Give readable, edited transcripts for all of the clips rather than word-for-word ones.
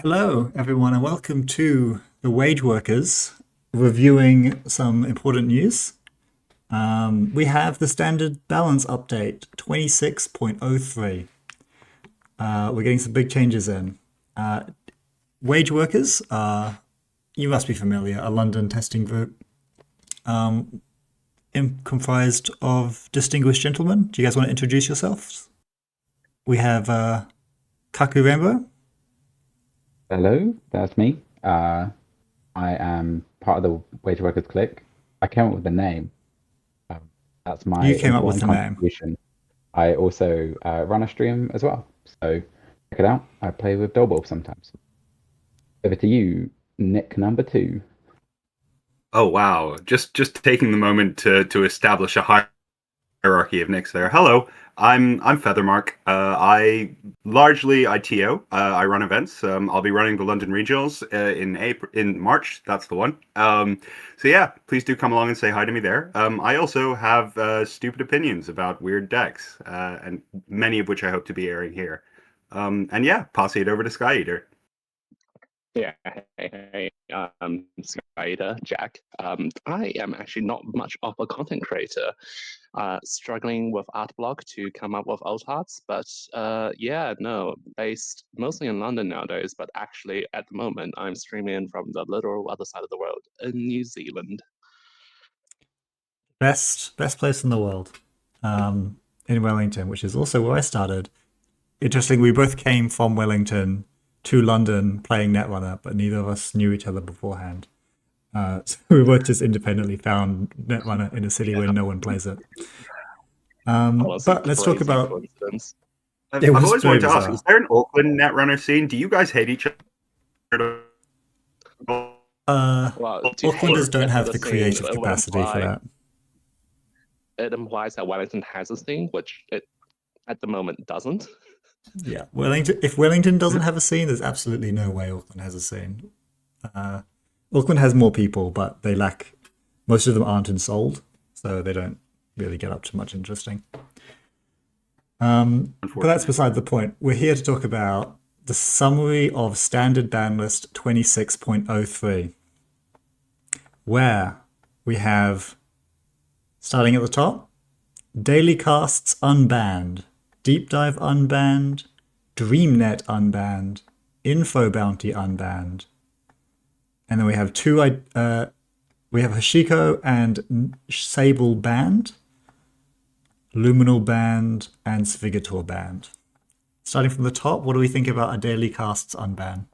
Hello, everyone, and welcome to the Wage Workers reviewing some important news. We have the standard balance update 26.03. We're getting some big changes in. Wage Workers, you must be familiar, a London testing group comprised of distinguished gentlemen. Do you guys want to introduce yourselves? We have Kaku Rambo. Hello, that's me. I am part of the Wage Workers Clique. I came up with the name. Um, that's my You came up with important the name. contribution. I also run a stream as well, so check it out. I play with Dolbolf sometimes. Over to you, Nick number two. Oh wow! Just taking the moment to establish a hierarchy of nicks there. Hello, I'm Feathermark. I largely ITO. I run events. I'll be running the London Regionals in March. That's the one. So yeah, please do come along and say hi to me there. I also have stupid opinions about weird decks, and many of which I hope to be airing here. And yeah, pass it over to Sky Eater. Yeah, hey, Skyder, Jack. I am actually not much of a content creator, struggling with art block to come up with alt arts, but yeah, no, based mostly in London nowadays, but actually at the moment I'm streaming from the literal other side of the world in New Zealand. Best place in the world, in Wellington, which is also where I started. Interesting, we both came from Wellington to London playing Netrunner, but neither of us knew each other beforehand. So we both just independently found Netrunner in a city where no one plays it. But let's talk about. Coincidence. It I've was always very wanted to ask: bizarre. is there an Auckland Netrunner scene? Do you guys hate each other? Well, to hate Aucklanders don't have the the scene, creative it would capacity for that. It implies that Wellington has a scene, which it at the moment doesn't. Yeah, Wellington. If Wellington doesn't have a scene, there's absolutely no way Auckland has a scene. Auckland has more people, but they lack. Most of them aren't ensouled, so they don't really get up to much interesting. But that's beside the point. We're here to talk about the summary of standard ban list 26.03, where we have, starting at the top, daily casts unbanned, deep dive unbanned, DreamNet unbanned, info bounty unbanned, and then we have we have Hoshiko and Sable banned, Luminal banned, and Svigator banned. Starting from the top, what do we think about a daily casts unban?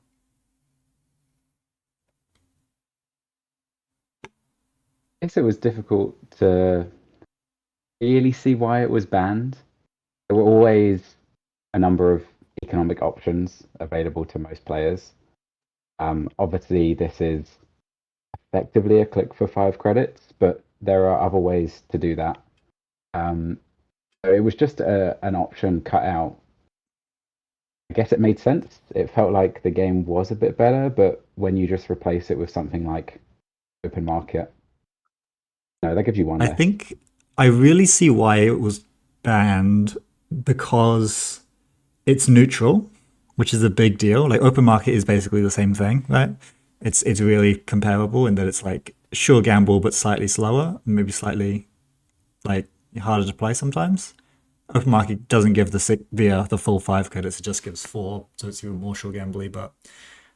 I guess it was difficult to really see why it was banned. There were always a number of economic options available to most players. Obviously, this is effectively a click for 5 credits, but there are other ways to do that. So it was just an option cut out. I guess it made sense. It felt like the game was a bit better, but when you just replace it with something like open market, no, that gives you one I less. think I really see why it was banned because it's neutral, which is a big deal. Like open market is basically the same thing, right? It's really comparable in that it's like sure gamble but slightly slower, maybe slightly like harder to play sometimes. Open market doesn't give the full 5 credits; it just gives 4, so it's even more sure gambly. But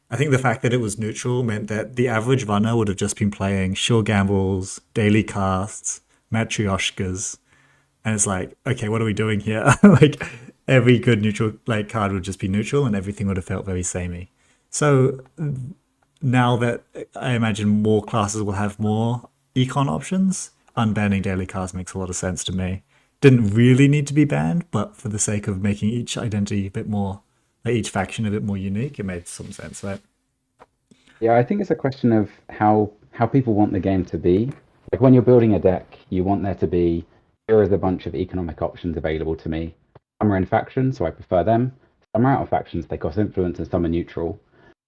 I think the fact that it was neutral meant that the average runner would have just been playing sure gambles, daily casts, matryoshkas, and it's like, okay, what are we doing here? Like every good neutral like card would just be neutral, and everything would have felt very samey. So now that I imagine more classes will have more econ options, unbanning daily cards makes a lot of sense to me. Didn't really need to be banned, but for the sake of making each identity a bit more, like each faction a bit more unique, it made some sense, right? Yeah, I think it's a question of how people want the game to be. Like when you're building a deck, you want there to be here is a bunch of economic options available to me. Some are in factions, so I prefer them. Some are out of factions, they cost influence, and some are neutral.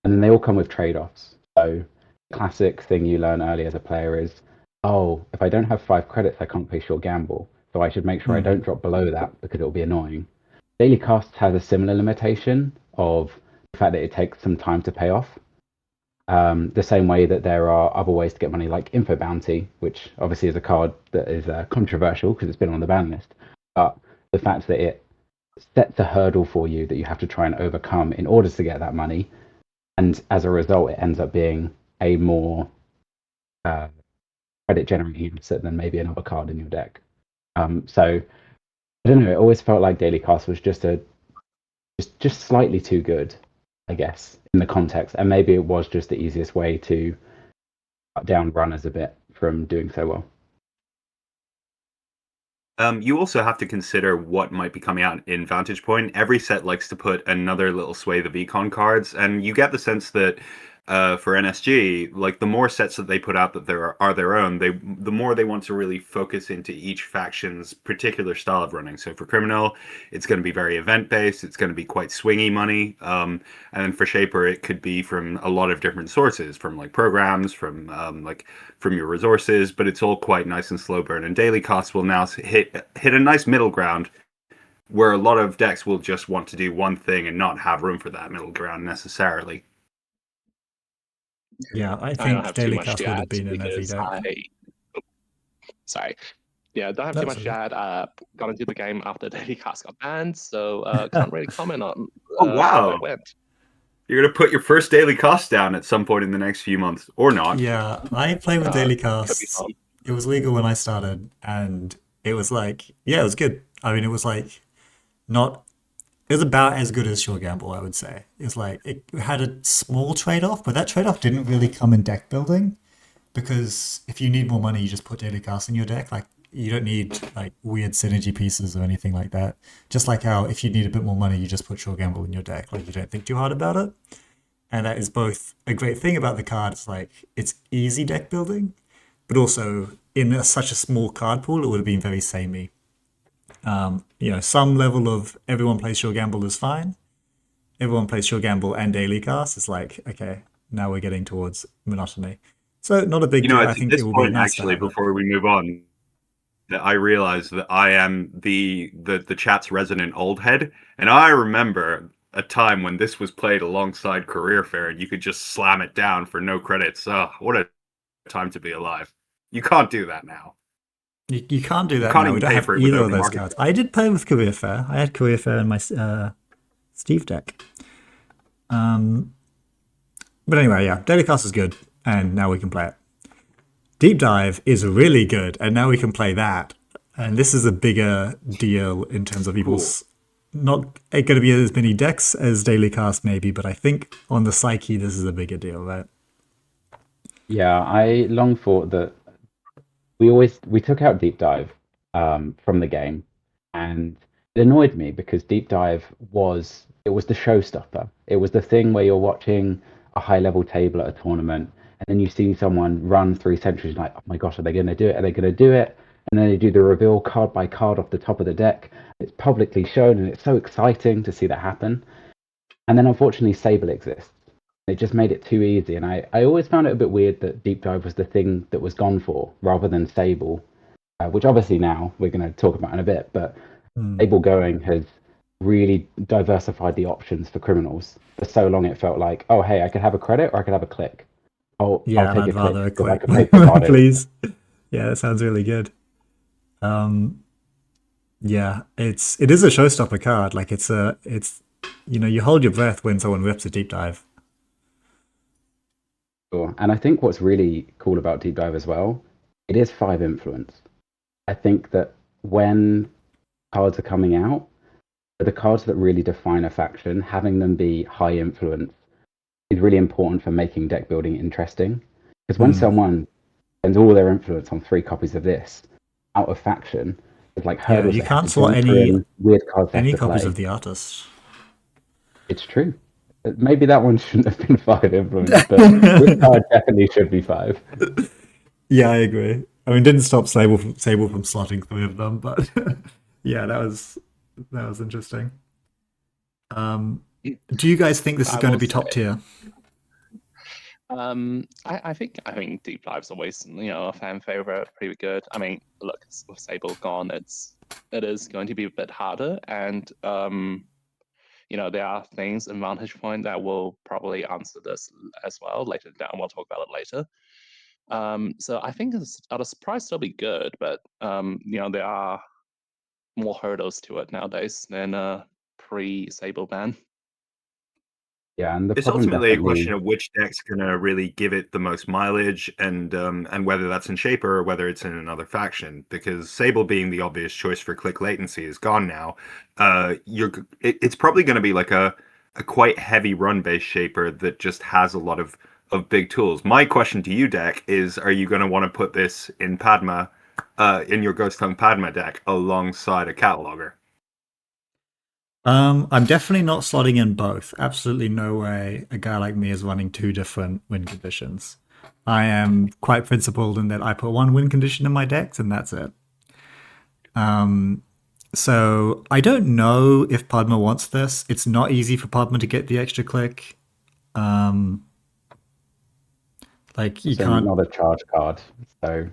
And then they all come with trade-offs. So classic thing you learn early as a player is, oh, if I don't have 5 credits, I can't play short gamble. So I should make sure I don't drop below that because it'll be annoying. Daily Casts has a similar limitation of the fact that it takes some time to pay off. The same way that there are other ways to get money, like Info Bounty, which obviously is a card that is controversial because it's been on the ban list. But the fact that it sets a hurdle for you that you have to try and overcome in order to get that money, and as a result, it ends up being a more credit generating asset than maybe another card in your deck. So I don't know. It always felt like Daily Cast was just slightly too good, I guess, in the context, and maybe it was just the easiest way to cut down runners a bit from doing so well. You also have to consider what might be coming out in Vantage Point. Every set likes to put another little swathe of econ cards, and you get the sense that for NSG, like the more sets that they put out that are their own, the more they want to really focus into each faction's particular style of running. So for Criminal, it's going to be very event based. It's going to be quite swingy money, and then for Shaper, it could be from a lot of different sources, from like programs, from your resources, but it's all quite nice and slow burn. And Daily Cost will now hit a nice middle ground where a lot of decks will just want to do one thing and not have room for that middle ground necessarily. Yeah, I I don't think have too Daily much Cast to would have add been in every because deck. sorry. Yeah, don't have too That's much to okay. add. Got into the game after Daily Cast got banned, so can't really comment on Oh, how wow. it went. You're going to put your first Daily Cost down at some point in the next few months, or not. Yeah, I play with Daily Could be Casts. fun. It was legal when I started, and it was like, yeah, it was good. I mean, it was like not. It was about as good as Sure Gamble, I would say. It's like it had a small trade-off, but that trade-off didn't really come in deck building because if you need more money, you just put Daily Cast in your deck. Like you don't need like weird synergy pieces or anything like that. Just like how if you need a bit more money, you just put Sure Gamble in your deck. Like you don't think too hard about it. And that is both a great thing about the card. It's like it's easy deck building, but also in such a small card pool, it would have been very samey. Some level of everyone plays Sure Gamble is fine. Everyone plays Sure Gamble and Daily Cast. It's like, okay, now we're getting towards monotony. So not a big deal. I It's at think it this will be point, nice to actually, have it. before we move on, that I realize that I am the chat's resident old head, and I remember a time when this was played alongside Career Fair, and you could just slam it down for no credits. Oh, what a time to be alive! You can't do that now. You can't do You that can't now. We even don't pay have for it with either of open those market. cards. I did play with Career Fair. I had Career Fair in my Steve deck. But anyway, yeah, Daily Cast is good, and now we can play it. Deep Dive is really good, and now we can play that. And this is a bigger deal in terms of people's not going to be as many decks as Daily Cast maybe, but I think on the psyche this is a bigger deal, right? Yeah, I long thought that we took out Deep Dive from the game, and it annoyed me because Deep Dive was the showstopper. It was the thing where you're watching a high level table at a tournament, and then you see someone run 3 centuries, like, oh my gosh, are they going to do it? Are they going to do it? And then they do the reveal card by card off the top of the deck. It's publicly shown, and it's so exciting to see that happen. And then unfortunately, Sable exists. It just made it too easy, and I always found it a bit weird that Deep Dive was the thing that was gone for rather than Sable, which obviously now we're going to talk about in a bit. But Sable going has really diversified the options for criminals. For so long, it felt like, oh hey, I could have a credit or I could have a click. I'll Yeah, and take I'd a click rather a because I click, can make the card. please. Yeah, that sounds really good. Yeah, it is a showstopper card. Like it's you hold your breath when someone rips a Deep Dive. Sure. And I think what's really cool about Deep Dive as well, it is 5 influence. I think that when cards are coming out, the cards that really define a faction, having them be high influence is really important for making deck building interesting. Because when someone spends all their influence on 3 copies of this out of faction, there's like Yeah, hurdles you they have can't to slot jump through, weird cards they have any to copies play. of the artist. It's true. Maybe that one shouldn't have been 5 influence, but this card definitely should be 5. Yeah, I agree. I mean, didn't stop Sable from slotting 3 of them, but yeah, that was interesting. Do you guys think this is I going to will be top say, tier? I think Deep Dive's always a fan favorite, pretty good. I mean, look, with Sable gone, it is going to be a bit harder, and there are things in Vantage Point that will probably answer this as well later down. We'll talk about it later. So I think at a surprise still be good, but there are more hurdles to it nowadays than pre-Sable ban. Yeah, and the It's problem ultimately a definitely. question of which deck's gonna really give it the most mileage, and whether that's in Shaper or whether it's in another faction. Because Sable being the obvious choice for click latency is gone now. It's probably going to be like a quite heavy run based Shaper that just has a lot of big tools. My question to you, deck, is: are you going to want to put this in Padma, in your Ghost Tongue Padma deck alongside a cataloger? I'm definitely not slotting in both. Absolutely no way a guy like me is running two different win conditions. I am quite principled in that I put one win condition in my decks and that's it. So I don't know if Padma wants this. It's not easy for Padma to get the extra click. Like you So can't. not a charge card. So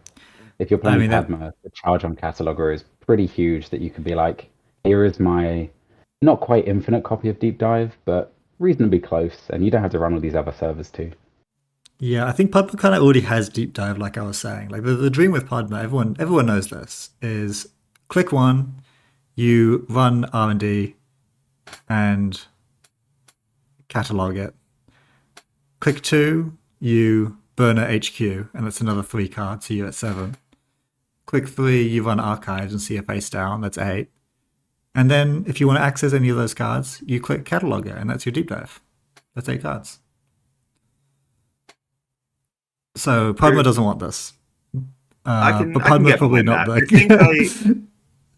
if you're playing mean, that- Padma, the charge on Cataloger is pretty huge that you could be like, here is my not quite infinite copy of Deep Dive, but reasonably close, and you don't have to run all these other servers too. Yeah, I think Padma kind of already has deep dive, like I was saying. Like the dream with Padma, everyone knows this, is click one, you run R&D and catalog it. Click two, you burn a HQ, and that's another 3 cards, so you're at 7. Click 3, you run archives and see a face down, that's 8. And then if you want to access any of those cards, you click catalog it, and that's your deep dive. That's 8 cards. So Padma doesn't want this. But Padma's get probably behind not that.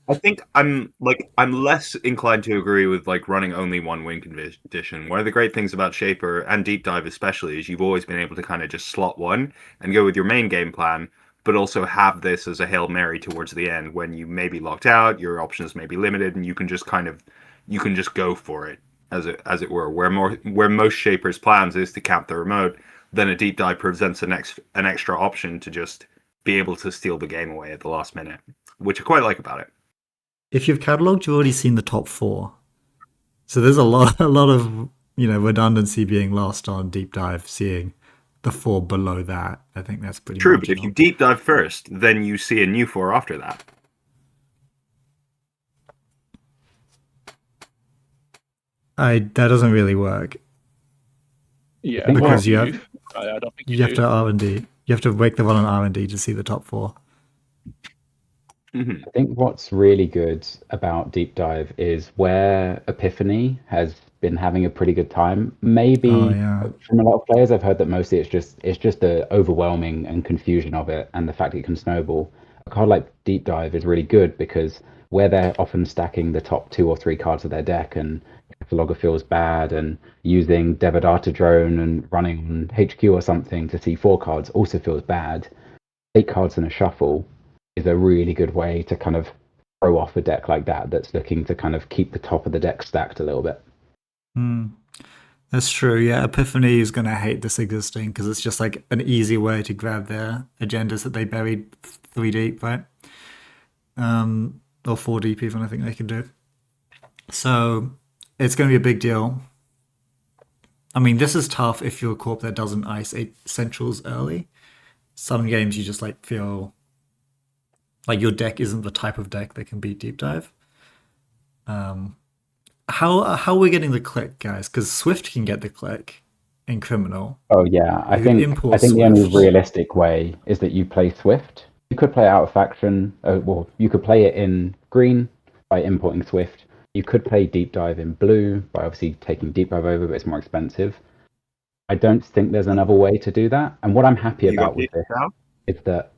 I think I'm less inclined to agree with like running only one win condition. One of the great things about Shaper and Deep Dive especially is you've always been able to kind of just slot one and go with your main game plan, but also have this as a Hail Mary towards the end when you may be locked out, your options may be limited, and you can just go for it as it were. Where most Shapers' plans is to cap the remote, then a Deep Dive presents an extra option to just be able to steal the game away at the last minute, which I quite like about it. If you've cataloged, you've already seen the top 4. So there's a lot of redundancy being lost on deep dive, seeing the 4 below that. I think that's pretty True, marginal. but if you deep dive first, then you see a new 4 after that. That doesn't really work. Yeah, because you I have don't think you have to R&D. You have to break the run on R&D to see the top 4. I think what's really good about Deep Dive is where Epiphany has been having a pretty good time. Maybe from a lot of players, I've heard that mostly it's just the overwhelming and confusion of it, and the fact it can snowball. A card like Deep Dive is really good because where they're often stacking the top 2 or 3 cards of their deck, and Cataloger feels bad, and using Devadatta Drone and running on HQ or something to see 4 cards also feels bad. 8 cards in a shuffle is a really good way to kind of throw off a deck like that that's looking to kind of keep the top of the deck stacked a little bit. That's true. Yeah, Epiphany is going to hate this existing because it's just like an easy way to grab their agendas that they buried 3 deep, right? Or 4 deep even, I think they can do. So it's going to be a big deal. I mean, this is tough if you're a corp that doesn't ice 8 centrals early. Some games you just like feel like your deck isn't the type of deck that can beat deep dive. How are we getting the click, guys? Because Swift can get the click in Criminal. Oh yeah, I think the only realistic way is that you play Swift. You could play it out of faction. Well, you could play it in green by importing Swift. You could play Deep Dive in blue by obviously taking Deep Dive over, but it's more expensive. I don't think there's another way to do that. And what I'm happy about with this is that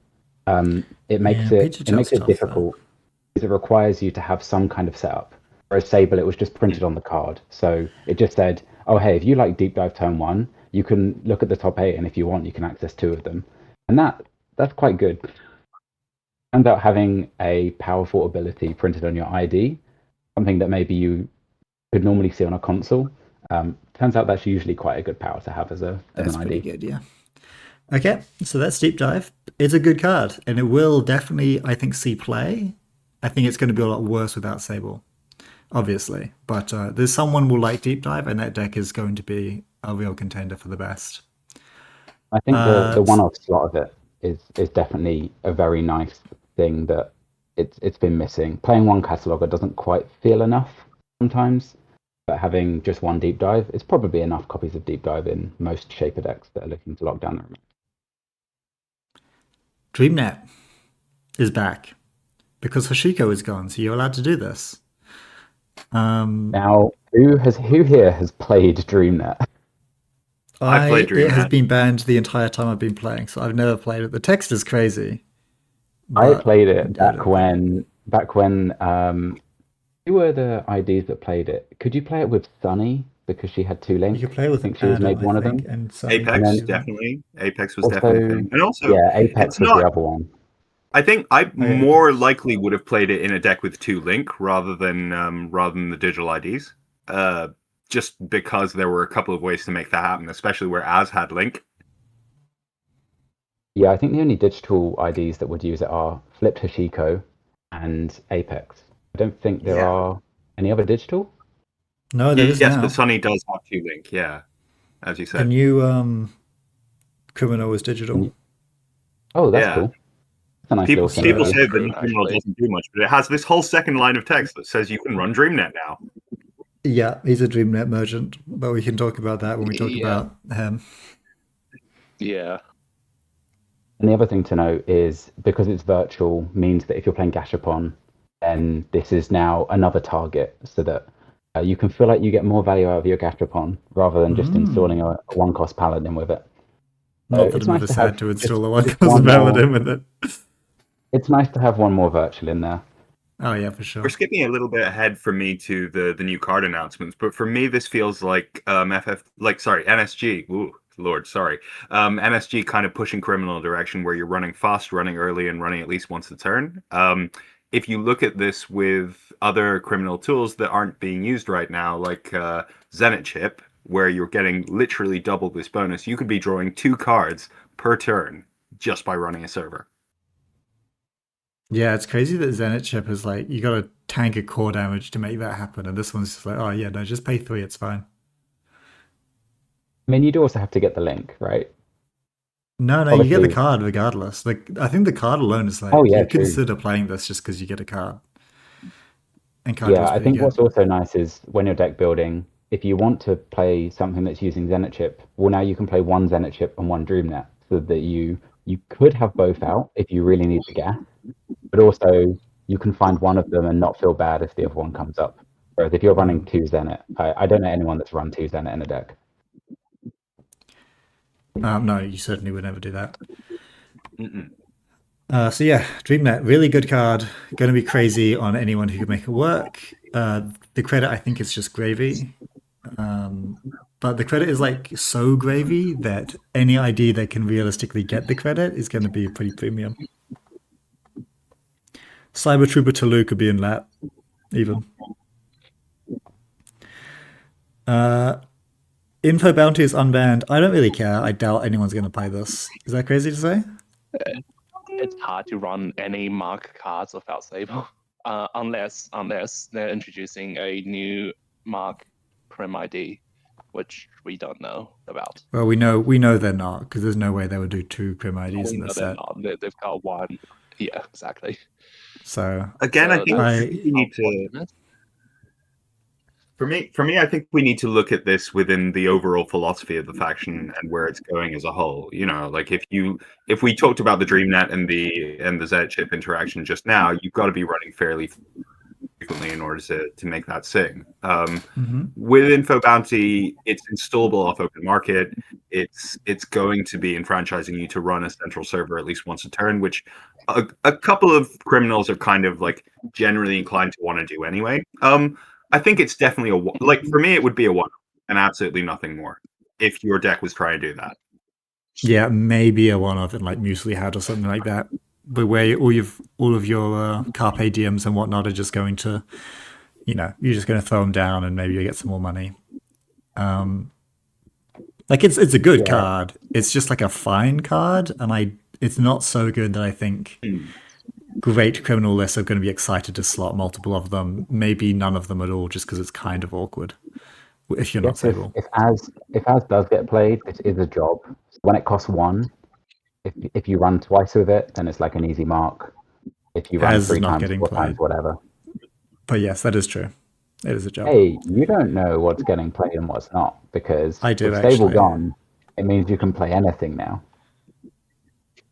it makes it difficult because it requires you to have some kind of setup. Whereas Sable, it was just printed on the card. So it just said, oh, hey, if you like Deep Dive turn 1, you can look at the top 8, and if you want, you can access 2 of them. And that's quite good. Turns out having a powerful ability printed on your ID, something that maybe you could normally see on a console, turns out that's usually quite a good power to have as an ID. That's pretty good, yeah. Okay, so that's Deep Dive. It's a good card, and it will definitely, I think, see play. I think it's going to be a lot worse without Sable. obviously. But there's someone will like Deep Dive, and that deck is going to be a real contender for the best. I think the one-off slot of it is definitely a very nice thing that it's been missing. Playing one cataloger doesn't quite feel enough sometimes, but having just one Deep Dive is probably enough copies of Deep Dive in most Shaper decks that are looking to lock down their remainder. DreamNet is back because Hoshiko is gone, so you're allowed to do this. Now, who here has played DreamNet? I played It has DreamNet. been banned the entire time I've been playing, so I've never played it. The text is crazy. I but played it I back don't when who were the IDs that played it? Could you play it with Sunny because she had 2 links? You could play with I think she was Adam, maybe one I of them. think, and Sunny Apex, And then- definitely. Apex was Also, definitely a thing. And also, yeah, Apex it's was not. the other one. I think I Oh, yeah, more Apex. likely would have played it in a deck with 2 link rather than the digital IDs. Just because there were a couple of ways to make that happen, especially where Az had link. Yeah, I think the only digital IDs that would use it are Flipped Hoshiko and Apex. I don't think there are any other digital. No, there is Yes, now. but Sunny does have 2 link. Yeah, as you The said. new Criminal was digital. Oh, that's Yeah. cool. That's a nice People little people synergy. say the True, new criminal actually. doesn't do much, but it has this whole second line of text that says you can run DreamNet now. Yeah, he's a DreamNet merchant, but we can talk about that when we talk Yeah. about him. Yeah. And the other thing to note is because it's virtual means that if you're playing Gashapon, then this is now another target so that you can feel like you get more value out of your Gashapon rather than just installing a one-cost paladin with it. Not that It's I'm nice ever to sad have to just install a one one cost more- paladin with it. It's nice to have one more virtual in there. Oh yeah, for sure. We're skipping a little bit ahead for me to the new card announcements, but for me this feels like NSG. Ooh, Lord, sorry. NSG kind of pushing criminal direction where you're running fast, running early, and running at least once a turn. If you look at this with other criminal tools that aren't being used right now, like Zenit Chip, where you're getting literally double this bonus, you could be drawing 2 cards per turn just by running a server. Yeah, it's crazy that Zenit Chip is like, you gotta tank a core damage to make that happen, and this one's just like, oh yeah, no, just pay 3, it's fine. I mean, you do also have to get the link, right? No, you get the Obviously- card regardless. Like, I think the card alone is like, Oh, yeah, you true. consider playing this just because you get a card. And card Yeah, draws I pretty think good. what's also nice is when you're deck building, if you want to play something that's using Zenit Chip, well, now you can play one Zenit Chip and one DreamNet, so that you could have both out if you really need the gas, but also you can find one of them and not feel bad if the other one comes up. Whereas if you're running 2 Zenit, I don't know anyone that's run 2 Zenit in a deck. No, you certainly would never do that. Mm-mm. So yeah, DreamNet, really good card. Going to be crazy on anyone who can make it work. The credit, I think, is just gravy. But the credit is like so gravy that any ID that can realistically get the credit is going to be pretty premium. Cyber Trooper Tolu could be in that, even. Info Bounty is unbanned. I don't really care. I doubt anyone's going to play this. Is that crazy to say? It's hard to run any mark cards without Sable, unless they're introducing a new mark prim ID, which we don't know about. Well, we know they're not, because there's no way they would do 2 Prim IDs We in know this they're set. not. They've got one. Yeah, exactly. So Again, I think that's we need to. unfortunate. For me, I think we need to look at this within the overall philosophy of the faction and where it's going as a whole. You know, like if we talked about the DreamNet and the Z chip interaction just now, you've got to be running fairly frequently in order to make that sing. With Info Bounty, it's installable off open market. It's going to be enfranchising you to run a central server at least once a turn, which a couple of criminals are kind of like generally inclined to want to do anyway. I think it's definitely for me, it would be a 1 and absolutely nothing more if your deck was trying to do that. yeah, maybe a one-off in like Muesli Hat or something like that, but where all of your Carpe Diems and whatnot are just going to, you're just going to throw them down and maybe you get some more money. Like it's a good card. It's just like a fine card, and it's not so good that I think great criminal lists are going to be excited to slot multiple of them. Maybe none of them at all, just because it's kind of awkward if you're not Yes, Sable. if as does get played, it is a job. So when it costs 1, if you run twice with it, then it's like an easy mark. If you run As is 3 not times, getting 4 played. times, whatever. But yes, that is true. It is a job. Hey, you don't know what's getting played and what's not, because I do, with Stable actually. gone, it means you can play anything now.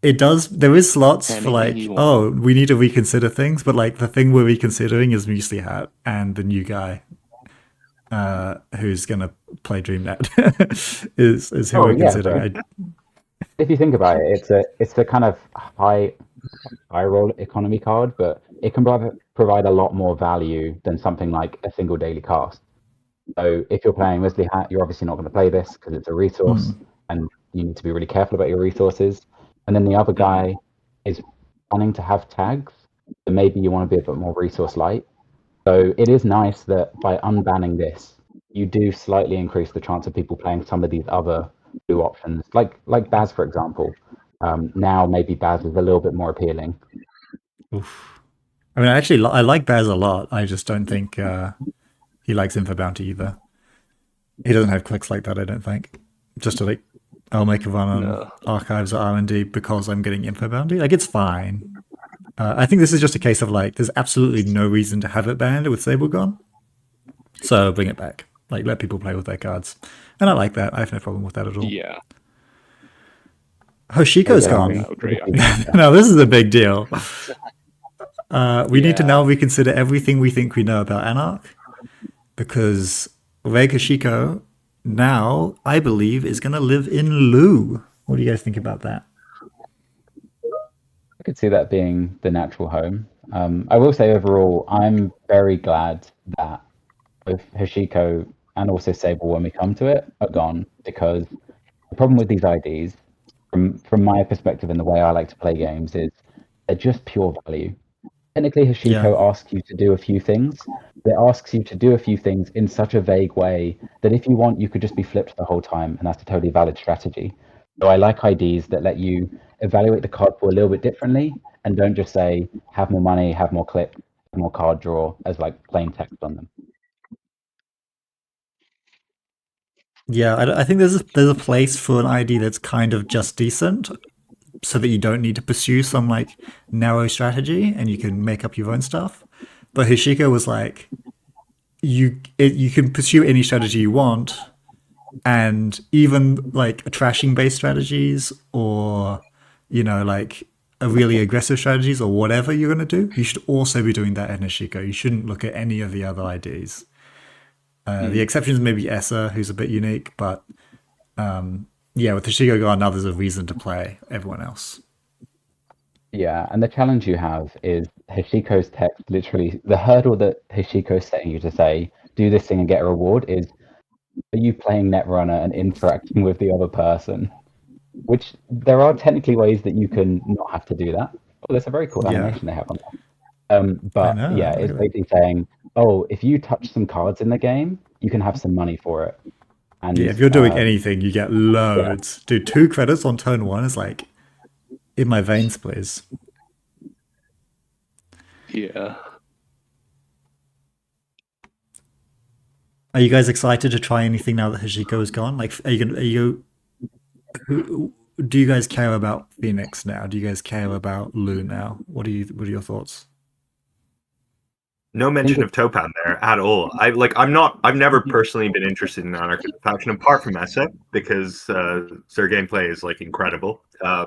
It does. There is slots for Anything like, you want. oh, we need to reconsider things, but like the thing we're reconsidering is Muesli Hat and the new guy who's gonna play DreamNet is who we're Yeah, considering. but if you think about it, it's a kind of high roll economy card, but it can provide a lot more value than something like a single daily cast. So if you're playing Wesley Hat, you're obviously not going to play this because it's a resource, and you need to be really careful about your resources. And then the other guy is planning to have tags, so maybe you want to be a bit more resource light. So it is nice that by unbanning this, you do slightly increase the chance of people playing some of these other blue options, like Baz, for example. Now maybe Baz is a little bit more appealing. Oof. I mean, actually, I like Baz a lot. I just don't think he likes Info Bounty either. He doesn't have clicks like that, I don't think. Just to like, I'll make a run on archives or R&D because I'm getting Info Bounty. Like, it's fine. I think this is just a case of like, there's absolutely no reason to have it banned with Sable gone. So bring it back. Like, let people play with their cards. And I like that. I have no problem with that at all. Yeah. Hoshiko's Yeah, gone. I agree. No, this is a big deal. We need to now reconsider everything we think we know about Anarch, because Wage Hoshiko now, I believe, is going to live in Lu. What do you guys think about that? I could see that being the natural home. I will say overall, I'm very glad that both Hoshiko and also Sable, when we come to it, are gone, because the problem with these IDs, from my perspective and the way I like to play games, is they're just pure value. Technically, Hoshiko asks you to do a few things. It asks you to do a few things in such a vague way that if you want, you could just be flipped the whole time, and that's a totally valid strategy. So I like IDs that let you evaluate the card pool a little bit differently, and don't just say, have more money, have more clip, have more card draw, as like plain text on them. Yeah, I think there's a place for an ID that's kind of just decent, so that you don't need to pursue some like narrow strategy and you can make up your own stuff. But Hoshiko was like, you can pursue any strategy you want, and even like trashing based strategies, or like a really aggressive strategies, or whatever you're going to do, you should also be doing that in Hoshiko. You shouldn't look at any of the other IDs. The exceptions may be Essa, who's a bit unique, but yeah, with Hoshiko gone, now there's a reason to play everyone else. Yeah, and the challenge you have is Hoshiko's text, literally, the hurdle that Hoshiko's setting you to say, do this thing and get a reward, is, are you playing Netrunner and interacting with the other person? Which there are technically ways that you can not have to do that. Oh, there's a very cool animation they have on there. But know, yeah, look it's at that. basically saying, oh, if you touch some cards in the game, you can have some money for it. And Yeah, if you're doing anything, you get loads. Dude, 2 credits on turn 1 is like in my veins, please. Yeah. Are you guys excited to try anything now that Hoshiko is gone? Like, do you guys care about Phoenix now? Do you guys care about Lu now? What are your thoughts? No mention of Topan there at all. I've never personally been interested in Anarch as a faction apart from Essa, because their gameplay is like incredible.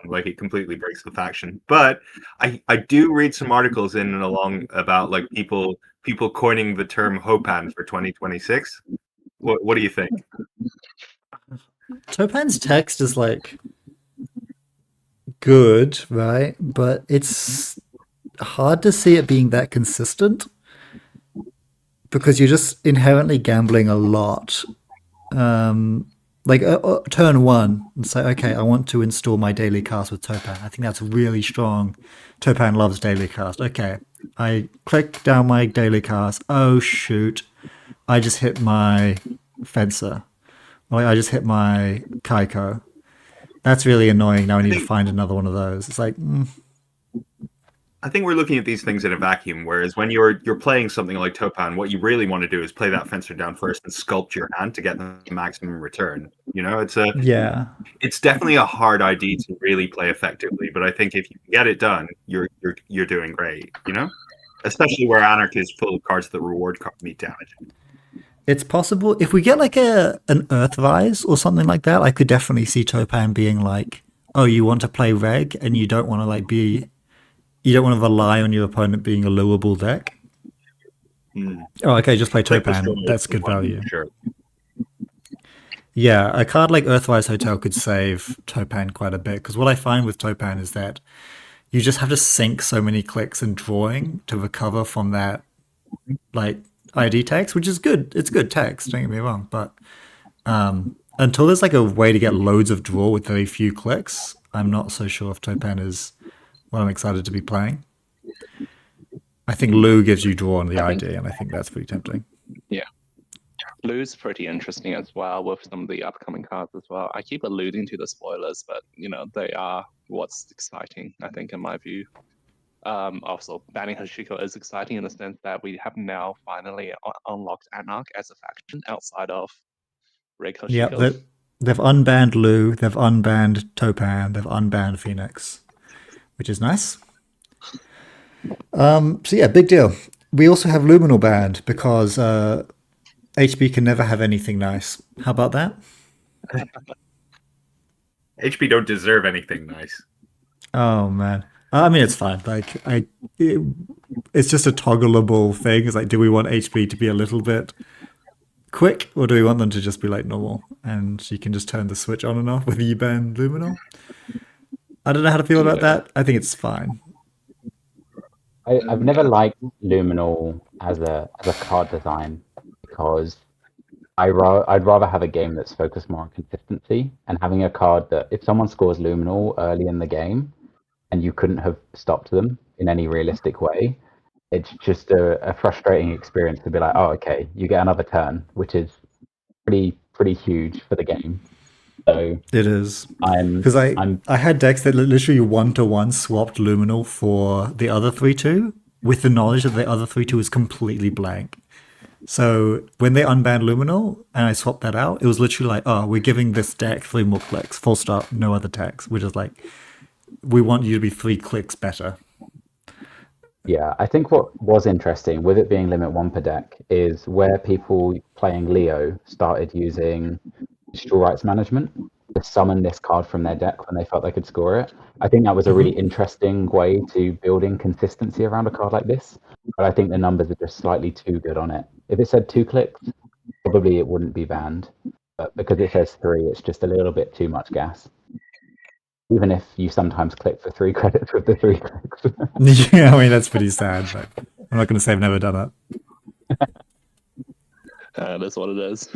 Like, it completely breaks the faction. But I do read some articles in and along about like people coining the term Hopan for 2026. What do you think? Topan's text is like good, right? But it's hard to see it being that consistent, because you're just inherently gambling a lot. Like turn 1 and say, okay, I want to install my daily cast with Topan. I think that's really strong. Topan loves daily cast. Okay, I click down my daily cast. Oh shoot, I just hit my Fencer. Like, I just hit my Kaiko. That's really annoying. Now I need to find another one of those. It's like, I think we're looking at these things in a vacuum. Whereas when you're playing something like Topan, what you really want to do is play that fencer down first and sculpt your hand to get the maximum return. You know, Yeah. it's definitely a hard ID to really play effectively. But I think if you can get it done, you're doing great. You know, especially where Anarch is full of cards that reward meat damage. It's possible if we get like an Earthrise or something like that. I could definitely see Topan being like, "Oh, you want to play Reg, and you don't want to you don't want to rely on your opponent being a lowable deck. Oh, okay, just play Topan. That's good value. Sure. Yeah, a card like Earthrise Hotel could save Topan quite a bit, because what I find with Topan is that you just have to sink so many clicks and drawing to recover from that, like, ID text, which is good. It's good text, don't get me wrong, but until there's like a way to get loads of draw with very few clicks, I'm not so sure if Topan is what I'm excited to be playing. I think Lou gives you draw on the ID, and I think that's pretty tempting. Yeah. Lou's pretty interesting as well with some of the upcoming cards as well. I keep alluding to the spoilers, but you know, they are what's exciting, I think, in my view. Also, banning Hoshiko is exciting in the sense that we have now finally unlocked Anarch as a faction outside of Rig Hoshiko. Yeah, they've unbanned Lou, they've unbanned Topan, they've unbanned Phoenix, which is nice. So yeah, big deal. We also have Luminal banned because HB can never have anything nice. How about that? HB don't deserve anything nice. Oh man, I mean it's fine. Like it's just a toggleable thing. It's like, do we want HB to be a little bit quick, or do we want them to just be like normal? And you can just turn the switch on and off whether you ban Luminal. I don't know how to feel about that. I think it's fine. I've never liked Luminal as a card design because I'd rather have a game that's focused more on consistency, and having a card that if someone scores Luminal early in the game and you couldn't have stopped them in any realistic way, it's just a frustrating experience to be like, oh, okay, you get another turn, which is pretty huge for the game. So it is because I had decks that literally 1-to-1 swapped Luminal for the other 3-2 with the knowledge that the other 3-2 is completely blank. So when they unbanned Luminal and I swapped that out, it was literally like, oh, we're giving this deck 3 more clicks, full stop, no other text. We're just like, we want you to be 3 clicks better. Yeah, I think what was interesting with it being limit 1 per deck is where people playing Leo started using digital rights management to summon this card from their deck when they felt they could score it. I think that was a really interesting way to build in consistency around a card like this, but I think the numbers are just slightly too good on it. If it said 2 clicks, probably it wouldn't be banned, but because it says 3, it's just a little bit too much gas. Even if you sometimes click for 3 credits with the 3 clicks. Yeah, I mean, that's pretty sad, but I'm not going to say I've never done it. That's what it is.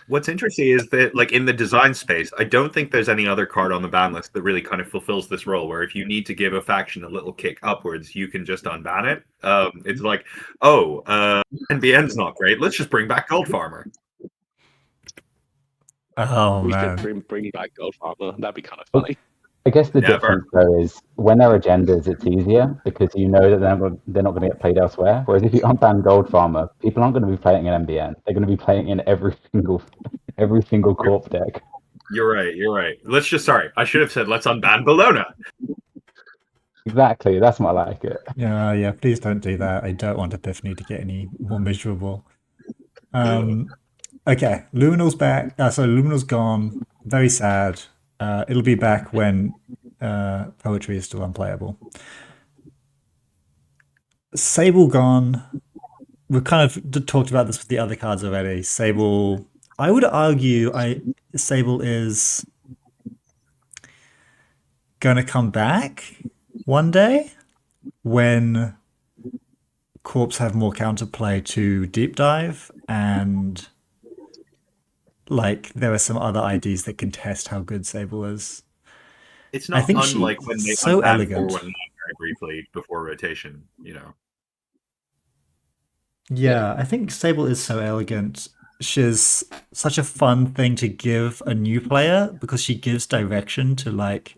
What's interesting is that, like, in the design space, I don't think there's any other card on the ban list that really kind of fulfills this role, where if you need to give a faction a little kick upwards, you can just unban it. It's like, oh, NBN's not great. Let's just bring back Gold Farmer. Oh, we man. should bring back Gold Farmer. That'd be kind of funny. I guess the difference, though, is when there are agendas, it's easier because you know that they're not going to get played elsewhere. Whereas if you unban Gold Farmer, people aren't going to be playing in NBN. They're going to be playing in every single Corp deck. You're right. I should have said let's unban Bologna. Exactly, that's more like it. Yeah, please don't do that. I don't want Epiphany to get any more miserable. Okay, Luminal's back. Luminal's gone. Very sad. It'll be back when poetry is still unplayable. Sable gone. We've kind of talked about this with the other cards already. Sable, I would argue Sable is going to come back one day when Corps have more counterplay to Deep Dive, and like there are some other IDs that can test how good Sable is. It's not unlike when they so elegant very briefly before rotation, you know. Yeah, I think Sable is so elegant. She's such a fun thing to give a new player because she gives direction to like,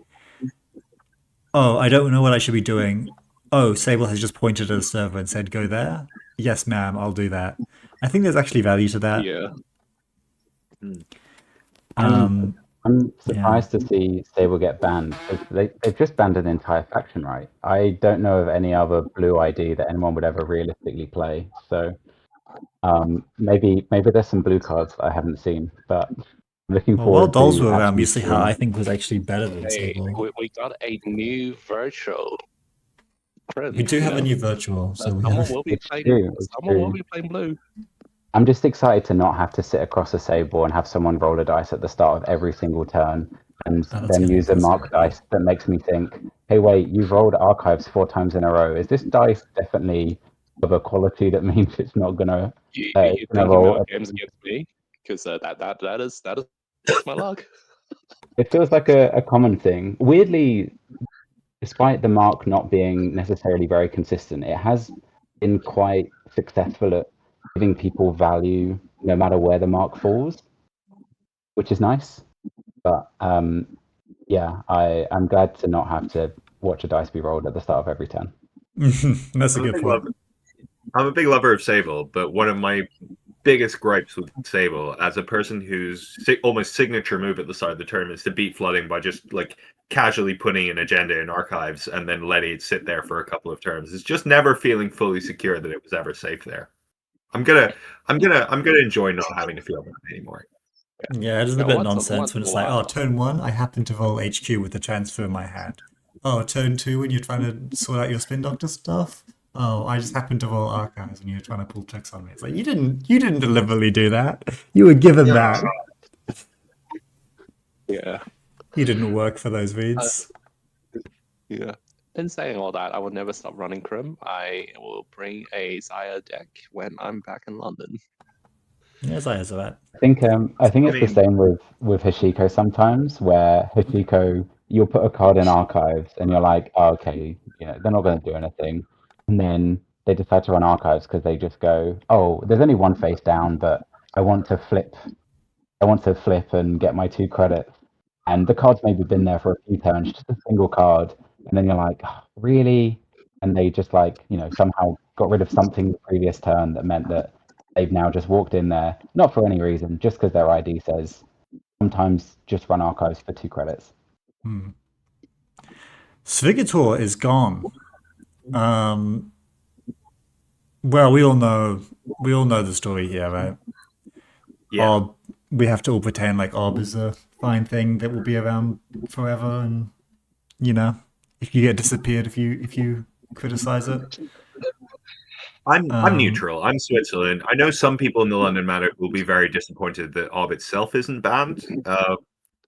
oh, I don't know what I should be doing. oh, Sable has just pointed at a server and said, go there. Yes, ma'am, I'll do that. I think there's actually value to that. Yeah. I'm I'm Yeah. surprised to see Sable get banned because they've just banned an entire faction, right? I don't know of any other blue ID that anyone would ever realistically play. So maybe there's some blue cards that I haven't seen, but I'm looking Well, while forward dolls to were around, you actually see how seeing. I think was actually better than Hey, Sable. we got a new virtual We friend, do you have a know? new virtual, so we Someone have. will be It's playing. true. It's Someone will true. be playing blue. I'm just excited to not have to sit across a Sable and have someone roll a dice at the start of every single turn and Oh, that's then gonna be use a interesting. mark dice that makes me think, hey, wait, you've rolled archives 4 times in a row. Is this dice definitely of a quality that means it's not gonna You think roll? about games against me? Because that is my luck. It feels like a common thing. Weirdly, despite the mark not being necessarily very consistent, it has been quite successful at giving people value no matter where the mark falls, which is nice. But yeah, I'm glad to not have to watch a dice be rolled at the start of every turn. That's a I'm a good big point. lover. I'm a big lover of Sable, but one of my biggest gripes with Sable, as a person whose almost signature move at the start of the term is to beat flooding by just like casually putting an agenda in archives and then letting it sit there for a couple of turns, is just never feeling fully secure that it was ever safe there. I'm gonna enjoy not having to feel that anymore. Yeah, it is a Yeah, bit once nonsense when in a it's like, oh, while. turn one, I happen to roll HQ with the transfer in my hand. Oh, turn two, when you're trying to sort out your spin doctor stuff. Oh, I just happened to roll archives when you're trying to pull checks on me. It's like you didn't deliberately do that. You were given that. Yeah. You didn't work for those Uh, reads. yeah. In saying all that, I will never stop running Crim. I will bring a Zaya deck when I'm back in London. Yes, I answer that. I think I it's the mean, same with Hoshiko sometimes, where Hoshiko you'll put a card in archives and you're like, oh, okay, they're not going to do anything, and then they decide to run archives because they just go, oh, there's only one face down, but I want to flip and get my 2 credits. And the card's maybe been there for a few turns, just a single card. And then you're like, "Oh, really?" And they just somehow got rid of something the previous turn that meant that they've now just walked in there, not for any reason, just because their ID says sometimes just run archives for 2 credits. Svigator is gone. Um, well, we all know the story here, right? yeah. Orb, we have to all pretend like Orb is a fine thing that will be around forever, and you know, if you get disappeared if you criticize it. I'm Um, neutral. I'm Switzerland. I know some people in the London Matter will be very disappointed that Orb itself isn't banned.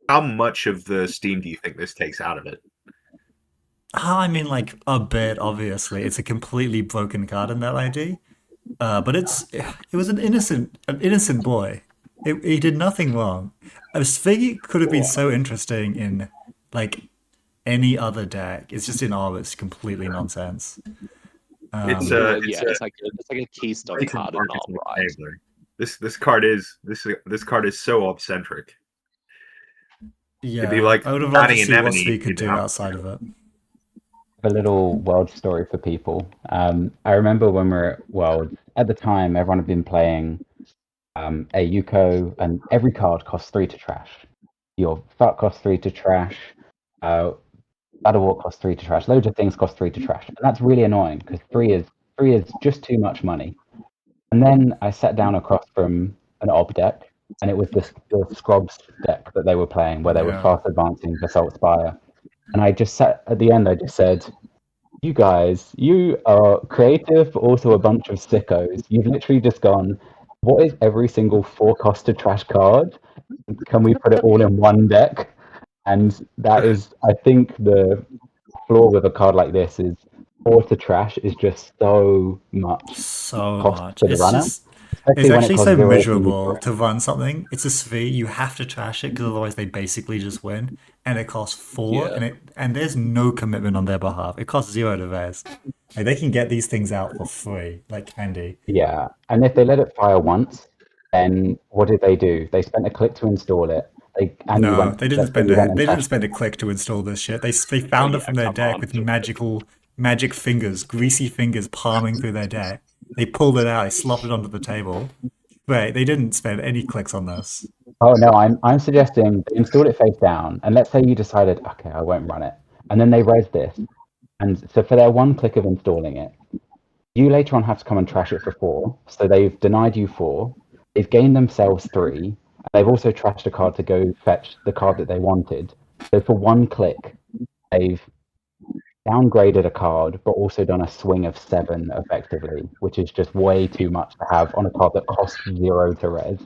How much of the steam do you think this takes out of it? I mean, like a bit. Obviously, it's a completely broken card in that ID. But it was an innocent boy. He did nothing wrong. Sviggy could have been so interesting in like any other deck. It's just in Orb, it's completely nonsense. It's Um, a Yeah, it's like a keystone blatant card in all, marketing right? enabler. This card is so ob-centric. It'd be yeah, like I would have loved to banning see what anemone Svig could in do Outback. outside of it. A little world story for people. I remember when we were at World, at the time, everyone had been playing a Yuko, and every card costs 3 to trash. Your Fart costs 3 to trash. Uh, Battle Walk costs 3 to trash. Loads of things cost 3 to trash, and that's really annoying because three is just too much money. And then I sat down across from an ob deck, and it was the Scrobs deck that they were playing, where they were Yeah. fast advancing Basalt Spire. And I just sat at the end. I just said, "You guys, you are creative, but also a bunch of sickos. You've literally just gone. What is every single 4 cost to trash card? Can we put it all in one deck?" And that is, I think, the flaw with a card like this is 4 to trash is just so much So cost much. to the It's runner, just it's especially when it actually costs so 0 for you to miserable run. to run something. It's a SV. You have to trash it because otherwise they basically just win, and it costs four, Yeah. and there's no commitment on their behalf. It costs zero to res. Like they can get these things out for free, like candy. Yeah, and if they let it fire once, then what did they do? They spent a click to install it. And you No, went. they didn't Let's say spend you a went and they didn't trashed spend it. a click to install this shit. They Oh found it yeah, from their come deck on. with magical magic fingers, greasy fingers palming through their deck. They pulled it out, they slopped it onto the table. Wait, they didn't spend any clicks on this. Oh no, I'm suggesting they installed it face down, and let's say you decided, okay, I won't run it, and then they res this, and so for their one click of installing it, you later on have to come and trash it for 4. So they've denied you 4, they've gained themselves 3, and they've also trashed a card to go fetch the card that they wanted. So for one click, they've downgraded a card, but also done a swing of 7 effectively, which is just way too much to have on a card that costs 0 to res.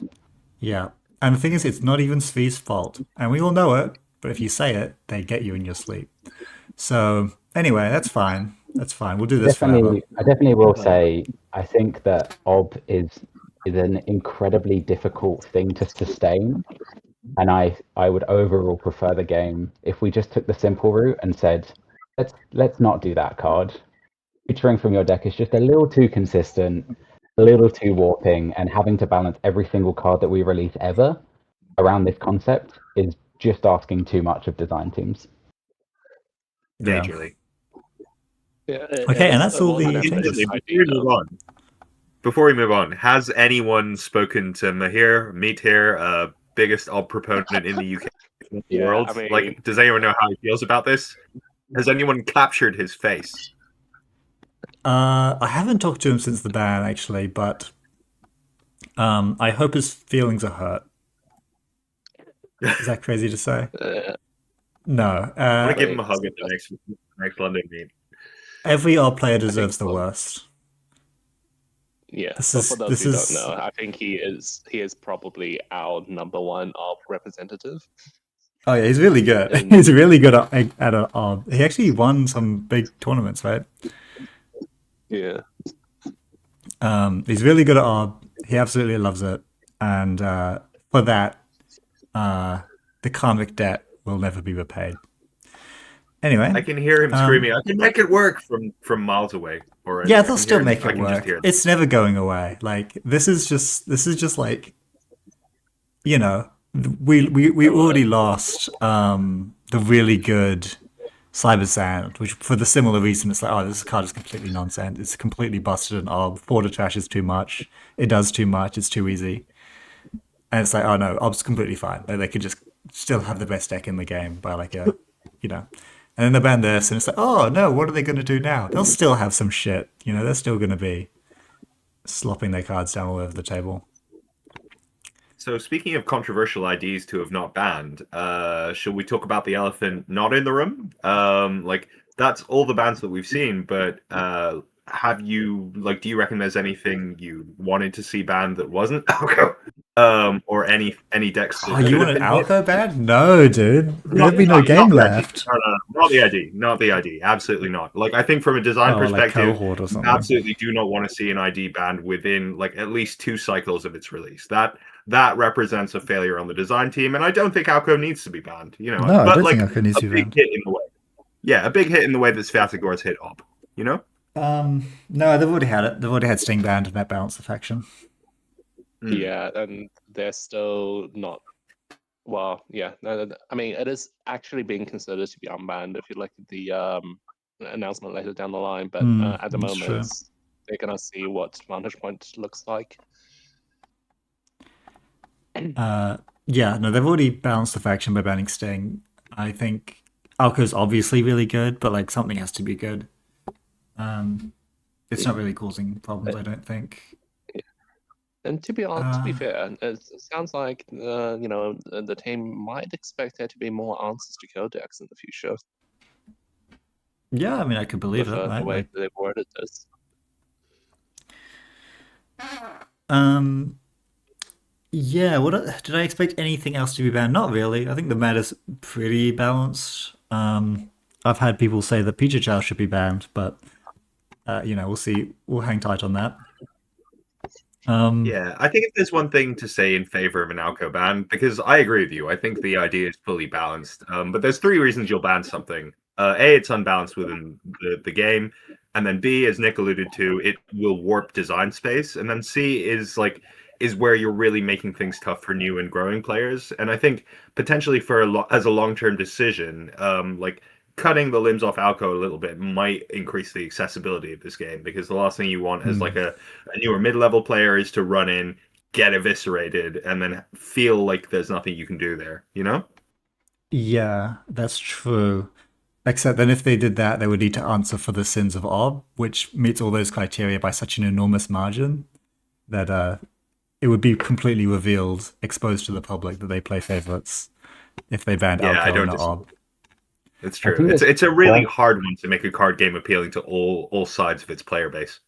Yeah. And the thing is, it's not even Svee's fault. And we all know it, but if you say it, they get you in your sleep. So, anyway, that's fine. That's fine. We'll do this forever. I definitely will say, I think that OB is an incredibly difficult thing to sustain. And I would overall prefer the game if we just took the simple route and said, let's not do that card. Featuring from your deck is just a little too consistent, a little too warping, and having to balance every single card that we release ever around this concept is just asking too much of design teams. Yeah. Majorly. Yeah, Okay, and that's all the Instantly, before we move on, has anyone spoken to Mahir, Meet here, biggest ob proponent in the UK world? I mean, like, does anyone know how he feels about this? Has anyone captured his face? I haven't talked to him since the ban, actually, but I hope his feelings are hurt. Is that crazy to say? No. I'm going to give him a hug at the next London meet. Every odd player deserves the worst. Yeah, This but is- for those this who is- don't know, I think he is probably our number one of representative. Oh yeah, he's really good. And- He's really good at a odd. He actually won some big tournaments, right? Yeah. He's really good at odd. He absolutely loves it, and for that, the karmic debt will never be repaid. Anyway, I can hear him screaming, I can make it work from miles away. Already. yeah, I they'll can still hear make I it can just work. hear it. It's never going away. Like this is just like, you know, we already lost the really good Cyber Sand, which for the similar reason, it's like, oh, this card is completely nonsense. It's completely busted and ob. 4 to trash is too much. It does too much. It's too easy. And it's like, oh no, ob's completely fine. Like, they could just still have the best deck in the game by like a, you know. And then they ban this, and it's like, oh no, what are they going to do now? They'll still have some shit. You know, they're still going to be slopping their cards down all over the table. So speaking of controversial IDs to have not banned, should we talk about the elephant not in the room? Like that's all the bans that we've seen, but have you do you reckon there's anything you wanted to see banned that wasn't Alco? Or any decks that Oh, could you have want an been hit? Alco ban? No, dude. There'd be no game left. No, not the ID. Not the ID. Absolutely not. Like I think from a design Oh, like perspective, cohort or something. absolutely do not want to see an ID banned within like at least 2 cycles of its release. That represents a failure on the design team, and I don't think Alco needs to be banned. You know, No, I but don't like think Alco needs a to be big banned. hit in the way. Yeah, a big hit in the way that Svatogor's hit Ob. You know. No, they've already had it. They've already had Sting banned and that balance the faction. Mm. Yeah, and they're still not. Well, yeah. I mean, it is actually being considered to be unbanned if you look at the announcement later down the line. But at the that's moment, true. they're gonna see what Vantage Point looks like. Yeah, no, they've already balanced the faction by banning Sting. I think Alco's obviously really good, but like something has to be good. It's not really causing problems, I don't think. And to be fair, it sounds like the team might expect there to be more answers to codex in the future. Yeah, I mean, I could believe with it, the right? way Like, that they've worded this. yeah, did I expect anything else to be banned? Not really. I think the meta's pretty balanced. I've had people say that Pizza Chow should be banned, but we'll see. We'll hang tight on that. Yeah, I think if there's one thing to say in favor of an Alco ban, because I agree with you, I think the idea is fully balanced. But there's 3 reasons you'll ban something. A, it's unbalanced within the game, and then B, as Nick alluded to, it will warp design space, and then C is where you're really making things tough for new and growing players. And I think potentially as a long-term decision, cutting the limbs off Alco a little bit might increase the accessibility of this game, because the last thing you want as like a newer mid-level player is to run in, get eviscerated, and then feel like there's nothing you can do there, you know? Yeah, that's true. Except then if they did that, they would need to answer for the sins of Ob, which meets all those criteria by such an enormous margin that it would be completely revealed, exposed to the public that they play favorites if they banned Yeah, I Alco don't and dis- Ob. It's I true. think It's a really worth- hard one to make a card game appealing to all sides of its player base.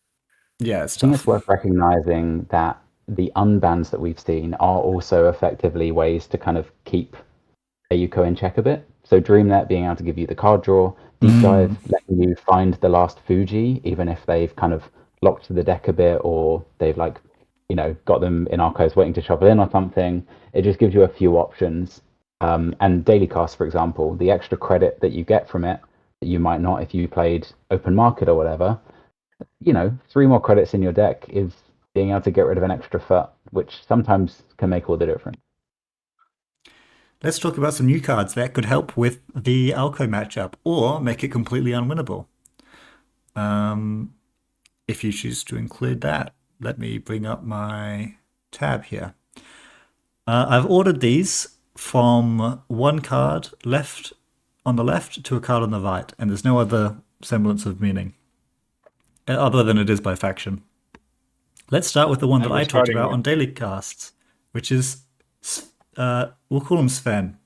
Yeah, it's I think tough. it's worth recognizing that the unbans that we've seen are also effectively ways to kind of keep Ayuko in check a bit. So DreamNet being able to give you the card draw, Deep Dive letting you find the last Fuji, even if they've kind of locked the deck a bit or they've like, got them in Archives waiting to shuffle in or something. It just gives you a few options. And Daily Cast, for example, the extra credit that you get from it that you might not if you played open market or whatever, 3 more credits in your deck is being able to get rid of an extra foot, which sometimes can make all the difference. Let's talk about some new cards that could help with the Alco matchup or make it completely unwinnable. If you choose to include that, let me bring up my tab here. I've ordered these from one card left on the left to a card on the right, and there's no other semblance of meaning other than it is by faction. Let's start with the one that I talked about on Daily Casts, which is, we'll call him Sven.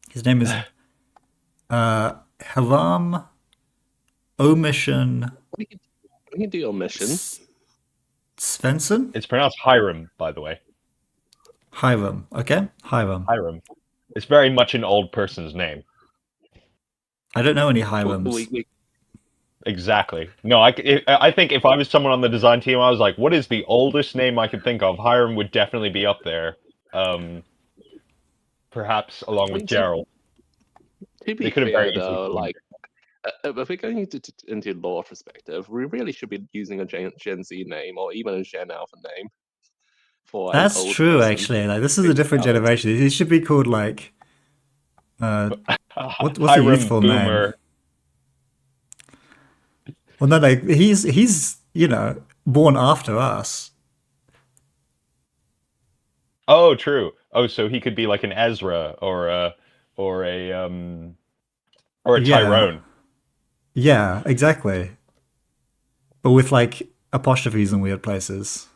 His name is Hiram Omission We can do omission. Svensson? It's pronounced Hiram, by the way. Hiram, okay? Hiram. Hiram. It's very much an old person's name. I don't know any Hirams. Exactly. No, I think if I was someone on the design team, I was like, what is the oldest name I could think of? Hiram would definitely be up there. Perhaps along with Gerald. To be fair, though, like, if we're going into lore perspective, we really should be using a Gen Z name or even a Gen Alpha name. That's true, actually. Like, this is a different generation. It should be called, like, what's a youthful name? Well, no, like, he's born after us. Oh, true. Oh, so he could be like an Ezra or a Tyrone. Yeah, exactly. But with like apostrophes in weird places.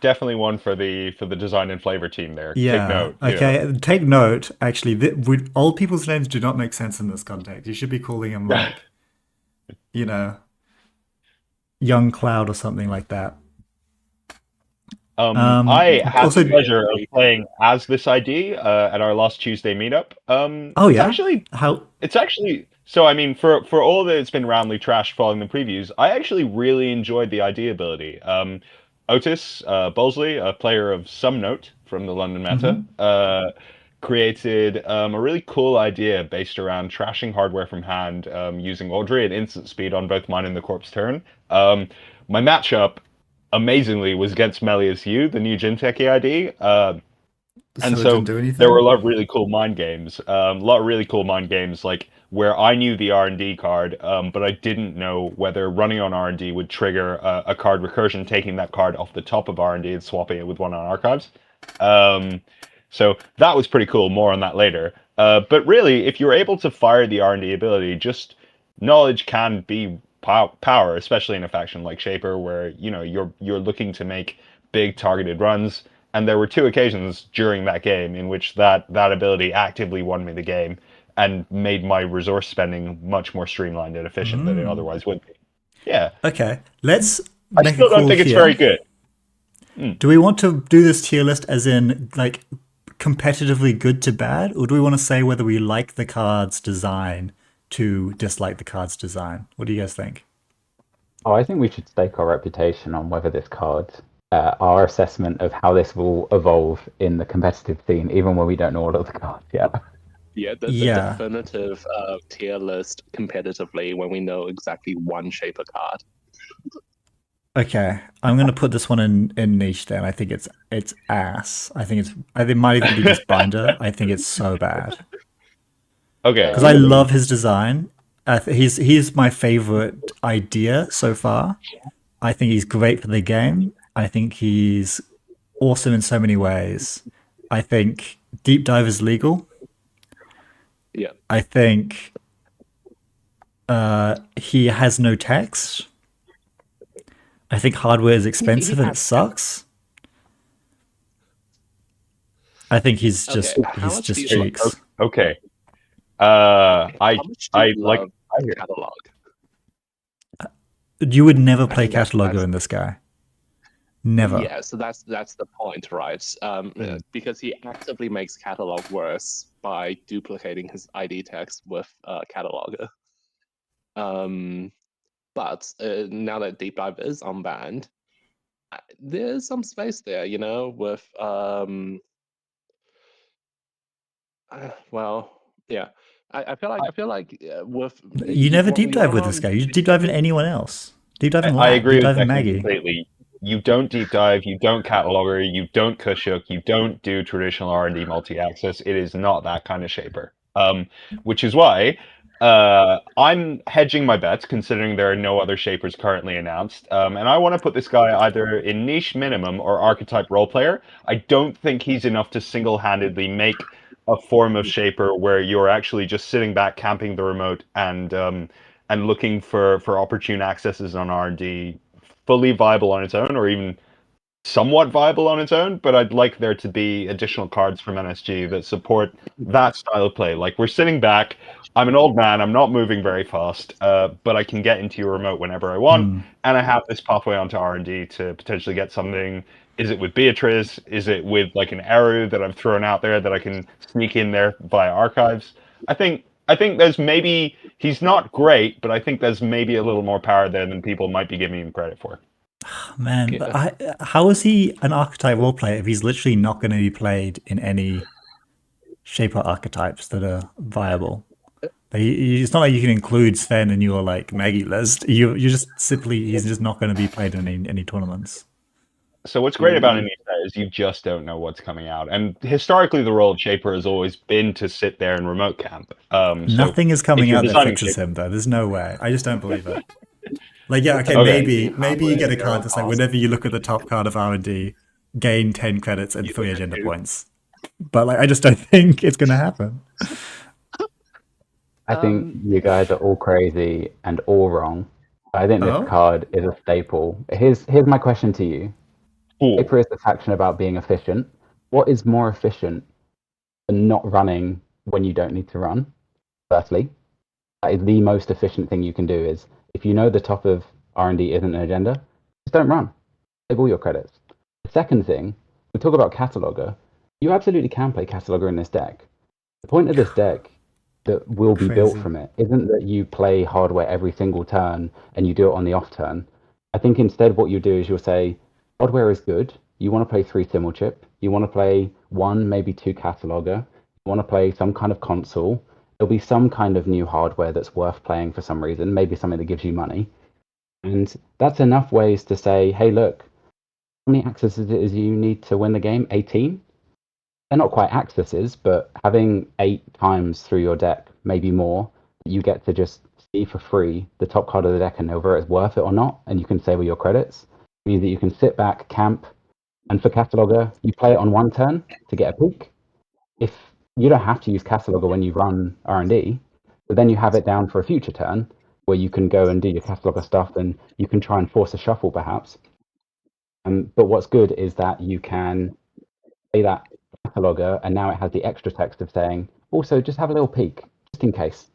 Definitely one for the design and flavor team there. Yeah. Take note. Okay. Take note. Actually, old people's names do not make sense in this context. You should be calling them like, Young Cloud or something like that. I had the pleasure of playing as this ID at our last Tuesday meetup. It's actually so. I mean, for all that it's been roundly trashed following the previews, I actually really enjoyed the ID ability. Otis Bowlesley, a player of some note from the London meta, created a really cool idea based around trashing hardware from hand using Audrey at instant speed on both mine and the Corp's turn. My matchup, amazingly, was against Melius U, the new Jinteki ID. And so there were a lot of really cool mind games. Like where I knew the R&D card, but I didn't know whether running on R&D would trigger a card recursion, taking that card off the top of R&D and swapping it with one on Archives. So that was pretty cool. More on that later. But really, if you're able to fire the R&D ability, just knowledge can be power, especially in a faction like Shaper, where you're looking to make big targeted runs. And there were 2 occasions during that game in which that ability actively won me the game and made my resource spending much more streamlined and efficient than it otherwise would be. Yeah. Okay. Let's. I still don't think it's very good. Do we want to do this tier list as in like competitively good to bad, or do we want to say whether we like the card's design to dislike the card's design? What do you guys think? Oh, I think we should stake our reputation on whether this card, our assessment of how this will evolve in the competitive scene, even when we don't know all of the cards yet. Yeah, the definitive tier list competitively when we know exactly one Shaper card. Okay, I'm gonna put this one in niche then. I think it's ass. I think it might even be just binder. I think it's so bad. Okay. Because I love his design. He's my favorite idea so far. I think he's great for the game. I think he's awesome in so many ways. I think Deep Dive is legal. Yeah. I think he has no text. I think hardware is expensive and it sucks. I think he's just cheeks. Okay. How much do you like love catalog? You would never play cataloger in this guy. Never. Yeah, so that's the point, right? Because he actively makes catalog worse by duplicating his ID text with cataloger. But now that Deep Dive is unbanned, there's some space there, you know, with well, yeah. I feel like with you never deep dive with this guy. You deep dive in anyone else. Deep dive in Lab. I agree deep with dive in Becky Maggie. completely. You don't deep dive, you don't cataloger, you don't Kushuk, you don't do traditional R&D multi-access. It is not that kind of shaper. Which is why I'm hedging my bets, considering there are no other shapers currently announced. And I want to put this guy either in niche minimum or archetype role player. I don't think he's enough to single-handedly make a form of shaper where you're actually just sitting back, camping the remote, and looking for opportune accesses on R&D fully viable on its own, or even somewhat viable on its own. But I'd like there to be additional cards from NSG that support that style of play. Like, we're sitting back, I'm an old man, I'm not moving very fast, but I can get into your remote whenever I want, and I have this pathway onto R&D to potentially get something. Is it with Beatrice? Is it with like an arrow that I've thrown out there that I can sneak in there via archives? I think there's maybe, he's not great, but I think there's maybe a little more power there than people might be giving him credit for. Man, how is he an archetype role player if he's literally not going to be played in any shaper archetypes that are viable? It's not like you can include Sven in your like Maggie list. You just simply, he's just not going to be played in any tournaments. So what's great about Anita is you just don't know what's coming out. And historically, the role of shaper has always been to sit there and remote camp. Nothing is coming out that fixes him, though. There's no way. I just don't believe it. Like, yeah, okay, maybe you get a card that's like, whenever you look at the top card of R&D, gain 10 credits and 3 agenda points. But like, I just don't think it's going to happen. I think you guys are all crazy and all wrong. I think this card is a staple. Here's my question to you. Paper is the faction about being efficient. What is more efficient than not running when you don't need to run? Firstly, that is the most efficient thing you can do. Is if you know the top of R&D isn't an agenda, just don't run. Save all your credits. The second thing, we talk about cataloger. You absolutely can play cataloger in this deck. The point of this deck that will be built from it isn't that you play hardware every single turn and you do it on the off turn. I think instead what you do is you'll say, hardware is good. You want to play 3 Simmel chip. You want to play 1, maybe 2 cataloger. You want to play some kind of console. There'll be some kind of new hardware that's worth playing for some reason, maybe something that gives you money. And that's enough ways to say, hey, look, how many accesses is you need to win the game? 18? They're not quite accesses, but having 8 times through your deck, maybe more, you get to just see for free the top card of the deck and know whether it's worth it or not, and you can save all your credits. It means that you can sit back, camp, and for cataloger, you play it on 1 turn to get a peak. If you don't have to use cataloger when you run R&D, but then you have it down for a future turn where you can go and do your cataloger stuff and you can try and force a shuffle perhaps. But what's good is that you can play that cataloger and now it has the extra text of saying, also just have a little peek, just in case.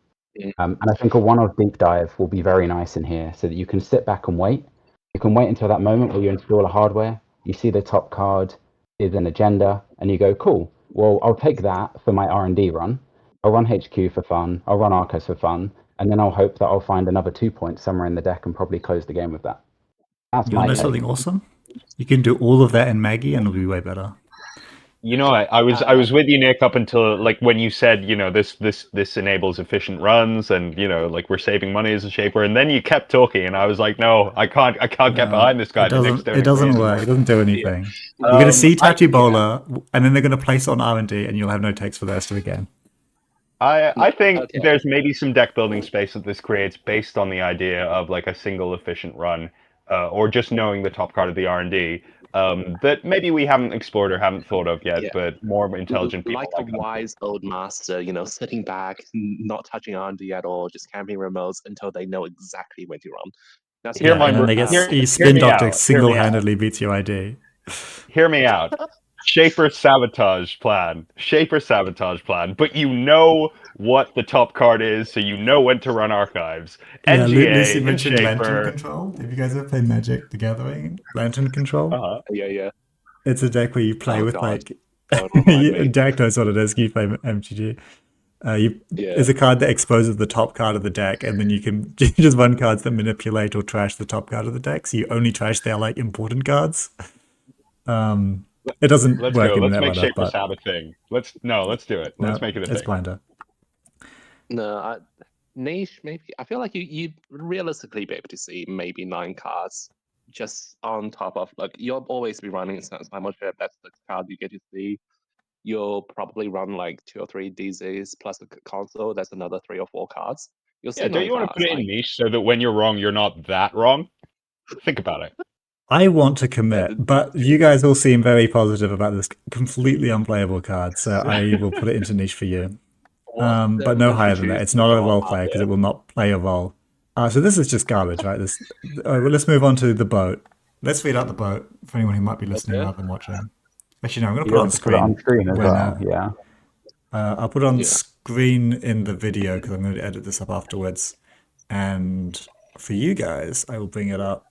And I think a one-off deep dive will be very nice in here so that you can sit back and wait. You can wait until that moment where you install a hardware, you see the top card is an agenda, and you go, cool, well, I'll take that for my R&D run. I'll run HQ for fun, I'll run Arcos for fun, and then I'll hope that I'll find another 2 points somewhere in the deck and probably close the game with that. That's you want to know something awesome? You can do all of that in Maggie and it'll be way better. You know, I was with you, Nick, up until like when you said, you know, this enables efficient runs, and you know, like we're saving money as a shaper, and then you kept talking, and I was like, no, I can't get behind this guy. It doesn't work. It doesn't do anything. You're going to see Tattoo Bowler, and then they're going to place it on R&D, and you'll have no takes for the rest of the game. I think there's maybe some deck building space that this creates based on the idea of like a single efficient run, or just knowing the top card of the R&D that maybe we haven't explored or haven't thought of yet, but more intelligent people like a wise old master, sitting back, not touching R&D at all, just camping remotes until they know exactly when to run. That's and then they get spin doctor single-handedly beats your ID. Hear me out. Shaper sabotage plan. But you know what the top card is, so you know when to run archives. Yeah, NGA Lucy mentioned Shaper. Lantern Control. Have you guys ever played Magic the Gathering? Lantern Control? Yeah. It's a deck where you play with like... Derek knows what it is. You play MTG. It's a card that exposes the top card of the deck, and then you can just run cards that manipulate or trash the top card of the deck, so you only trash their like important cards. It doesn't work in Let's that make manner, Shaper Sab a thing. Let's do it. Let's make it a thing. It's Blinder. No, niche, maybe. I feel like you realistically be able to see maybe 9 cards just on top of, like, you'll always be running Simulshare. That's the card you get to see. You'll probably run like 2 or 3 DZs plus the console. That's another 3 or 4 cards. You'll see don't you want to put it in niche so that when you're wrong, you're not that wrong? Think about it. I want to commit, but you guys all seem very positive about this completely unplayable card, so I will put it into niche for you. But no higher than that. It's not a role player because it will not play a role. So this is just garbage, right? Let's move on to the boat. Let's read out the boat for anyone who might be listening rather than watching. Actually, no, I'm going to put it on screen. Put it on screen as well, yeah. I'll put it on screen in the video because I'm going to edit this up afterwards. And for you guys, I will bring it up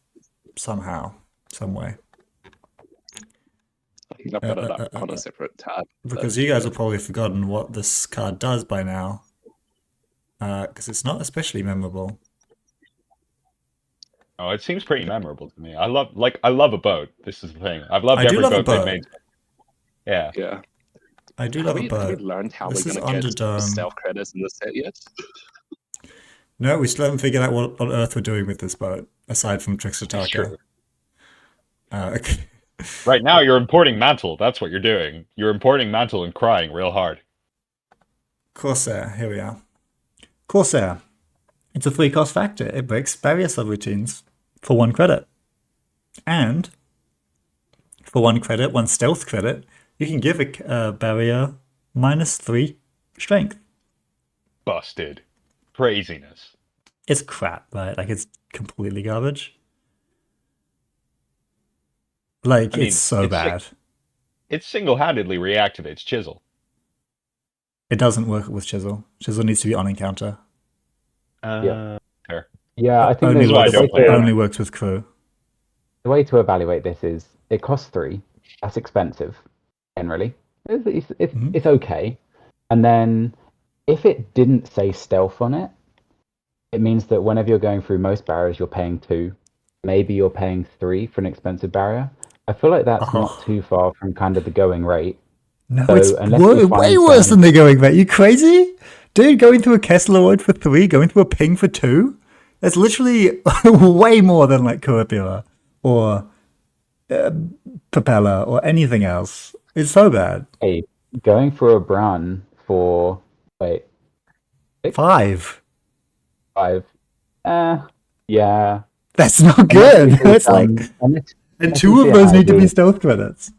somehow. Some way. I've got it up on a separate tab. Because you guys have probably forgotten what this card does by now. Because it's not especially memorable. Oh, it seems pretty memorable to me. I love a boat. This is the thing. I've loved every boat they've made. Yeah. Yeah. I do love a boat. Have we learned how we're going to get stealth credits in the set yet? No, we still haven't figured out what on earth we're doing with this boat, aside from Trickster Taka. Okay. Right now, you're importing Mantle. That's what you're doing. You're importing Mantle and crying real hard. Corsair, here we are. Corsair. It's a free cost factor. It breaks barrier subroutines for 1 credit. And for 1 credit, 1 stealth credit, you can give a barrier -3 strength. Busted. Craziness. It's crap, right? Like, it's completely garbage. Like, it's so bad. It single-handedly reactivates Chisel. It doesn't work with Chisel. Chisel needs to be on encounter. Fair. Yeah, I think it only works with crew. The way to evaluate this is it costs 3. That's expensive, generally. It's okay. And then if it didn't say stealth on it, it means that whenever you're going through most barriers, you're paying 2. Maybe you're paying 3 for an expensive barrier. I feel like that's not too far from kind of the going rate. No, so it's way worse than the going rate. You crazy? Dude, going through a Kessler Void for 3, going through a ping for 2? That's literally way more than like Corp or Propeller or anything else. It's so bad. Hey, going for a Brown for, 5. 5. Yeah. That's not good. That's like... And 2 of those need to be stealth credits.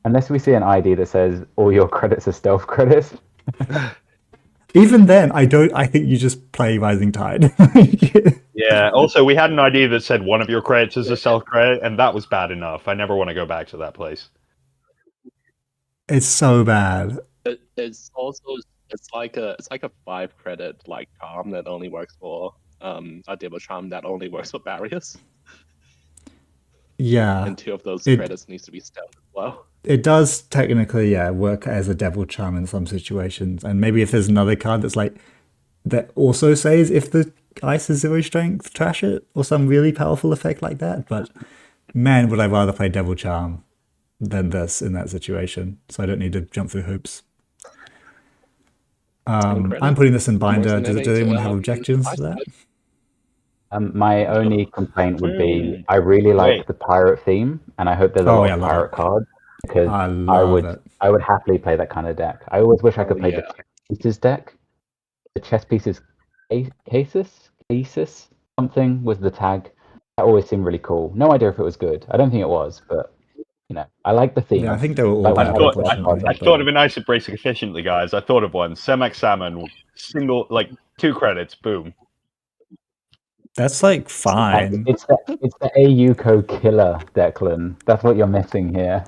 Unless we see an ID that says all your credits are stealth credits. Even then, I think you just play Rising Tide. Yeah. Also, we had an ID that said one of your credits is a stealth credit, and that was bad enough. I never want to go back to that place. It's so bad. It's like a 5 credit like charm that only works for a double charm that only works for barriers. Yeah. And 2 of those credits needs to be stealth as well. It does technically, work as a devil charm in some situations. And maybe if there's another card that's like, that also says if the ice is 0 strength, trash it, or some really powerful effect like that. But man, would I rather play devil charm than this in that situation. So I don't need to jump through hoops. I'm putting this in binder. Does anyone have objections to that? My only complaint would be I really like the pirate theme, and I hope there's a lot of pirate cards because I would happily play that kind of deck. I always wish I could play the Pieces deck the chess pieces, casus, something was the tag. That always seemed really cool. No idea if it was good. I don't think it was, but I like the theme. Yeah, I think they were all Like bad, I thought of a nice at bracing efficiently, guys. I thought of one. Semex Salmon, single, like 2 credits, boom. That's like fine. It's the AU code killer, Declan. That's what you're missing here.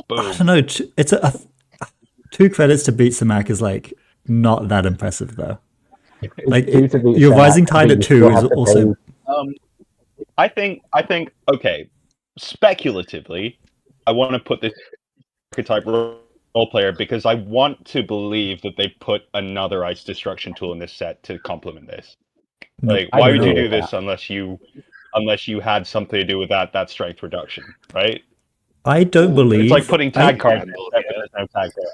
Boom. I don't know. It's 2 credits to beat Samak is like not that impressive though. Like your Rising Tide at 2 is also. I think. Okay, speculatively, I want to put this archetype role player because I want to believe that they put another ice destruction tool in this set to complement this. Like, why would you do this unless you had something to do with that strength reduction, right? I don't believe it's like putting tag cards. There's no tag there.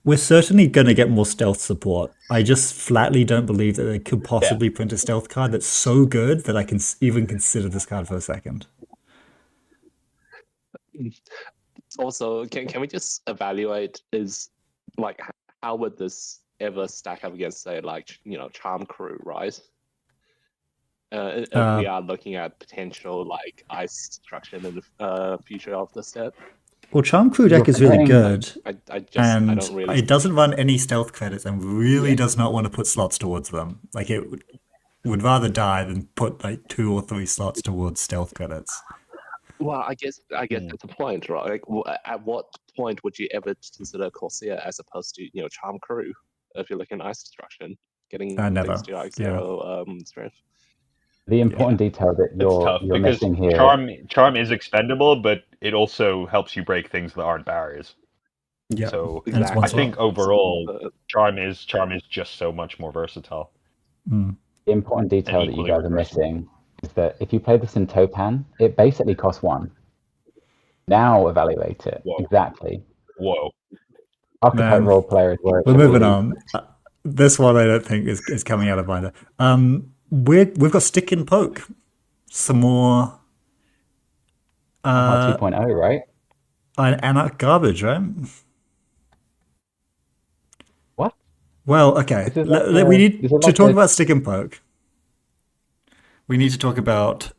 We're certainly going to get more stealth support. I just flatly don't believe that they could possibly print a stealth card that's so good that I can even consider this card for a second. Also, can we just evaluate how would this ever stack up against, say, Charm Crew, right? If we are looking at potential ice destruction in the future of the set. Well, Charm Crew deck is really good, and it doesn't run any stealth credits and really does not want to put slots towards them. Like, it would rather die than put 2 or 3 slots towards stealth credits. Well, I guess that's the point, right? Like, at what point would you ever consider Corsair as opposed to Charm Crew if you're looking at ice destruction, getting things to zero strength? The important detail that you're missing here. Charm is expendable, but it also helps you break things that aren't barriers. Yeah. So I think overall, Charm is just so much more versatile. The important detail that you guys are missing is that if you play this in Topan, it basically costs 1. Now evaluate it. Whoa. Exactly. Whoa. Archetype role player is where we're moving on. This one I don't think is coming out of Binder. We've got Stick and Poke. Some more 2.0, right? Anarch garbage, right? What? Well, okay. We need to talk about Stick and Poke. We need to talk about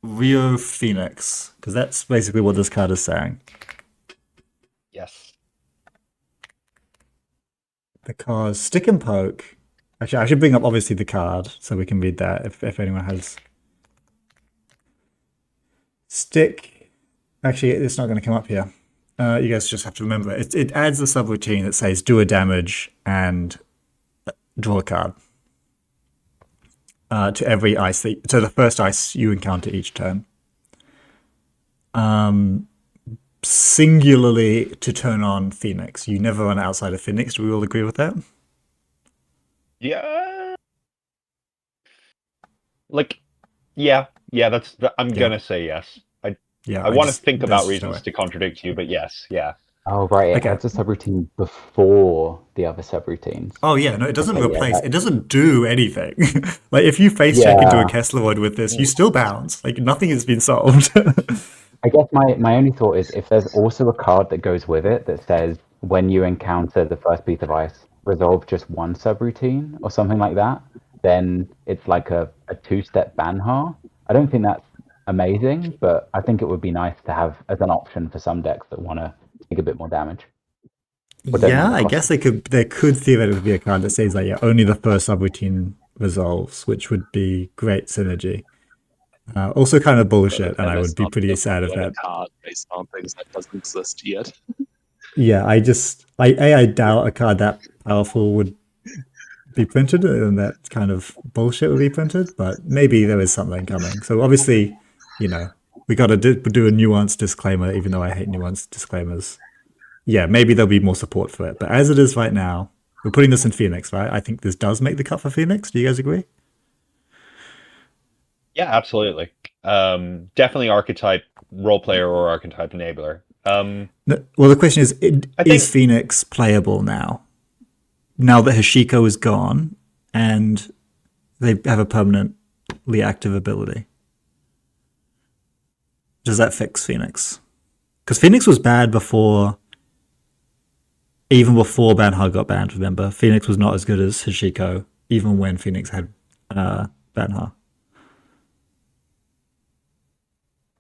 Rio Phoenix, because that's basically what this card is saying. Yes. Because Stick and Poke... Actually, I should bring up, obviously, the card, so we can read that if anyone has... Stick... Actually, it's not going to come up here. You guys just have to remember, it adds a subroutine that says do a damage and draw a card. To every ice, to the first ice you encounter each turn. Singularly to turn on Phoenix. You never run outside of Phoenix. Do we all agree with that? Yeah. I'm gonna say yes. I want to think about reasons to contradict you, but yes, yeah. Oh, right. It adds a subroutine before the other subroutines. Oh, yeah. No, it doesn't replace. It doesn't do anything. Like, if you face check into a Kessleroid with this, you still bounce. Like, nothing has been solved. I guess my only thought is if there's also a card that goes with it that says when you encounter the first piece of ice, resolve just 1 subroutine or something like that, then it's like a 2-step Banha. I don't think that's amazing, but I think it would be nice to have as an option for some decks that want to take a bit more damage. Yeah, I guess there could theoretically be a card that says only the first subroutine resolves, which would be great synergy. Also kind of bullshit, and I would be pretty sad if that card based on things that doesn't exist yet. Yeah, I doubt a card that powerful would be printed, and that kind of bullshit would be printed, but maybe there is something coming. So obviously, we got to do a nuanced disclaimer, even though I hate nuanced disclaimers. Yeah, maybe there'll be more support for it. But as it is right now, we're putting this in Phoenix, right? I think this does make the cut for Phoenix. Do you guys agree? Yeah, absolutely. Definitely archetype role player or archetype enabler. Well, the question is Phoenix playable now? Now that Hoshiko is gone and they have a permanently active ability. Does that fix Phoenix? Because Phoenix was bad before even before Banha got banned, remember, Phoenix was not as good as Hoshiko, even when Phoenix had Banha.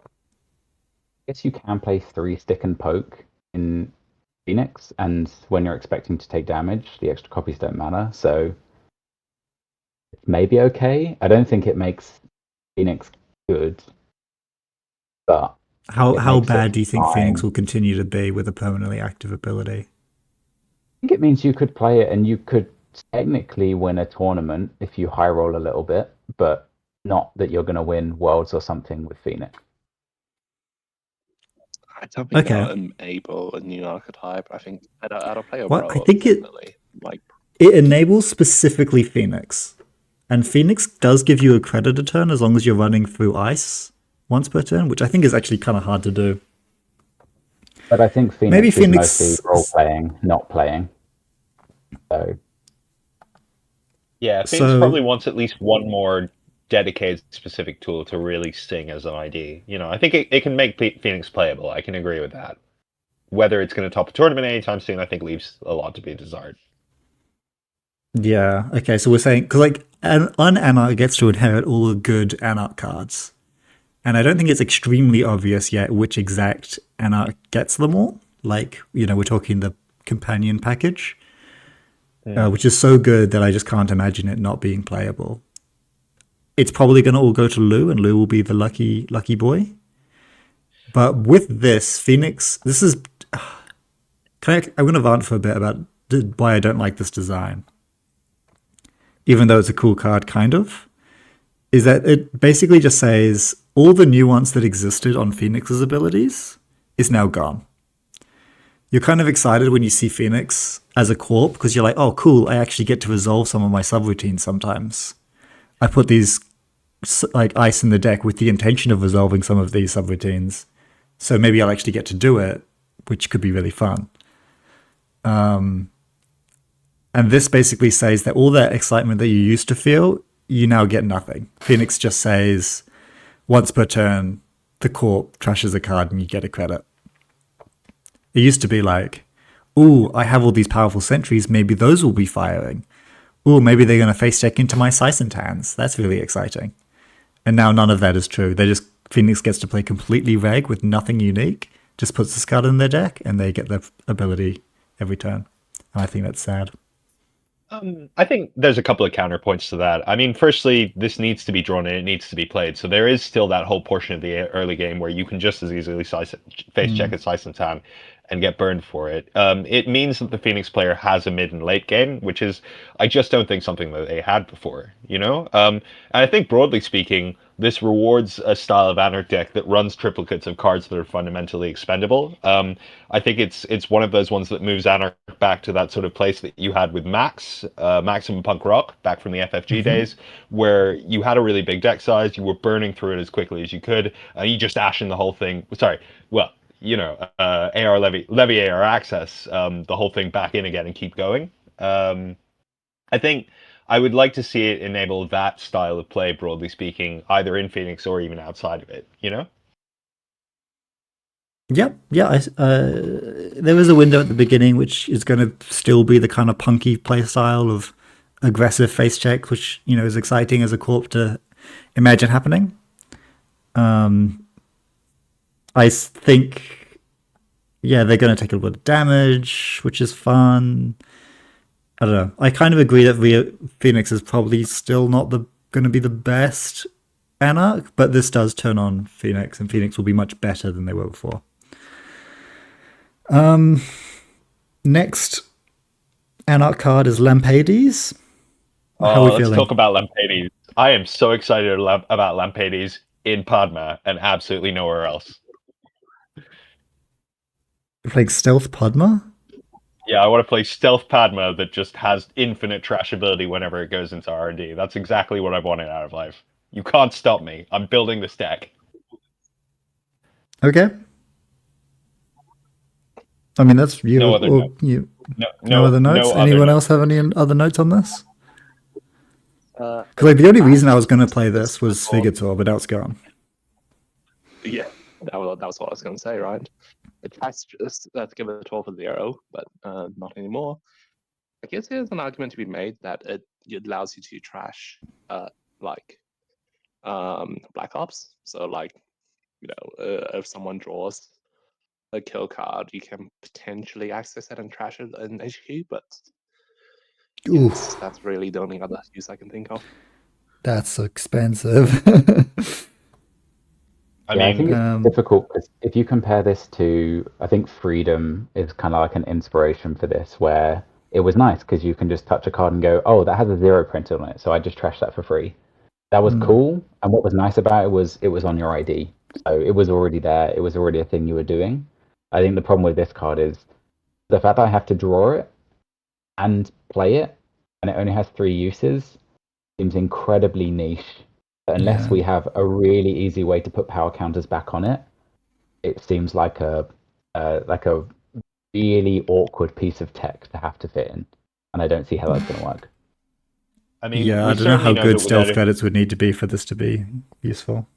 I guess you can play 3 stick and poke in Phoenix, and when you're expecting to take damage, the extra copies don't matter, so it's maybe okay. I don't think it makes Phoenix good, but how bad do you think fine. Phoenix will continue to be with a permanently active ability? I think it means you could play it and you could technically win a tournament if you high roll a little bit, but not that you're going to win Worlds or something with Phoenix. I don't think they'll enable a new archetype. I think I'll play a Well, role, I think definitely. it enables specifically Phoenix. And Phoenix does give you a creditor turn as long as you're running through ice once per turn, which I think is actually kind of hard to do. But I think Phoenix is mostly role-playing, not playing. So yeah, Phoenix probably wants at least one more dedicated specific tool to really sing as an ID. You know, I think it can make Phoenix playable. I can agree with that. Whether it's going to top a tournament anytime soon, I think leaves a lot to be desired. Yeah. Okay. So we're saying because like Anarch gets to inherit all the good Anarch cards, and I don't think it's extremely obvious yet which exact Anarch gets them all. Like we're talking the companion package, which is so good that I just can't imagine it not being playable. It's probably going to all go to Lou, and Lou will be the lucky boy. But with this Phoenix, this is. I'm going to rant for a bit about why I don't like this design. Even though it's a cool card, kind of, is that it basically just says all the nuance that existed on Phoenix's abilities is now gone. You're kind of excited when you see Phoenix as a Corp because you're like, oh, cool, I actually get to resolve some of my subroutines sometimes. I put these like ice in the deck with the intention of resolving some of these subroutines. So maybe I'll actually get to do it, which could be really fun. And this basically says that all that excitement that you used to feel, you now get nothing. Phoenix just says, once per turn, the Corp trashes a card and you get a credit. It used to be like, ooh, I have all these powerful sentries, maybe those will be firing. Ooh, maybe they're going to face check into my Sysantans. That's really exciting. And now none of that is true. Phoenix gets to play completely reg with nothing unique, just puts this card in their deck, and they get their ability every turn. And I think that's sad. I think there's a couple of counterpoints to that. I mean, firstly, this needs to be drawn in, it needs to be played. So there is still that whole portion of the early game where you can just as easily face check a Sysantan and get burned for it. It means that the Phoenix player has a mid and late game, which is, I just don't think something that they had before, And I think broadly speaking, this rewards a style of Anarch deck that runs triplicates of cards that are fundamentally expendable. I think it's one of those ones that moves Anarch back to that sort of place that you had with Maximum Punk Rock, back from the FFG days, where you had a really big deck size, you were burning through it as quickly as you could, and you just ashen the whole thing. AR Levy AR Access, the whole thing back in again and keep going. I think I would like to see it enable that style of play, broadly speaking, either in Phoenix or even outside of it, Yep, yeah. There was a window at the beginning, which is going to still be the kind of punky play style of aggressive face check, which is exciting as a Corp to imagine happening. I think, they're going to take a little bit of damage, which is fun. I don't know. I kind of agree that Phoenix is probably still not going to be the best Anarch, but this does turn on Phoenix, and Phoenix will be much better than they were before. Next Anarch card is Lampades. How are we feeling? Let's talk about Lampades. I am so excited about Lampades in Padma and absolutely nowhere else. Like Stealth Padma? Yeah, I want to play Stealth Padma that just has infinite trash ability whenever it goes into R&D. That's exactly what I wanted out of life. You can't stop me. I'm building this deck. Okay. I mean, that's you. No other notes. No other notes? Anyone else have any other notes on this? Because the only reason I was going to play this was Svigator, but now it's gone. Yeah, that was what I was going to say, right? It tries to give it 12-0, but not anymore. I guess there's an argument to be made that it allows you to trash like Black Ops. So like, if someone draws a kill card, you can potentially access it and trash it in HQ, but yes, that's really the only other use I can think of. That's expensive. I think it's difficult because if you compare this to, I think Freedom is kind of like an inspiration for this, where it was nice because you can just touch a card and go, oh, that has a 0 printed on it, so I just trashed that for free. That was cool, and what was nice about it was on your ID, so it was already there. It was already a thing you were doing. I think the problem with this card is the fact that I have to draw it and play it, and it only has 3 uses, seems incredibly niche. But unless we have a really easy way to put power counters back on it, it seems like a really awkward piece of tech to have to fit in, and I don't see how that's going to work. I mean, I don't know how good stealth credits would need to be for this to be useful.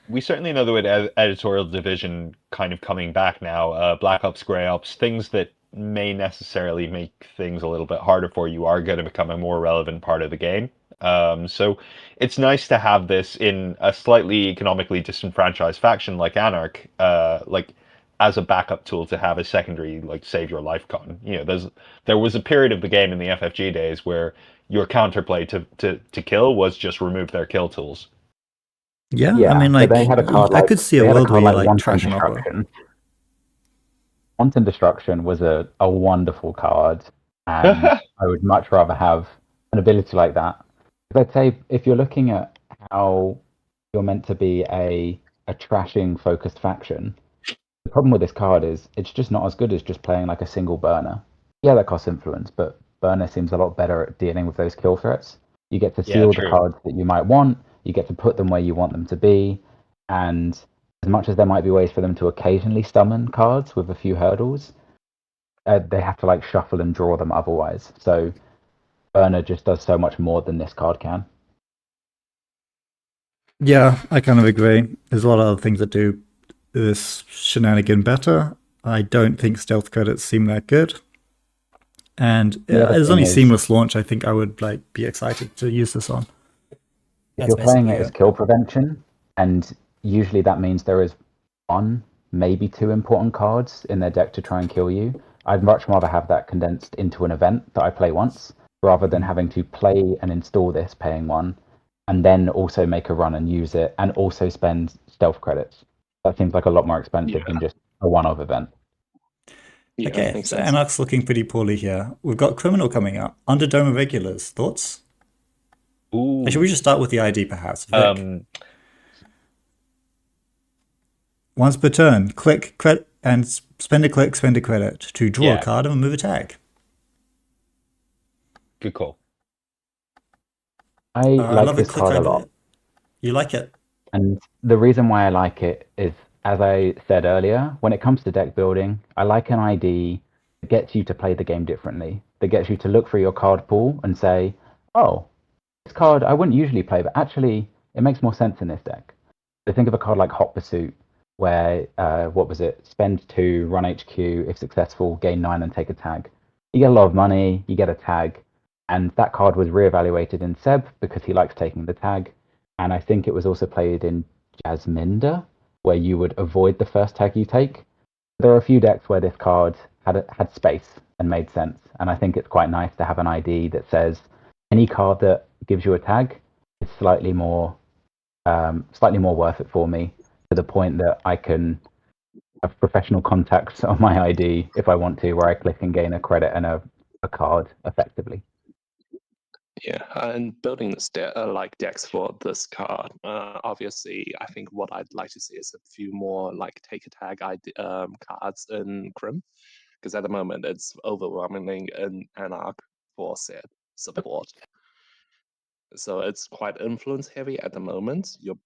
We certainly know that with editorial division kind of coming back now, Black Ops, Grey Ops, things that may necessarily make things a little bit harder for you are going to become a more relevant part of the game. So it's nice to have this in a slightly economically disenfranchised faction like Anarch, like as a backup tool to have a secondary like save your life con. There was a period of the game in the FFG days where your counterplay to kill was just remove their kill tools. Yeah, I mean, like, they had a card I could see a world where you like trash an Destruction. Wanton Destruction was a wonderful card, and I would much rather have an ability like that. I'd say if you're looking at how you're meant to be a trashing focused faction, the problem with this card is it's just not as good as just playing like a single burner. Yeah, that costs influence, but burner seems a lot better at dealing with those kill threats. You get to seal the cards that you might want, you get to put them where you want them to be, and as much as there might be ways for them to occasionally summon cards with a few hurdles, they have to like shuffle and draw them otherwise. So burner just does so much more than this card can. Yeah, I kind of agree. There's a lot of other things that do this shenanigan better. I don't think stealth credits seem that good. And as only seamless launch, I think I would like be excited to use this on. If you're playing it as kill prevention, and usually that means there is 1, maybe 2 important cards in their deck to try and kill you, I'd much rather have that condensed into an event that I play once, rather than having to play and install this, paying 1, and then also make a run and use it, and also spend stealth credits. That seems like a lot more expensive than just a one-off event. Yeah, okay, so Anarch's looking pretty poorly here. We've got Criminal coming up. Underdome Irregulars. Thoughts? Ooh. Should we just start with the ID, perhaps? Vic? Once per turn, click and spend a click, spend a credit to draw a card and remove a tag. Good call. I like this card a lot. You like it? And the reason why I like it is, as I said earlier, when it comes to deck building, I like an ID that gets you to play the game differently, that gets you to look through your card pool and say, oh, this card I wouldn't usually play, but actually it makes more sense in this deck. So think of a card like Hot Pursuit, where, spend 2, run HQ, if successful, gain 9 and take a tag. You get a lot of money, you get a tag, and that card was reevaluated in Seb because he likes taking the tag, and I think it was also played in Jasminda, where you would avoid the first tag you take. There are a few decks where this card had space and made sense, and I think it's quite nice to have an ID that says any card that gives you a tag is slightly more worth it for me, to the point that I can have professional contacts on my ID if I want to, where I click and gain a credit and a card effectively. Yeah, and building this decks for this card, obviously, I think what I'd like to see is a few more like take a tag cards in Crim, because at the moment it's overwhelming in Anarch for said support. So it's quite influence heavy at the moment. You're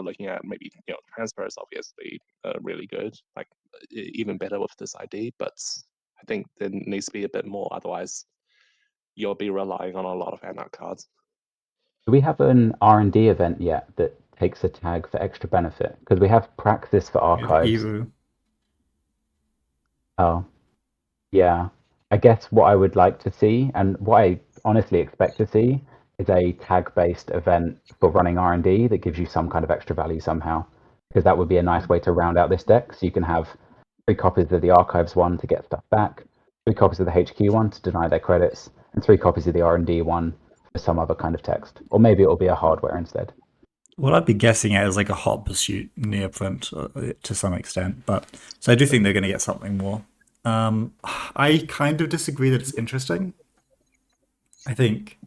looking at maybe transfer is obviously really good, like even better with this ID, but I think there needs to be a bit more. Otherwise, you'll be relying on a lot of Anarch cards. Do we have an R&D event yet that takes a tag for extra benefit? Because we have Praxis for archives. Oh, yeah. I guess what I would like to see, and what I honestly expect to see, is a tag-based event for running R&D that gives you some kind of extra value somehow. Because that would be a nice way to round out this deck. So you can have 3 copies of the Archives one to get stuff back, 3 copies of the HQ one to deny their credits, and 3 copies of the R&D one for some other kind of text. Or maybe it'll be a hardware instead. What I'd be guessing at is like a hot pursuit neoprint to some extent, but so I do think they're going to get something more. I kind of disagree that it's interesting. I think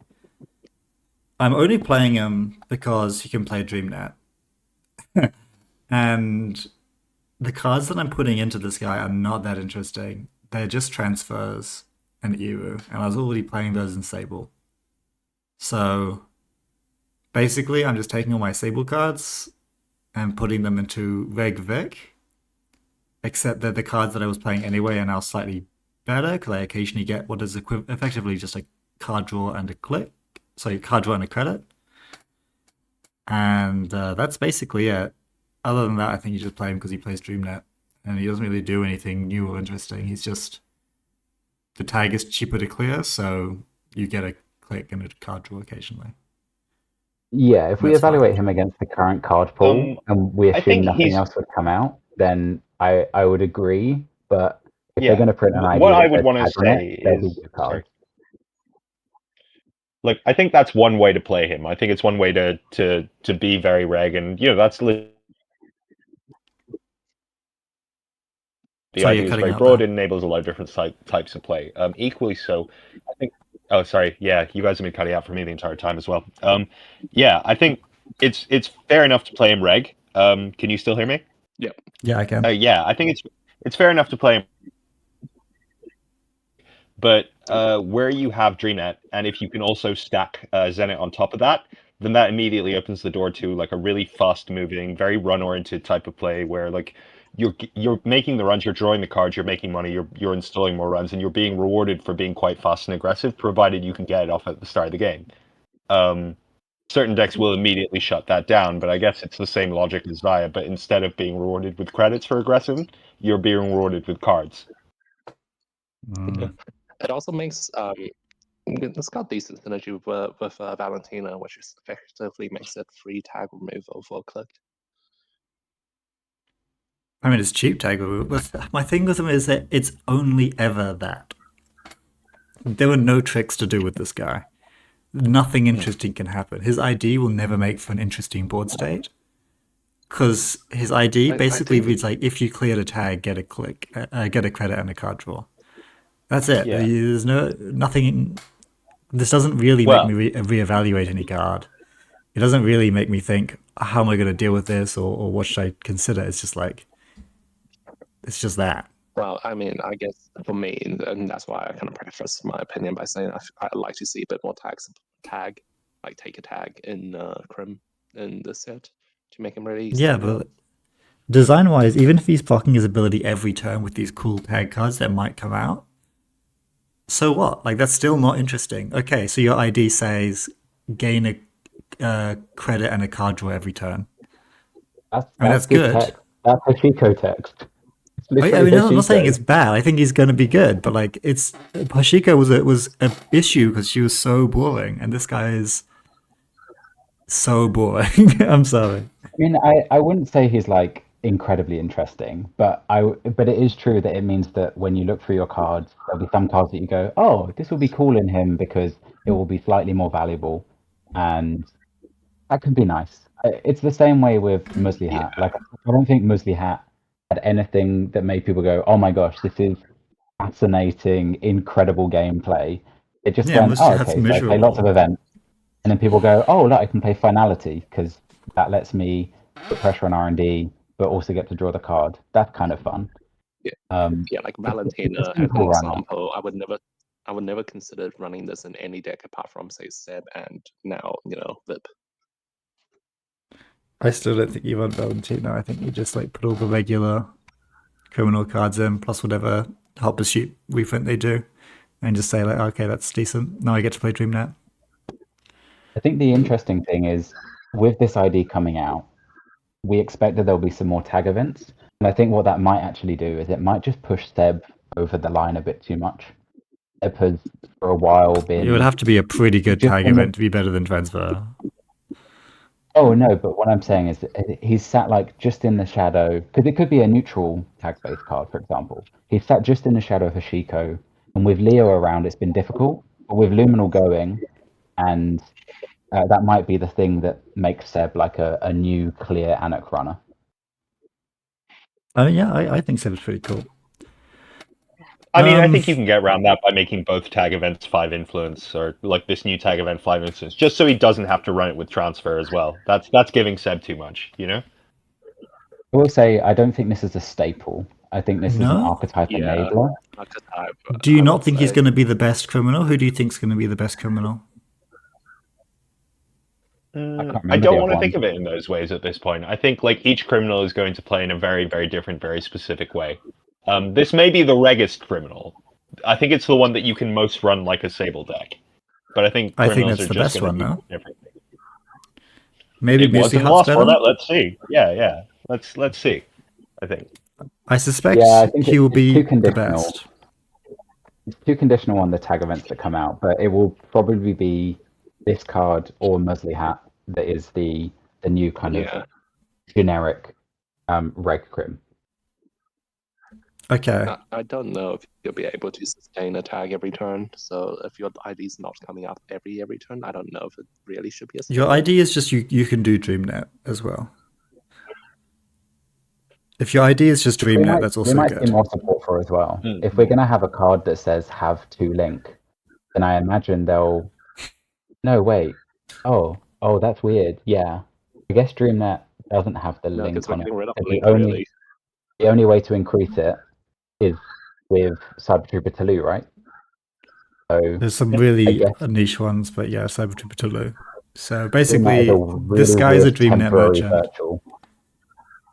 I'm only playing him because he can play DreamNet, and the cards that I'm putting into this guy are not that interesting. They're just transfers and Eru, and I was already playing those in Sable. So basically, I'm just taking all my Sable cards and putting them into Reg Vic, except that the cards that I was playing anyway are now slightly better because I occasionally get what is effectively just a card draw and a click. Sorry, card draw and a credit. And that's basically it. Other than that, I think you just play him because he plays DreamNet, and he doesn't really do anything new or interesting. He's just the tag is cheaper to clear, so you get a click and a card draw occasionally. Yeah, if we evaluate him against the current card pool and we assume nothing else would come out, then I would agree. But if they're going to print an ID, what I would want to say is, sorry. Like, I think that's one way to play him. I think it's one way to be very reg, and that's the idea is very broad. It enables a lot of different types of play. Equally so, I think. Oh, sorry. Yeah, you guys have been cutting out for me the entire time as well. Yeah, I think it's fair enough to play him reg. Can you still hear me? Yep. Yeah, I can. Yeah, I think it's fair enough to play him. But where you have DreamNet, and if you can also stack Zenit on top of that, then that immediately opens the door to like a really fast-moving, very run-oriented type of play where like you're making the runs, you're drawing the cards, you're making money, you're installing more runs, and you're being rewarded for being quite fast and aggressive, provided you can get it off at the start of the game. Certain decks will immediately shut that down, but I guess it's the same logic as Zaya, but instead of being rewarded with credits for aggressive, you're being rewarded with cards. It also makes it's got decent synergy with Valentina, which effectively makes it free tag removal for click. I mean, it's cheap tag removal, but my thing with them is that it's only ever that. There were no tricks to do with this guy. Nothing interesting can happen. His ID will never make for an interesting board state. Because his ID basically reads like, if you cleared a tag, get a click, get a credit and a card draw. That's it. Yeah. There's nothing. This doesn't really make me reevaluate any card. It doesn't really make me think, how am I going to deal with this, or what should I consider? It's just like, it's just that. Well, I mean, I guess for me, and that's why I kind of preface my opinion by saying I'd like to see a bit more like take a tag in Crim in the set to make him really. Yeah, but design-wise, even if he's blocking his ability every turn with these cool tag cards that might come out, so what? Like, that's still not interesting. Okay, so your ID says gain a credit and a card draw every turn. That's good. Text. That's Hoshiko text. I mean, I'm not saying it's bad. I think he's going to be good, but like, Hoshiko was an issue because she was so boring, and this guy is so boring. I'm sorry. I mean, I wouldn't say he's like incredibly interesting, but it is true that it means that when you look through your cards, there'll be some cards that you go, oh, this will be cool in him because it will be slightly more valuable, and that can be nice. It's the same way with Muesli Hat. Like, I don't think Muesli Hat had anything that made people go, oh my gosh, this is fascinating, incredible gameplay. It just went, oh, okay, so I play lots of events, and then people go, oh, look, I can play Finality because that lets me put pressure on R&D, but also get to draw the card. That's kind of fun. Yeah, like Valentina, as an example, I would never consider running this in any deck apart from, say, Seb and now, Vip. I still don't think you want Valentina. I think you just like put all the regular criminal cards in, plus whatever hot pursuit reprint they do, and just say like, okay, that's decent. Now I get to play DreamNet. I think the interesting thing is, with this ID coming out, we expect that there'll be some more tag events. And I think what that might actually do is it might just push Seb over the line a bit too much. Seb has for a while been. It would have to be a pretty good tag event to be better than transfer. Oh no, but what I'm saying is that he's sat like just in the shadow, because it could be a neutral tag-based card, for example. He's sat just in the shadow of Hoshiko, and with Leo around, it's been difficult. But with Luminal going, and that might be the thing that makes Seb like a new clear Anarch runner. Oh yeah, I think Seb's pretty cool. I mean, I think you can get around that by making both tag events 5 influence, or like this new tag event 5 influence, just so he doesn't have to run it with transfer as well. That's giving Seb too much, you know? I will say, I don't think this is a staple. I think this is an archetype enabler. Archetype, do you not think he's going to be the best criminal? Who do you think is going to be the best criminal? I don't want to think of it in those ways at this point. I think like each criminal is going to play in a very, very different, very specific way. This may be the reggest criminal. I think it's the one that you can most run like a Sable deck. But I think that's the best one, though. Maybe it wasn't the last format. Let's see. Yeah. Let's see. I think. I suspect he will be the best. It's too conditional on the tag events that come out, but it will probably be this card or Musley Hat that is the new kind of generic reg crim. Okay. I don't know if you'll be able to sustain a tag every turn. So if your ID is not coming up every turn, I don't know if it really should be a staple. Your ID is just you can do DreamNet as well. If your ID is just DreamNet, that's also good. We might see more support for as well. If we're going to have a card that says have to link, then I imagine they'll... No, wait. Oh, that's weird. Yeah. I guess DreamNet doesn't have the link on it. The only way to increase it is with Cyber Trooper Tulu, right? So there's some really niche ones, but yeah, Cyber Trooper Tulu. So basically, this guy is a DreamNet merchant. Virtual.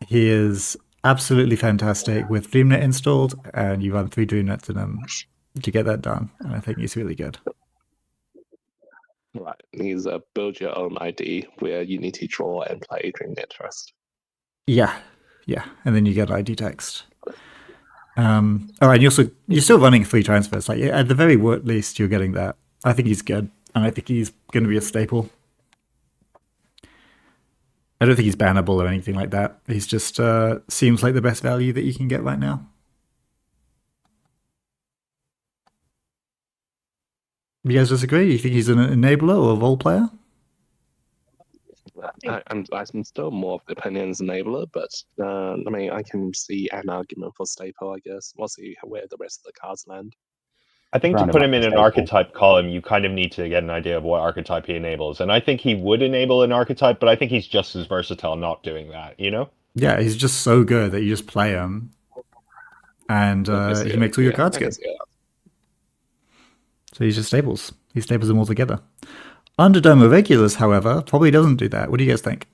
He is absolutely fantastic with DreamNet installed, and you run 3 DreamNets in him to get that done. And I think he's really good. Right, he's a build your own ID where you need to draw and play DreamNet first. Yeah, and then you get ID text. All right, you're still running 3 transfers. Like at the very least, you're getting that. I think he's good, and I think he's going to be a staple. I don't think he's bannable or anything like that. He's just seems like the best value that you can get right now. You guys disagree? You think he's an enabler or a role player? I'm still more of the opinion as enabler, but I mean, I can see an argument for staple, I guess. We'll see where the rest of the cards land. I think to put him in an archetype column, you kind of need to get an idea of what archetype he enables. And I think he would enable an archetype, but I think he's just as versatile not doing that, you know? Yeah, he's just so good that you just play him, and he makes all your cards good. So he's just staples. He staples them all together. Underdome Irregulars, however, probably doesn't do that. What do you guys think?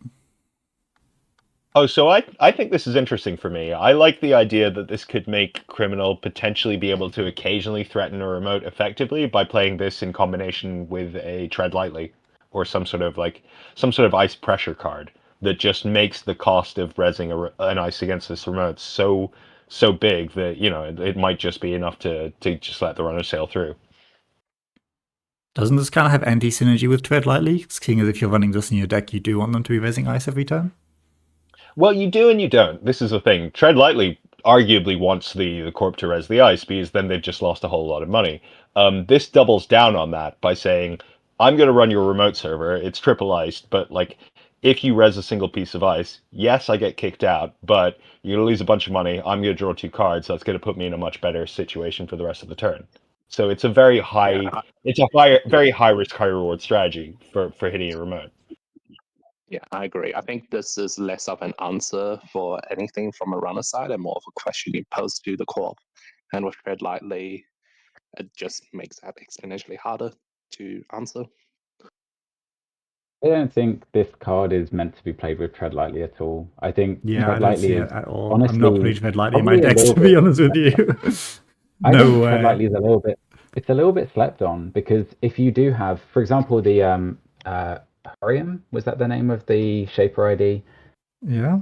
Oh, so I think this is interesting for me. I like the idea that this could make Criminal potentially be able to occasionally threaten a remote effectively by playing this in combination with a Tread Lightly or some sort of ice pressure card that just makes the cost of rezzing an ice against this remote so big that, you know, it might just be enough to just let the runner sail through. Doesn't this kind of have anti-synergy with Tread Lightly? Seeing as if you're running this in your deck, you do want them to be rezzing ice every turn? Well, you do and you don't. This is the thing. Tread Lightly arguably wants the Corp to res the ice, because then they've just lost a whole lot of money. This doubles down on that by saying, I'm going to run your remote server. It's triple iced, but like, if you res a single piece of ice, yes, I get kicked out, but you're going to lose a bunch of money. I'm going to draw 2 cards. That's going to put me in a much better situation for the rest of the turn. So it's a very high risk, high reward strategy for hitting a remote. Yeah, I agree. I think this is less of an answer for anything from a runner side and more of a question you pose to the Corp. And with Tread Lightly, it just makes that exponentially harder to answer. I don't think this card is meant to be played with Tread Lightly at all. I think Tread Lightly is at all. Honestly, I'm not putting Tread Lightly in my decks, to be honest with you. I think Tread Lightly is a little bit slept on, because if you do have, for example, the Hiram, was that the name of the Shaper ID? Yeah.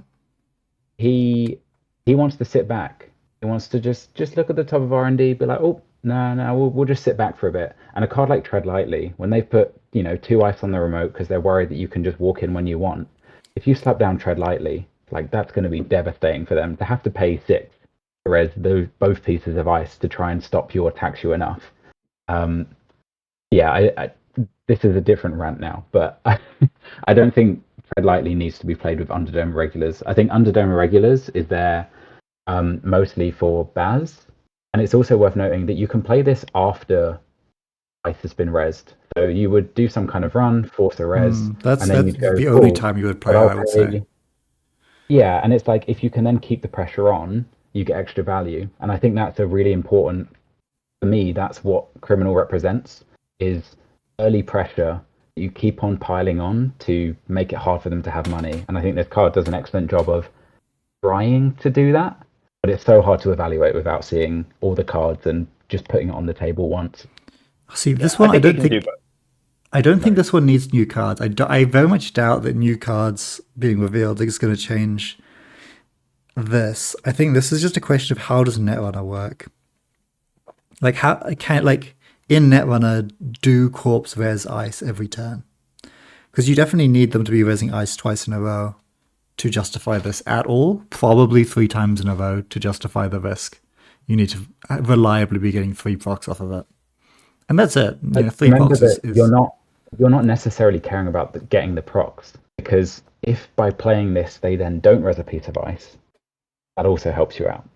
He wants to sit back. He wants to just look at the top of R&D, be like, oh, no, we'll just sit back for a bit. And a card like Tread Lightly, when they put 2 ice on the remote because they're worried that you can just walk in when you want, if you slap down Tread Lightly, like that's going to be devastating for them to have to pay 6 to res both pieces of ice to try and stop you or tax you enough. Yeah, this is a different rant now, but I don't think Tread Lightly needs to be played with Underdome regulars. I think Underdome regulars is there mostly for Baz, and it's also worth noting that you can play this after ice has been rezzed. So you would do some kind of run, force a res, that's and then you'd go, the only time you would play, I would say. Yeah, and it's like if you can then keep the pressure on, you get extra value. And I think that's a really important, for me, that's what Criminal represents, is early pressure you keep on piling on to make it hard for them to have money. And I think this card does an excellent job of trying to do that, but it's so hard to evaluate without seeing all the cards and just putting it on the table once. See, this one, I don't think this one needs new cards. I very much doubt that new cards being revealed is going to change this. I think this is just a question of how does Netrunner work. Like in Netrunner, do Corps res ice every turn? Because you definitely need them to be resing ice twice in a row to justify this at all. Probably 3 times in a row to justify the risk. You need to reliably be getting 3 procs off of it. And that's it. 3 procs is... You're not necessarily caring about getting the procs, because if by playing this they then don't res a piece of ice, that also helps you out,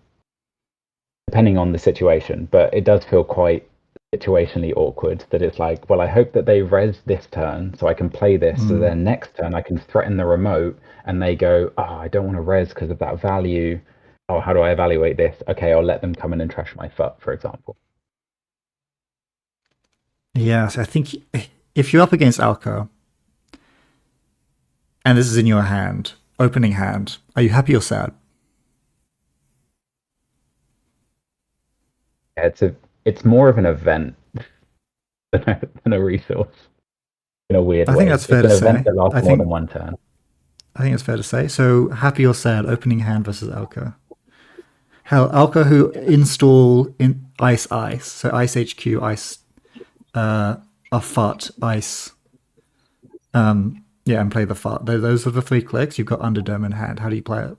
depending on the situation. But it does feel quite situationally awkward that it's like, well, I hope that they res this turn so I can play this, so then next turn I can threaten the remote, and they go, I don't want to res because of that value. Oh, how do I evaluate this? Okay, I'll let them come in and trash my FUT, for example. Yes, I think if you're up against Alco, and this is in your hand, opening hand, are you happy or sad? Yeah, it's more of an event than a resource in a weird way. I think that's fair to say. It's an event that lasts more than one turn. I think it's fair to say. So happy or sad, opening hand versus Alco. Hell, Alco who install in Ice, so Ice HQ, Ice, a FUT, Ice, and play the FUT. Those are the 3 clicks. You've got Underdome in hand. How do you play it?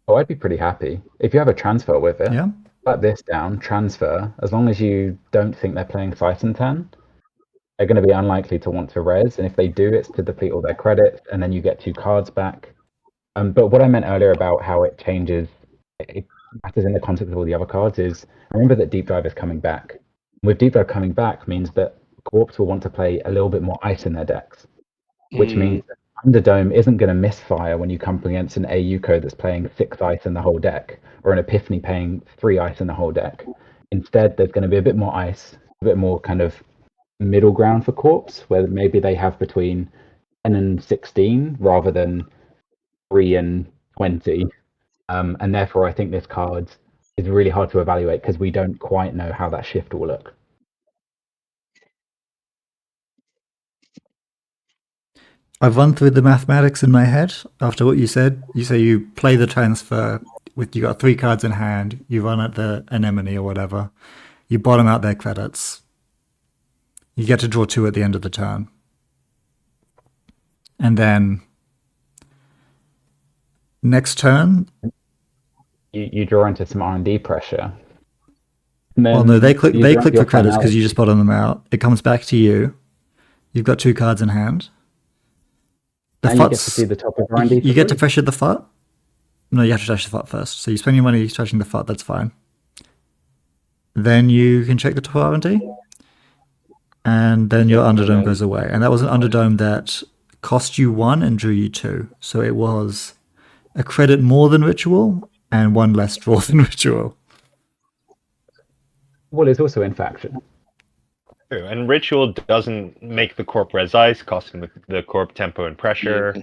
Oh, I'd be pretty happy if you have a transfer with it. Yeah. Let this down, transfer. As long as you don't think they're playing Siphon 10, they're going to be unlikely to want to res. And if they do, it's to deplete all their credits, and then you get 2 cards back. But what I meant earlier about how it changes, it matters in the context of all the other cards, is remember that Deep Dive is coming back. With Deep Dive coming back means that Corps will want to play a little bit more ice in their decks, which means that Underdome isn't going to misfire when you come against an AU code that's playing 6 ice in the whole deck, or an Epiphany paying 3 ice in the whole deck. Instead, there's going to be a bit more ice, a bit more kind of middle ground for Corps, where maybe they have between 10 and 16 rather than 3 and 20. And therefore, I think this card is really hard to evaluate because we don't quite know how that shift will look. I've run through the mathematics in my head after what you said. You say you play the transfer with, you got 3 cards in hand, you run at the anemone or whatever, you bottom out their credits. You get to draw 2 at the end of the turn. And then next turn, you draw into some R&D pressure. Well, no, they click for credits because you just bottom them out. It comes back to you. You've got 2 cards in hand. You get to see the top of R&D. You get to pressure the FUT. No, you have to trash the FUT first. So you spend your money trashing the FUT, that's fine. Then you can check the top R&D. And then your Underdome goes away. And that was an Underdome that cost you 1 and drew you 2. So it was a credit more than Ritual and 1 less draw than Ritual. Well, it's also in faction. True, and Ritual doesn't make the Corp res ice, costing the Corp tempo and pressure.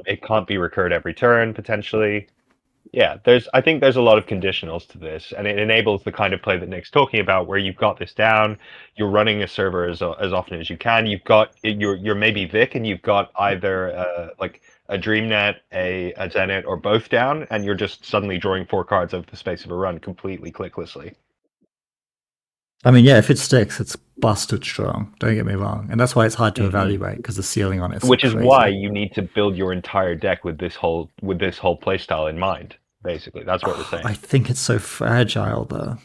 It can't be recurred every turn, potentially. Yeah, I think there's a lot of conditionals to this, and it enables the kind of play that Nick's talking about, where you've got this down, you're running a server as often as you can. You've got you're maybe Vic, and you've got either like a DreamNet, a Zenit, or both down, and you're just suddenly drawing 4 cards over the space of a run completely clicklessly. I mean, yeah, if it sticks, it's busted strong. Don't get me wrong, and that's why it's hard to evaluate because the ceiling on it. Which is why you need to build your entire deck with this whole playstyle in mind. Basically, that's what we're saying. I think it's so fragile, though.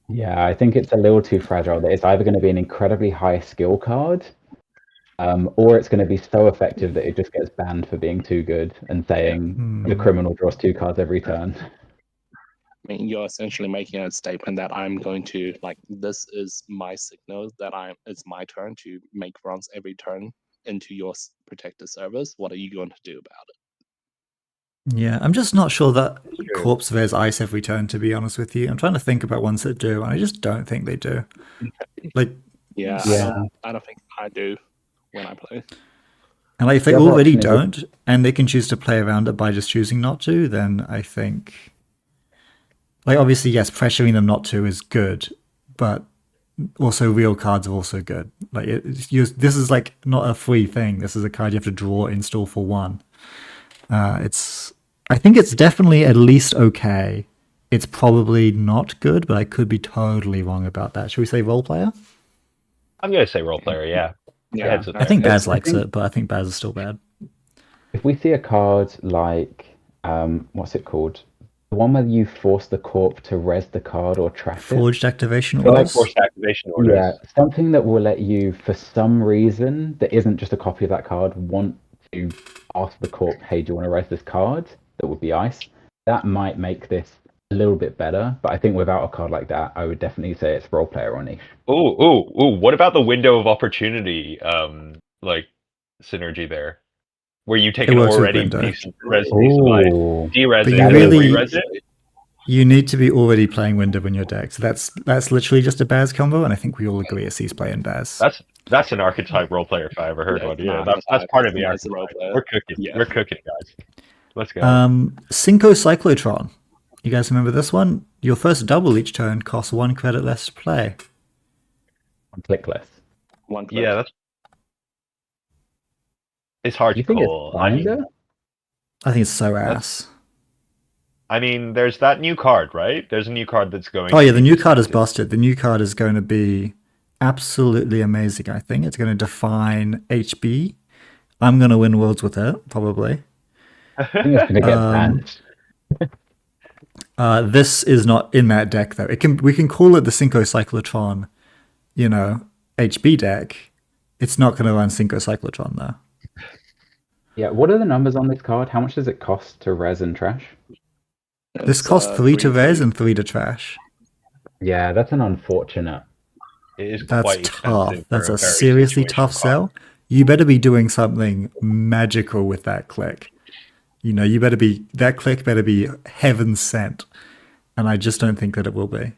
Yeah, I think it's a little too fragile. That it's either going to be an incredibly high skill card, or it's going to be so effective that it just gets banned for being too good and saying the criminal draws 2 cards every turn. I mean, you're essentially making a statement that I'm going to, like, this is my signal that it's my turn to make runs every turn into your protected servers. What are you going to do about it? Yeah, I'm just not sure that Corp's wears ice every turn, to be honest with you. I'm trying to think about ones that do, and I just don't think they do. Like, yeah. I don't think I do when I play. And like, if they already don't, and they can choose to play around it by just choosing not to, then I think, like, obviously, yes, pressuring them not to is good, but also real cards are also good. Like, this is like not a free thing. This is a card you have to draw, install for 1. I think it's definitely at least okay. It's probably not good, but I could be totally wrong about that. Should we say role player? I'm going to say role player, yeah. I think Baz likes it, but I think Baz is still bad. If we see a card like, what's it called? The one where you force the Corp to res the card or trash it. Forged activation orders. Like forced activation orders. Yeah, something that will let you, for some reason, that isn't just a copy of that card, want to ask the Corp, hey, do you want to res this card? That would be ice. That might make this a little bit better, but I think without a card like that, I would definitely say it's role player or niche. Ooh! What about the window of opportunity, like synergy there, where you take an already decent res life, de-res it, and re-res it? You need to be already playing window in your deck, so that's literally just a Baz combo, and I think we all agree it's Cease playing Baz. That's an archetype role player if I ever heard one. Yeah, that's part of the archetype. We're cooking. Yeah. We're cooking, guys. Let's go. Cinco Cyclotron. You guys remember this one? Your first double each turn costs 1 credit less to play. 1 click less. 1 click. Yeah, it's hard to call. I think it's so ass. I mean, there's that new card, right? There's a new card that's going. Oh yeah, the new card is busted. The new card is going to be absolutely amazing. I think it's going to define HB. I'm going to win worlds with it, probably. I think it's going to get banned. This is not in that deck though. We can call it the Cinco Cyclotron, HB deck. It's not going to run Cinco Cyclotron though. Yeah, what are the numbers on this card? How much does it cost to res and trash? This costs 3 to res and 3 to trash. Yeah, that's an unfortunate. That's tough. That's a seriously tough sell. You better be doing something magical with that click. That click better be heaven sent. And I just don't think that it will be.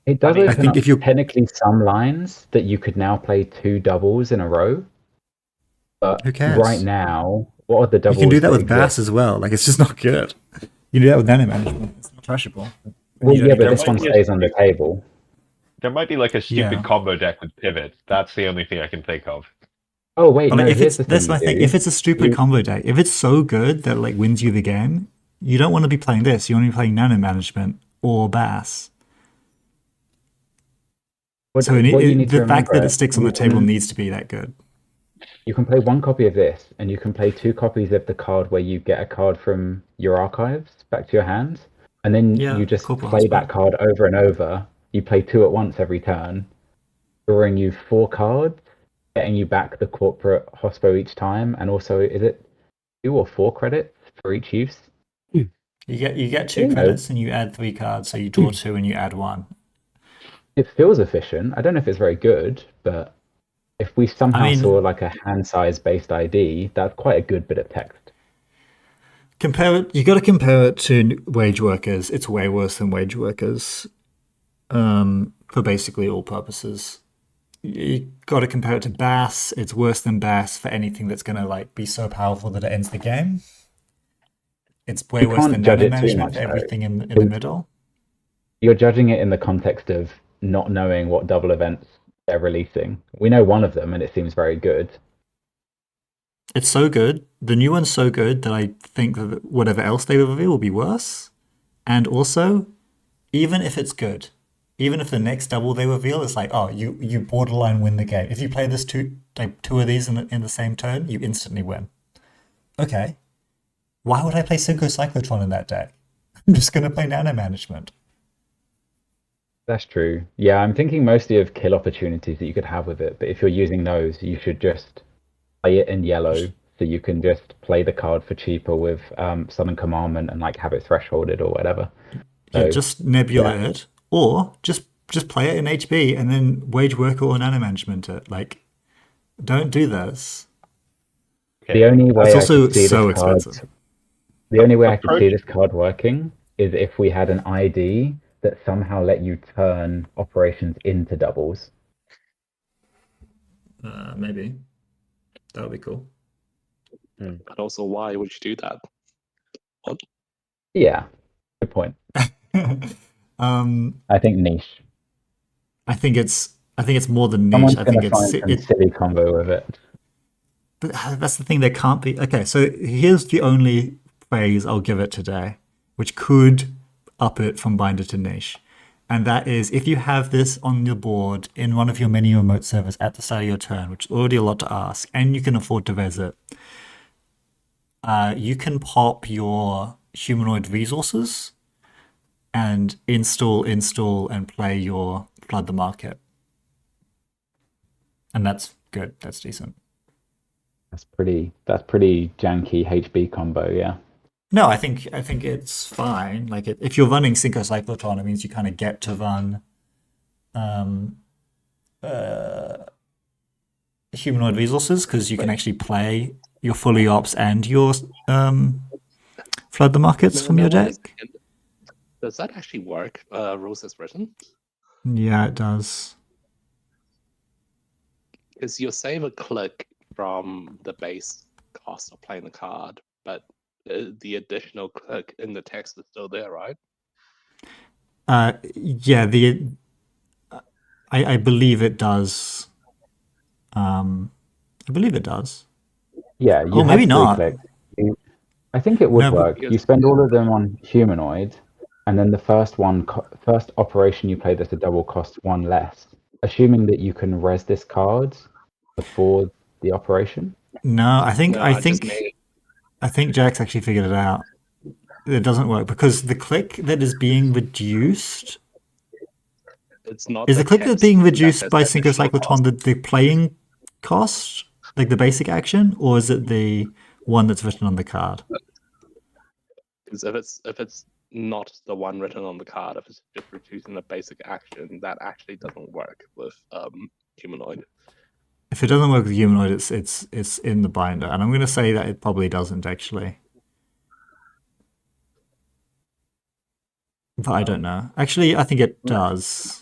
It does open up technically some lines that you could now play 2 doubles in a row. But who cares? Right now, what are the doubles? You can do that with Bass as well. Like, it's just not good. You do that with nano management. It's not trashable. Well, yeah, but this one stays on the table. There might be like a stupid combo deck with pivot. That's the only thing I can think of. Oh wait, no, that's my thing. If it's a stupid combo deck, if it's so good that like wins you the game, you don't want to be playing this. You want to be playing nano management or Bass. The fact that it sticks on the table needs to be that good. You can play 1 copy of this, and you can play 2 copies of the card where you get a card from your archives back to your hand, and then you just play that card over and over. You play 2 at once every turn, drawing you 4 cards, getting you back the corporate hospo each time, and also, is it 2 or 4 credits for each use? You get 2 credits, and you add 3 cards, so you draw 2 and you add 1. It feels efficient. I don't know if it's very good, but if we somehow saw like a hand size based ID, that's quite a good bit of text. You got to compare it to Wage Workers. It's way worse than Wage Workers for basically all purposes. You got to compare it to Bass. It's worse than Bass for anything that's going to like be so powerful that it ends the game. it's way You worse can't than judge nano it too management much, for though. everything in the middle. You're judging it in the context of not knowing what double events they're releasing. We know one of them, and it seems very good. It's so good. The new one's so good that I think that whatever else they reveal will be worse. And also, even if it's good, even if the next double they reveal is like, oh, you borderline win the game. If you play this two of these in the same turn, you instantly win. Okay. Why would I play Synchrocyclotron in that deck? I'm just gonna play Nano Management. That's true. Yeah, I'm thinking mostly of kill opportunities that you could have with it. But if you're using those, you should just play it in yellow, so you can just play the card for cheaper with Summon Commandment and like have it thresholded or whatever. Yeah, just Nebula it, or just play it in HB and then Wage Worker or Nano Management it. Like, don't do this. Okay. The only way it's I also could see so this card, expensive. the only way I could see this card working is if we had an ID that somehow let you turn operations into doubles. Maybe that would be cool. But also, why would you do that? What? Yeah, good point. I think niche. I think it's more than niche. Someone's I think find some silly combo with it. But that's the thing. There can't be. Okay, so here's the only phrase I'll give it today, which could up it from binder to niche. And that is, if you have this on your board in one of your many remote servers at the start of your turn, which is already a lot to ask, and you can afford to res it, you can pop your humanoid resources and install, and play your Flood the Market. And that's good. That's decent. That's pretty janky HB combo, yeah. No, I think it's fine. Like if you're running Synchrocyclotron, it means you kind of get to run humanoid resources because you can actually play your fully ops and your Flood the Markets from your deck. Does that actually work? Rules as written? Yeah, it does. Because you'll save a click from the base cost of playing the card, but the additional click in the text is still there, right? Yeah, I believe it does. I believe it does. Yeah, you have maybe not. Clicks. I think it would work. You spend all of them on humanoid, and then the first operation you play that's a double costs one less, assuming that you can res this card before the operation. No, I think Jack's actually figured it out. It doesn't work because the click that is being reduced. It's not. Is the click that's being reduced by Synchrocyclotron the playing cost, like the basic action, or is it the one that's written on the card? Because if it's not the one written on the card, if it's just reducing the basic action, that actually doesn't work with humanoid. If it doesn't work with humanoid, it's in the binder, and I'm going to say that it probably doesn't actually. But I don't know. Actually, I think it does.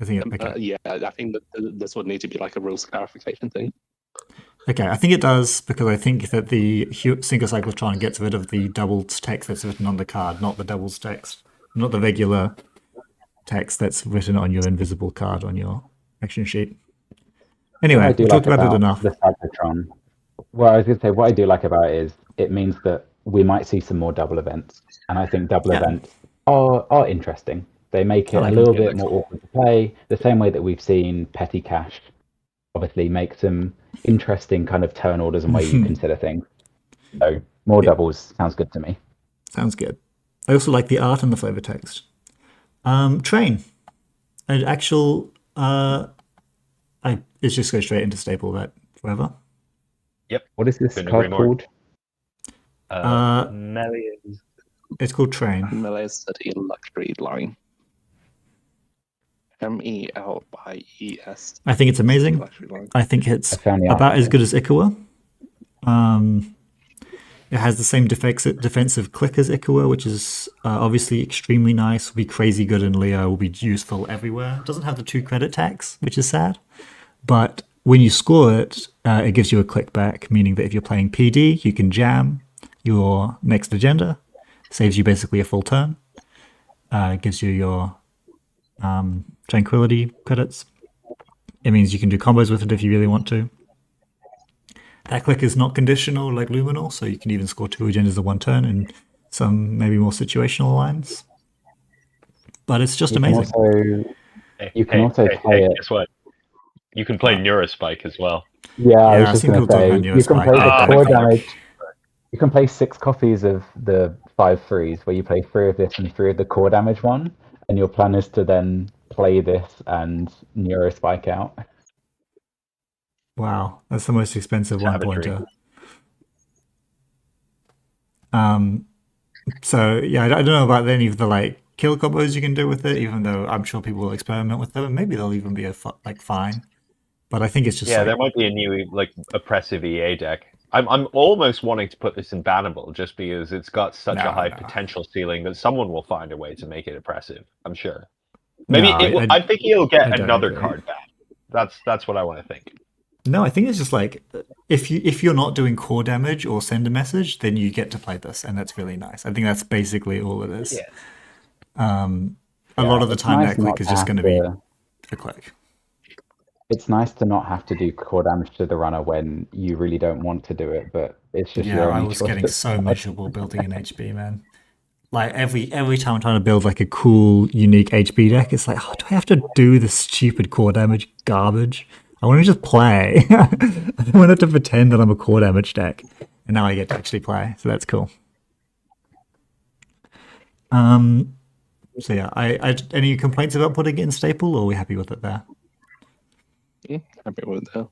I think it. Okay. Yeah, I think that this would need to be like a rules clarification thing. Okay, I think it does because I think that the Synchrocyclotron gets rid of the double text that's written on the card, not the doubles text, not the regular text that's written on your invisible card on your action sheet. Anyway, we talked about it enough. The Cyclotron. Well, I was going to say, what I do like about it is it means that we might see some more double events. And I think double events are interesting. They make it a little bit more awkward to play, the same way that we've seen Petty Cash obviously make some interesting kind of turn orders and way you consider things. So more doubles sounds good to me. Sounds good. I also like the art and the flavor text. Train. An actual... It's just go straight into staple that forever. Yep. What is this card called? Melia's. It's called Train. Melia's City Luxury Line. MELIES. I think it's amazing. I think it's about as good as Ikawa. It has the same defensive click as Ikawa, which is obviously extremely nice. Will be crazy good in Leo. Will be useful everywhere. It doesn't have the 2 credit tax, which is sad. But when you score it, it gives you a click back, meaning that if you're playing PD, you can jam. your next agenda, saves you basically a full turn, gives you your tranquility credits. It means you can do combos with it if you really want to. That click is not conditional like Luminal, so you can even score 2 agendas in 1 turn in some maybe more situational lines. But it's just amazing. You can also play it. Guess what? You can play Neurospike as well. Yeah, I was just going to say, you can play the core damage. You can play 6 copies of the 5 threes, where you play 3 of this and 3 of the core damage one, and your plan is to then play this and Neurospike out. Wow, that's the most expensive Savagery. 1-pointer. So yeah, I don't know about any of the like kill combos you can do with it, even though I'm sure people will experiment with them, and maybe they'll even be fine. But I think it's just there might be a new like oppressive EA deck. I'm almost wanting to put this in bannable just because it's got such a high potential ceiling that someone will find a way to make it oppressive. I'm sure. Maybe I'm thinking it'll get another card back. That's what I want to think. No, I think it's just like if you're not doing core damage or send a message, then you get to play this, and that's really nice. I think that's basically all it is. Yeah. A lot of the time, that click is just going to be a click. It's nice to not have to do core damage to the runner when you really don't want to do it, but it's just your only I was getting so miserable building an HB, man. Like every time I'm trying to build like a cool, unique HB deck, it's like, oh, do I have to do this stupid core damage garbage? I want to just play. I don't want to have to pretend that I'm a core damage deck, and now I get to actually play, so that's cool. So yeah, I any complaints about putting it in staple, or are we happy with it there? Happy with it there.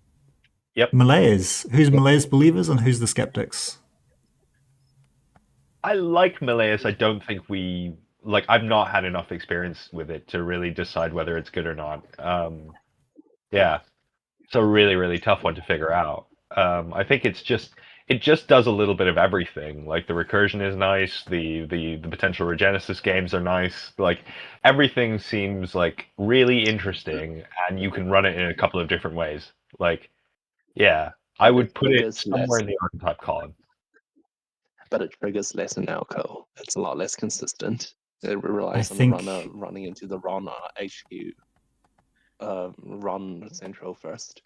Yep. Malaise. Who's Malaise believers and who's the skeptics? I like Malaise. I don't think I've not had enough experience with it to really decide whether it's good or not. Yeah, it's a really, really tough one to figure out. I think it just does a little bit of everything. Like the recursion is nice, the potential Regenesis games are nice. Like everything seems like really interesting, and you can run it in a couple of different ways. Like, yeah, I would put it somewhere in the archetype column. But it triggers less in Alco. It's a lot less consistent. It relies on the runner running into the Ron HQ. Run central first.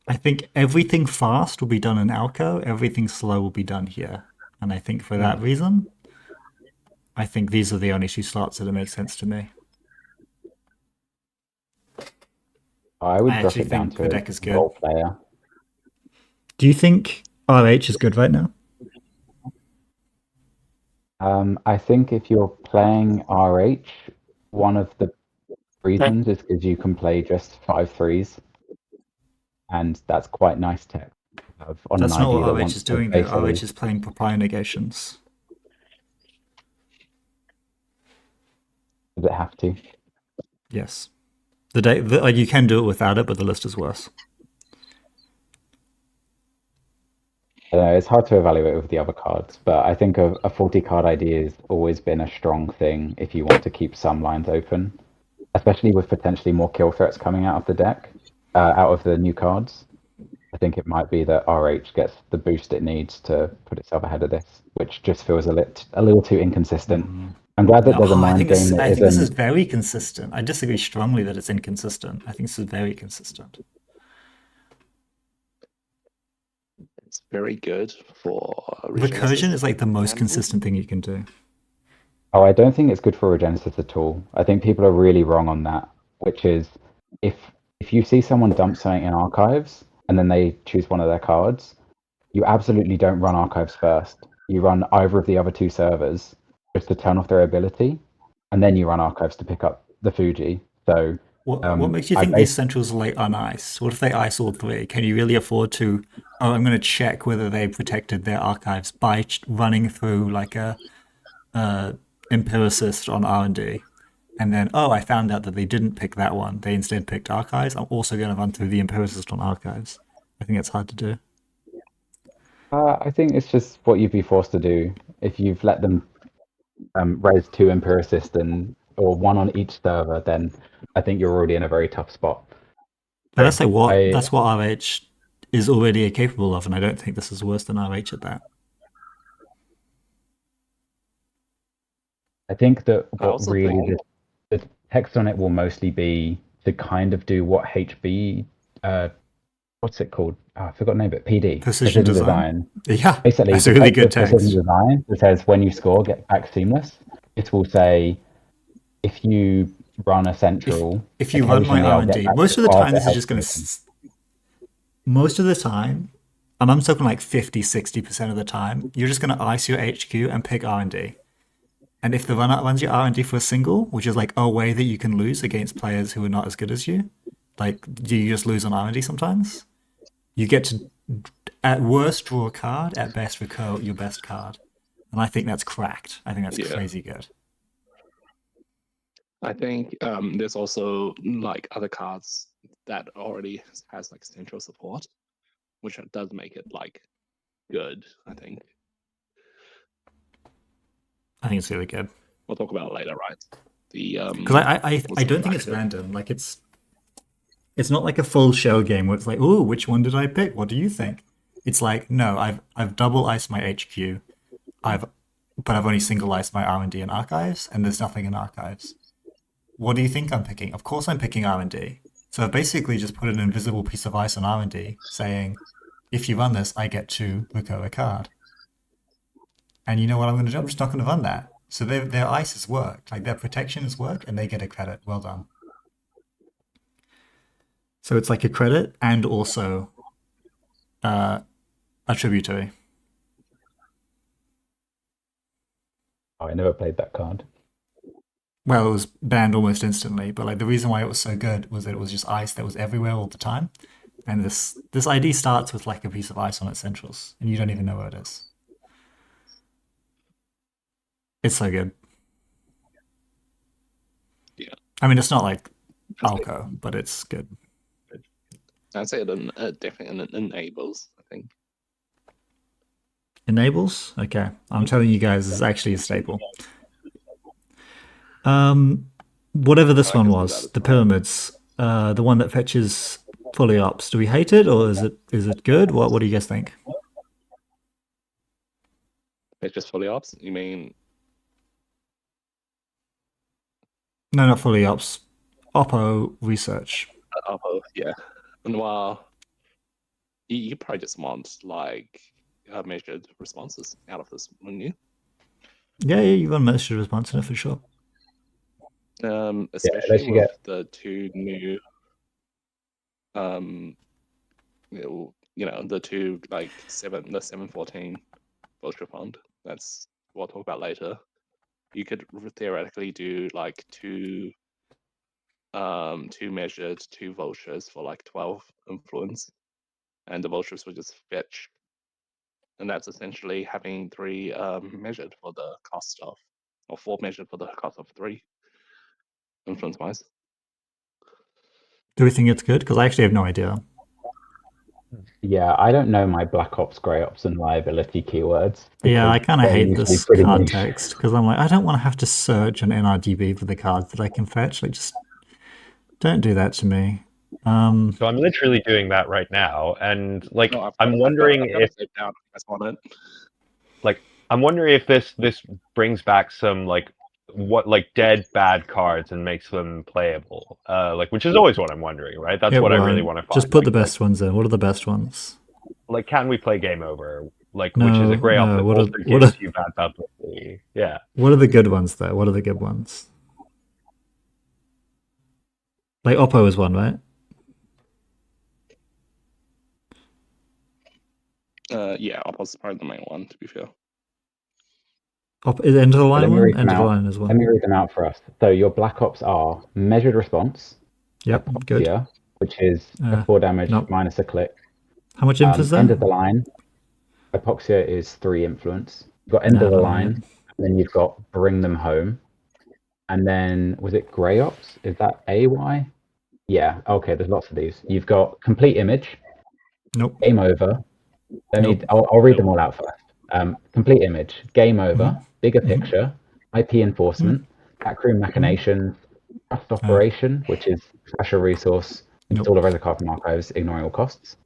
I think everything fast will be done in Alco, everything slow will be done here. And I think for that reason, I think these are the only 2 slots that make sense to me. I would drop it down to the deck is good. Role player. Do you think RH is good right now? I think if you're playing RH, one of the reasons is because you can play just 5 threes, and that's quite nice tech. That's not what RH is doing though. RH is playing Papaya Negations. Does it have to? Yes. Like you can do it without it, but the list is worse. It's hard to evaluate with the other cards, but I think a 40 card idea has always been a strong thing if you want to keep some lines open, especially with potentially more kill threats coming out of the deck, out of the new cards. I think it might be that RH gets the boost it needs to put itself ahead of this, which just feels a little too inconsistent. I'm glad that there's a mind game that I think this is very consistent. I disagree strongly that it's inconsistent. I think this is very consistent. It's very good for recursion is like the most consistent thing you can do. Oh, I don't think it's good for Regenesis at all. I think people are really wrong on that, which is if you see someone dump something in archives and then they choose one of their cards, you absolutely don't run archives first. You run either of the other 2 servers just to turn off their ability, and then you run archives to pick up the Fuji. So what makes you think these centrals are like unice? What if they ice all 3? Can you really afford to? Oh, I'm going to check whether they protected their archives by running through like a empiricist on R&D, and then I found out that they didn't pick that one. They instead picked archives. I'm also going to run through the empiricist on archives. I think it's hard to do. I think it's just what you'd be forced to do if you've let them raise 2 empiricists or 1 on each server. Then I think you're already in a very tough spot. But that's like that's what RH is already capable of, and I don't think this is worse than RH at that. I think that what really the text on it will mostly be to kind of do what HB, what's it called? Oh, I forgot the name of it. PD. Precision design. Yeah, basically, that's a really good text. Precision design. It says when you score, get back seamless. It will say if you run a central. If you run my R&D, most of the time this is just going to. Most of the time, and I'm talking like 50-60% of the time, you're just going to ice your HQ and pick R&D. And if the runner runs your R&D for a single, which is like a way that you can lose against players who are not as good as you, like do you just lose on R&D sometimes? You get to, at worst, draw a card, at best, recur your best card. And I think that's cracked. I think that's crazy good. I think there's also like other cards that already has like central support, which does make it like good, I think. I think it's really good. We'll talk about it later, right? Because I don't think it's random. Like it's not like a full shell game where it's like, oh, which one did I pick? What do you think? It's like, no, I've double iced my HQ, but I've only single iced my R&D and archives, and there's nothing in archives. What do you think I'm picking? Of course I'm picking R&D. So I've basically just put an invisible piece of ice on R&D, saying, if you run this, I get to recur a card. And you know what I'm going to do? I'm just not going to run that. So their ice has worked. Like their protection has worked, and they get a credit. Well done. So it's like a credit and also a tributary. Oh, I never played that card. Well, it was banned almost instantly, but like the reason why it was so good was that it was just ice that was everywhere all the time. And this ID starts with like a piece of ice on its centrals, and you don't even know where it is. It's so good. Yeah. I mean, it's not like Alco, but it's good. I'd say it definitely enables, I think. Enables? Okay. I'm telling you guys, it's actually a staple. Whatever this one was, the pyramids, the one that fetches fully ops. Do we hate it, or is it good? What do you guys think? It's just fully ops? You mean? No, not fully ops. Oppo research. Oppo, yeah. And while you probably just want like measured responses out of this, wouldn't you? Yeah, you want measured response in it for sure. Especially with the two new, the two like the 714 voucher fund. That's what I'll talk about later. You could theoretically do like two measured, two vultures for like 12 influence, and the vultures would just fetch, and that's essentially having 3 measured for the cost of, or 4 measured for the cost of 3 influence wise. Do we think it's good? Because I actually have no idea. Yeah, I don't know my Black Ops, Grey Ops, and liability keywords. Yeah, I kind of hate this card text because I'm like, I don't want to have to search on NRDB for the cards that I can fetch. Like, just don't do that to me. So I'm literally doing that right now, and like I'm wondering if I'm wondering if this brings back some like dead bad cards and makes them playable. Which is always what I'm wondering, right? That's what I really want to find. Just put the best ones in. What are the best ones? Like, can we play Game Over? Like, no, which is a Grey Ops that also gives you bad publicity. Yeah. What are the good ones though? What are the good ones? Like Oppo is one, right? Yeah, Oppo's probably the main one, to be fair. Is End of the Line one? End of the Line as well. Let me read them out for us. So your Black Ops are Measured Response. Yep, Hypoxia, good. Which is a 4 damage minus a click. How much inf is that? End of the Line. Hypoxia is 3 influence. You've got End of the Line. And then you've got Bring Them Home. And then, was it Grey Ops? Is that AY? Yeah, okay, there's lots of these. You've got Complete Image. Nope. Game Over. I'll read them all out first. Complete Image. Game Over. Bigger Picture. IP Enforcement. Backroom Machinations. Trust Operation, which is trash a resource. Install a reservoir from archives, ignoring all costs.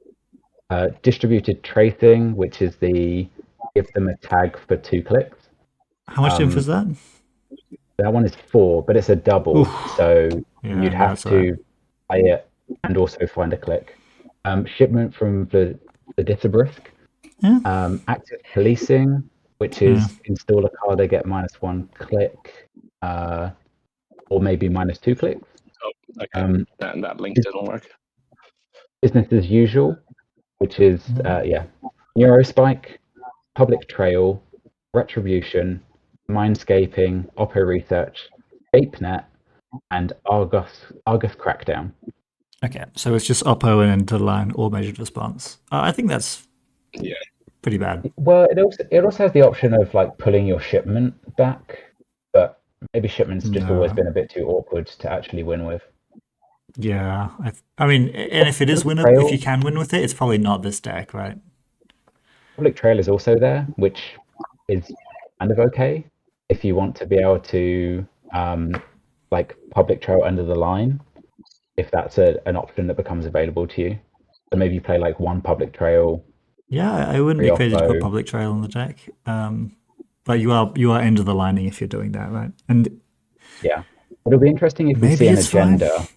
Distributed tracing, which is give them a tag for 2 clicks. How much info is that? That one is 4, but it's a double, so you'd have to play it and also find a click. Shipment from the Ditterbrisk. Active policing, which is install a card, they get -1 click, or maybe -2 clicks. Oh, okay. That link didn't work. Business as usual, which is Neurospike, Public Trail, Retribution, Mindscaping, Oppo Research, ScapeNet, and Argus Crackdown. Okay, so it's just Oppo and Enter the Line or measured response. I think that's pretty bad. Well, it also has the option of like pulling your shipment back, but maybe shipment's just always been a bit too awkward to actually win with. Yeah, I mean, and if it is winnable, if you can win with it, it's probably not this deck, right? Public Trail is also there, which is kind of okay if you want to be able to like Public Trail under the line, if that's an option that becomes available to you. So maybe you play like 1 Public Trail. Yeah, I wouldn't be crazy to put Public Trail on the deck. But you are end of the lining if you're doing that, right? And yeah, it'll be interesting if we see an agenda. Fine.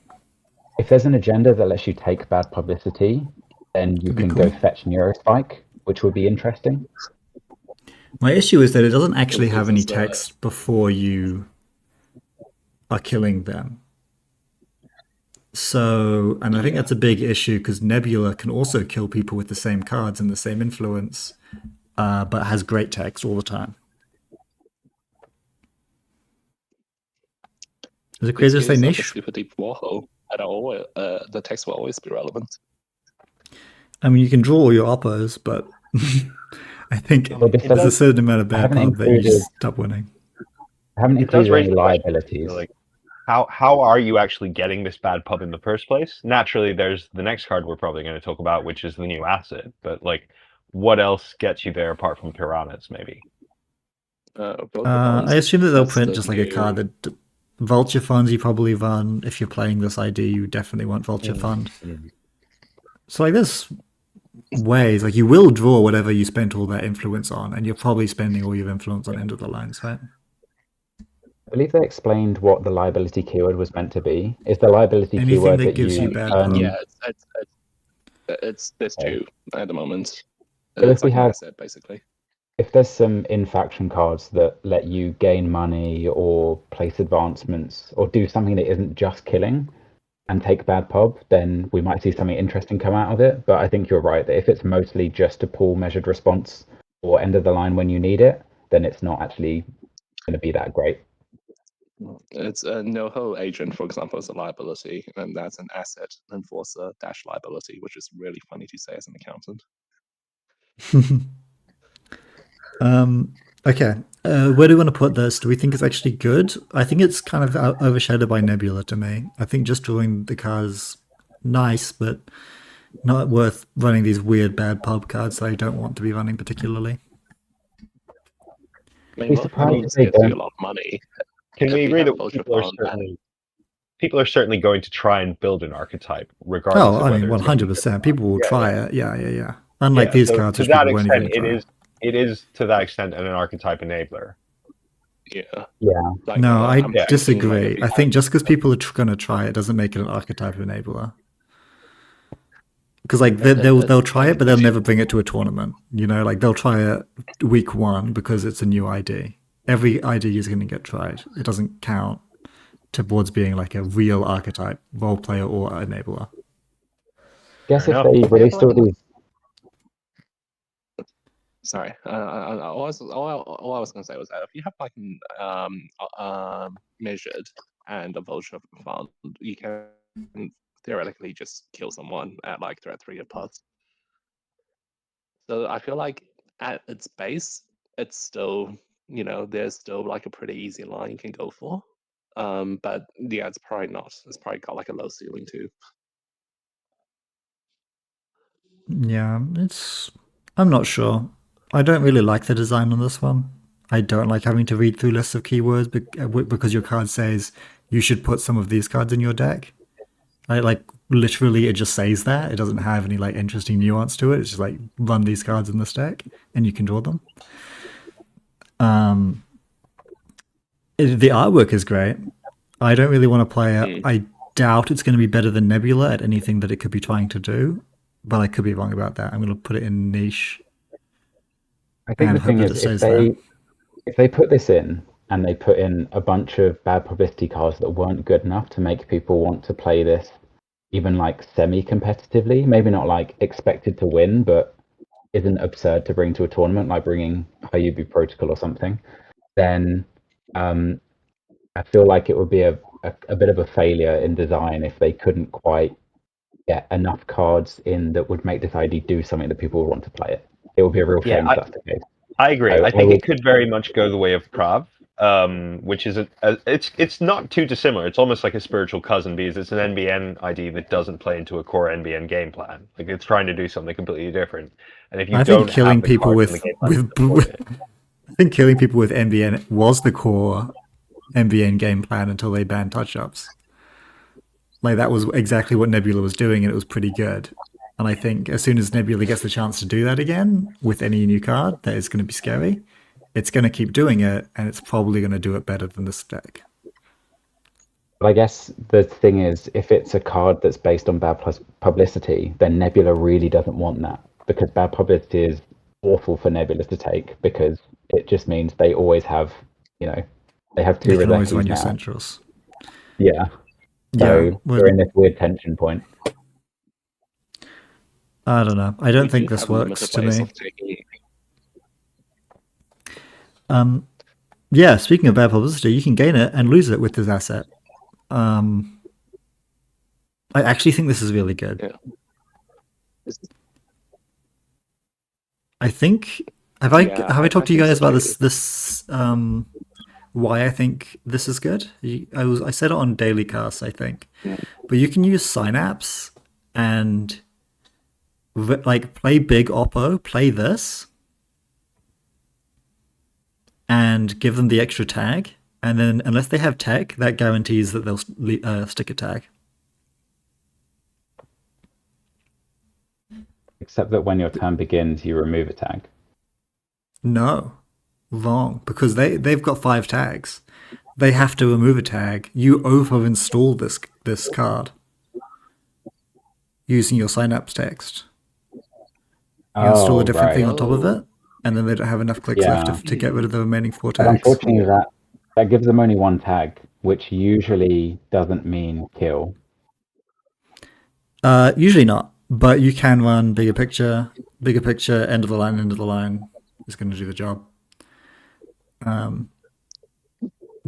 If there's an agenda that lets you take bad publicity, then you can go fetch Neurospike, which would be interesting. My issue is that it doesn't actually have any text before you are killing them. So, and I think that's a big issue because Nebula can also kill people with the same cards and the same influence, but has great text all the time. Is it crazy to say niche? Super deep warhole at all. The text will always be relevant. I mean, you can draw all your oppos, but I think there's a certain amount of bad pub that you just stop winning. I haven't included any liabilities. Like, how are you actually getting this bad pub in the first place? Naturally, there's the next card we're probably going to talk about, which is the new asset. But like, what else gets you there apart from piranhas, maybe? I assume that they'll print just like a card that Vulture Funds you probably run. If you're playing this ID, you definitely want Vulture Fund. So like there's ways, like you will draw whatever you spent all that influence on, and you're probably spending all your influence on end of the lines, right? I believe they explained what the liability keyword was meant to be. Is the liability anything keyword that gives you bad pub? Yeah, it's this two at the moment. So if we have asset, basically, if there's some in-faction cards that let you gain money or place advancements or do something that isn't just killing and take bad pub, then we might see something interesting come out of it. But I think you're right that if it's mostly just to pull measured response or end of the line when you need it, then it's not actually going to be that great. It's a NoHo agent, for example, is a liability, and that's an asset enforcer dash liability, which is really funny to say as an accountant. Okay. Where do we want to put this? Do we think it's actually good? I think it's kind of overshadowed by Nebula to me. I think just drawing the cards nice, but not worth running these weird bad pub cards that I don't want to be running particularly. I mean, gives you a lot of money. Can we agree that people are certainly going to try and build an archetype, regardless? Oh, I mean, 100%. People will try it. Yeah. Unlike these cards, to that extent, it is to that extent an archetype enabler. Yeah. Like, no, I disagree. I think just because people are going to try it doesn't make it an archetype enabler. Because like they'll try it, but they'll never bring it to a tournament. You know, like they'll try it week 1 because it's a new ID. Every ID is going to get tried. It doesn't count towards being like a real archetype, role player or enabler. Guess if they released all these. Sorry, all I was going to say was that if you have like measured and a vulture fund, you can theoretically just kill someone at like threat 3 of pods. So I feel like at its base, it's still, there's still like a pretty easy line you can go for. But yeah, it's probably not. It's probably got like a low ceiling too. Yeah, I'm not sure. I don't really like the design on this one. I don't like having to read through lists of keywords because your card says you should put some of these cards in your deck. Like literally it just says that. It doesn't have any like interesting nuance to it. It's just like run these cards in this deck and you can draw them. The artwork is great. I don't really want to play it. I doubt it's going to be better than Nebula at anything that it could be trying to do, but I could be wrong about that. I'm going to put it in niche. I think the thing is, if they put this in and they put in a bunch of bad publicity cards that weren't good enough to make people want to play this even like semi-competitively, maybe not like expected to win, but isn't absurd to bring to a tournament, like bringing Hyubi Protocol or something, then I feel like it would be a bit of a failure in design if they couldn't quite get enough cards in that would make this ID do something that people would want to play it. It would be a real shame if that's the case. I agree. I think it could very much go the way of Prav, which is it's not too dissimilar. It's almost like a spiritual cousin because it's an NBN ID that doesn't play into a core NBN game plan. Like it's trying to do something completely different. And if you don't have the cards in the game plan, I think killing people with NBN was the core NBN game plan until they banned touch-ups. Like that was exactly what Nebula was doing, and it was pretty good. And I think as soon as Nebula gets the chance to do that again with any new card, that is going to be scary. It's going to keep doing it, and it's probably going to do it better than this deck. But I guess the thing is, if it's a card that's based on bad publicity, then Nebula really doesn't want that, because bad publicity is awful for Nebula to take, because it just means they always have, they have two always run your now. centrals. Yeah. So we're in this weird tension point. I don't know. I don't think this works to me. Yeah, speaking of bad publicity, you can gain it and lose it with this asset. I actually think this is really good. Yeah. I think have I talked to you guys about this why I think this is good? I said it on Daily Cast, I think. Yeah. But you can use Synapse and like play big Oppo, play this, and give them the extra tag, and then unless they have tech, that guarantees that they'll stick a tag. Except that when your turn begins, you remove a tag. No, wrong, because they've got 5 tags. They have to remove a tag. You over-install this card using your Synapse text. You install a different thing on top of it, and then they don't have enough clicks left to get rid of the remaining 4 tags. But unfortunately, that gives them only 1 tag, which usually doesn't mean kill. Usually not, but you can run bigger picture, end of the line is going to do the job.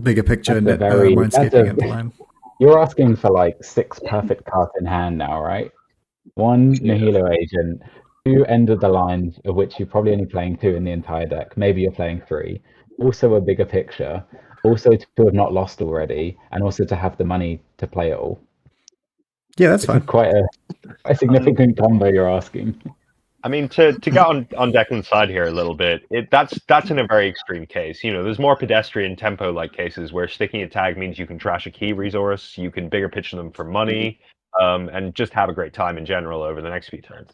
Bigger picture and landscaping end of the line. You're asking for like 6 perfect cards in hand now, right? 1 Nihilo Agent, 2 end of the lines, of which you're probably only playing 2 in the entire deck. Maybe you're playing 3. Also a bigger picture. Also to have not lost already, and also to have the money to play it all. Yeah, that's fine. Quite a significant combo you're asking. I mean, to get on Declan's side here a little bit, that's in a very extreme case. There's more pedestrian tempo-like cases where sticking a tag means you can trash a key resource, you can bigger pitch them for money, and just have a great time in general over the next few turns.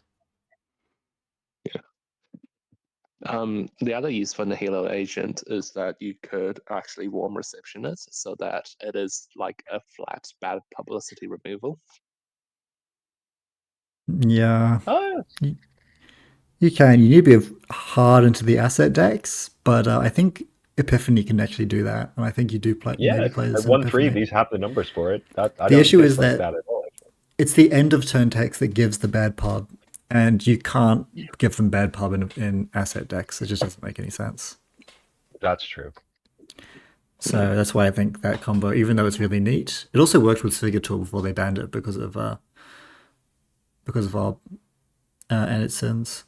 The other use for the Halo agent is that you could actually warm reception it so that it is like a flat bad publicity removal. Yeah. Oh, yeah. You can. You need to be hard into the asset decks, but I think Epiphany can actually do that, and I think you do play. Yeah, at 1-3, these have the numbers for it. The issue is that it's the end of turn text that gives the bad pub, and you can't give them bad pub in asset decks. It just doesn't make any sense. That's true. So that's why I think that combo, even though it's really neat, it also worked with Figure Tool before they banned it because of our and its sins.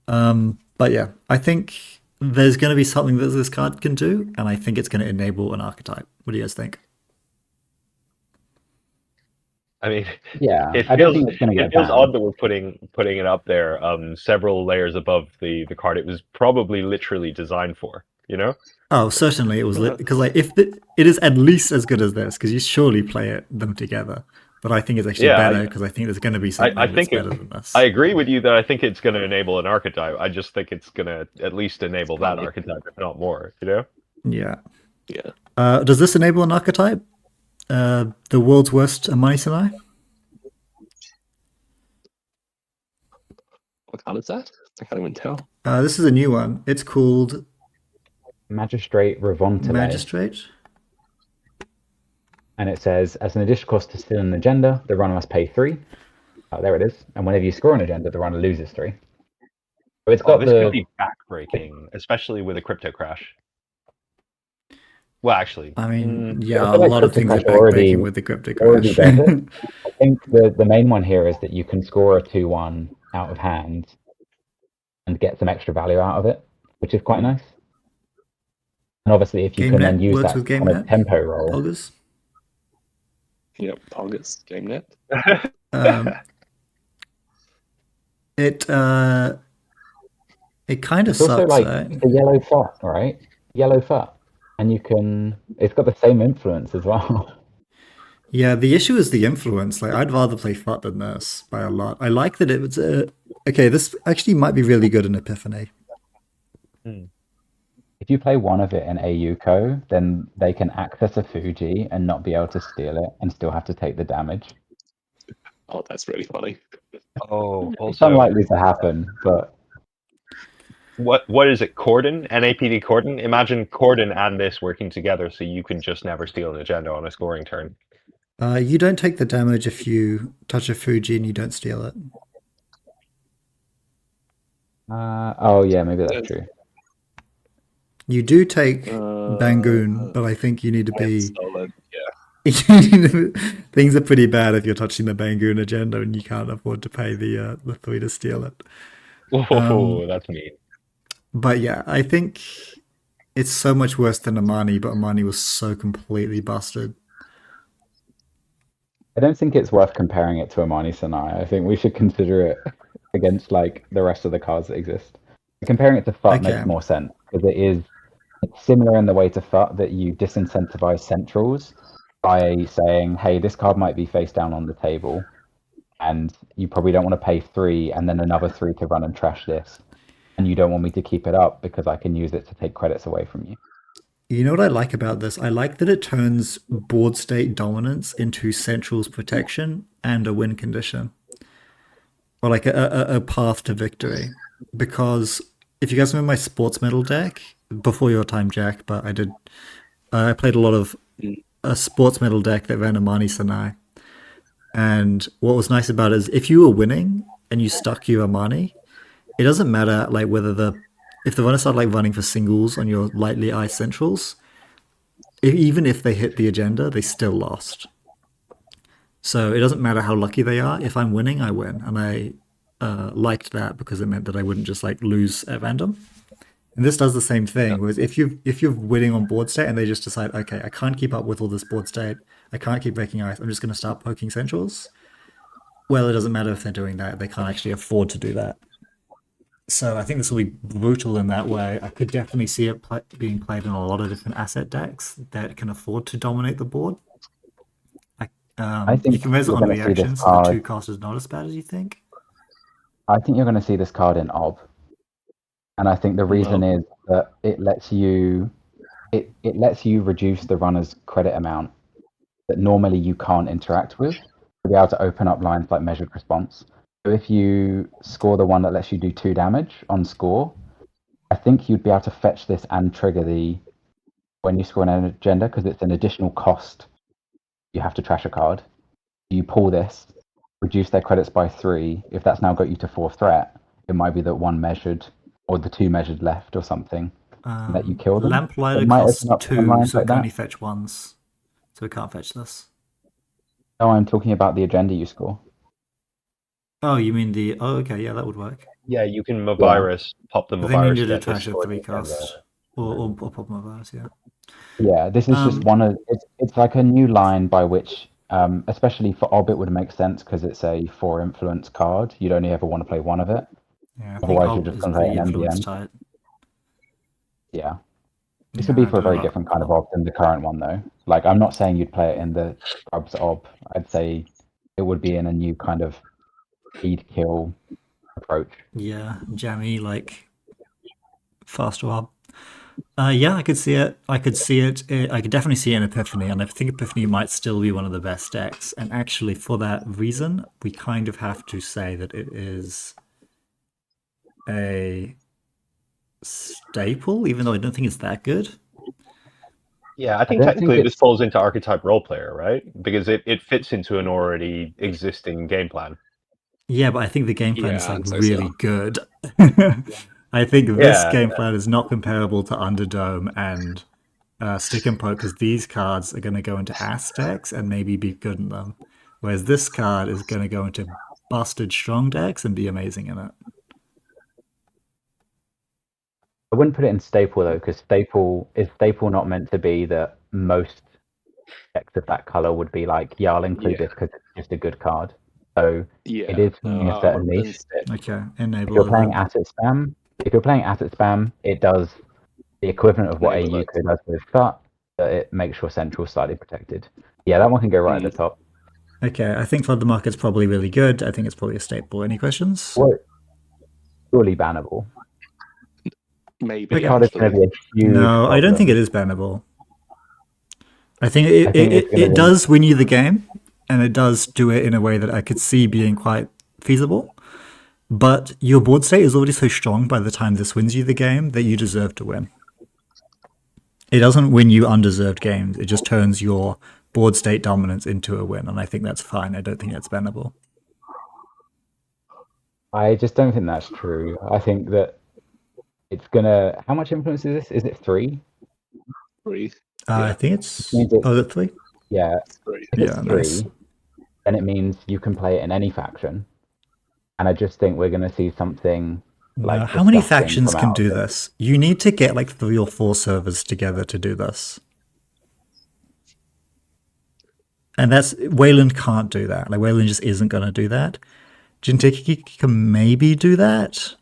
But yeah, I think there's going to be something that this card can do, and I think it's going to enable an archetype. What do you guys think? I mean, yeah, it feels odd that we're putting it up there several layers above the card it was probably literally designed for, Oh, certainly it was because if it is at least as good as this, because you surely play them together. but I think it's actually better because I think there's going to be something that's better than this. I agree with you that I think it's going to enable an archetype. I just think it's going to at least enable that archetype, if not more. You know? Yeah. Yeah. Does this enable an archetype? The world's worst Amani Sanai? What card is that? I can't even tell. This is a new one. It's called Magistrate Revontile. Magistrate. And it says, as an additional cost to steal an agenda, the runner must pay 3. Oh, there it is. And whenever you score an agenda, the runner loses 3. So it's got this could be backbreaking, especially with a crypto crash. Well, actually, I mean, yeah, a lot of things are backbreaking with the crypto crash. I think the main one here is that you can score a 2-1 out of hand and get some extra value out of it, which is quite nice. And obviously, if you can then use that kind of tempo roll. Poggers? Yep, Poggers, GameNet. It kind of it's sucks. Also like the yellow FUT, right? Yellow FUT, and you can. It's got the same influence as well. Yeah, the issue is the influence. Like, I'd rather play FUT than this by a lot. I like that it was. Okay, this actually might be really good in Epiphany. If you play one of it in AUCO, then they can access a Fuji and not be able to steal it and still have to take the damage. Oh, that's really funny. Oh, also, it's unlikely to happen, but what is it? Corden? NAPD Corden? Imagine Corden and this working together, so you can just never steal an agenda on a scoring turn. You don't take the damage if you touch a Fuji and you don't steal it. Oh yeah, maybe that's true. You do take Bangoon, but I think you need to be. Yeah. Things are pretty bad if you're touching the Bangoon agenda and you can't afford to pay the 3 to steal it. Oh, that's mean. But yeah, I think it's so much worse than Amani, but Amani was so completely busted. I don't think it's worth comparing it to Amani Sanai. I think we should consider it against like the rest of the cards that exist. Comparing it to FUT makes more sense because it's similar in the way to FUT that you disincentivize centrals by saying, hey, this card might be face down on the table and you probably don't want to pay 3 and then another 3 to run and trash this. And you don't want me to keep it up because I can use it to take credits away from you. You know what I like about this? I like that it turns board state dominance into central's protection and a win condition. Or like a path to victory. Because if you guys remember my sports medal deck, before your time, Jack, but I played a lot of a sports medal deck that ran Amani Sanai. And what was nice about it is if you were winning and you stuck your Amani, it doesn't matter like if the runners start like running for singles on your lightly iced centrals, even if they hit the agenda, they still lost. So it doesn't matter how lucky they are. If I'm winning, I win. And I liked that because it meant that I wouldn't just like lose at random. And this does the same thing. Whereas if you're winning on board state and they just decide, okay, I can't keep up with all this board state, I can't keep breaking ice, I'm just going to start poking centrals. Well, it doesn't matter if they're doing that. They can't actually afford to do that. So I think this will be brutal in that way. I could definitely see it being played in a lot of different asset decks that can afford to dominate the board. I think you can res it on reactions, so the 2 cost is not as bad as you think. I think you're going to see this card in OB. And I think the reason is that it lets you reduce the runner's credit amount that normally you can't interact with to be able to open up lines like measured response. So if you score the one that lets you do 2 damage on score, I think you'd be able to fetch this and trigger when you score an agenda because it's an additional cost. You have to trash a card. You pull this, reduce their credits by 3. If that's now got you to 4 threat, it might be that 1 measured or the 2 measured left or something that you kill them. Lamplighter costs 2, so it can only fetch 1s. So it can't fetch this. No, I'm talking about the agenda you score. Oh, you mean the... Oh, okay, yeah, that would work. Yeah, you can Mavirus, pop the Mavirus. Then you need to trash a 3 cost. Or pop Mavirus, yeah. Yeah, this is just one of... It's like a new line by which, especially for OB, it would make sense because it's a 4 influence card. You'd only ever want to play 1 of it. Yeah, otherwise you're just going to play an MDM. Yeah. This would be for a very different kind of OB than the current one, though. Like, I'm not saying you'd play it in the Scrubs OB. I'd say it would be in a new kind of speed kill approach. Yeah, jammy, like fast rob. Yeah, I could see it. I could see it. I could definitely see it in Epiphany, and I think Epiphany might still be one of the best decks. And actually, for that reason, we kind of have to say that it is a staple, even though I don't think it's that good. Yeah, I think technically this falls into archetype role player, right? Because it fits into an already existing game plan. Yeah, but I think the game plan is like really good. I think this game plan is not comparable to Underdome and Stick and Poke, because these cards are going to go into Aztecs and maybe be good in them. Whereas this card is going to go into busted strong decks and be amazing in it. I wouldn't put it in staple though, because staple not meant to be that most decks of that color would be like, yeah, I'll include this because it's just a good card. So it is a certain niche. Okay, enable. If you're playing asset spam, it does the equivalent of what a Yuko does with cut, but it makes your central slightly protected. Yeah, that one can go right at the top. Okay, I think Flood the Market's probably really good. I think it's probably a staple. Any questions? Well, surely bannable. Maybe. No, I don't think it is bannable. I think it does win you the game, and it does do it in a way that I could see being quite feasible. But your board state is already so strong by the time this wins you the game that you deserve to win. It doesn't win you undeserved games. It just turns your board state dominance into a win, and I think that's fine. I don't think that's bannable. I just don't think that's true. I think that it's gonna. How much influence is this? Is it 3? 3. I think it's. Oh, is it 3? Yeah. 3. If it's 3, nice. Then it means you can play it in any faction. And I just think we're going to see something like. How many factions can do this? You need to get like 3 or 4 servers together to do this. And Wayland can't do that. Like, Wayland just isn't going to do that. Jinteki can maybe do that.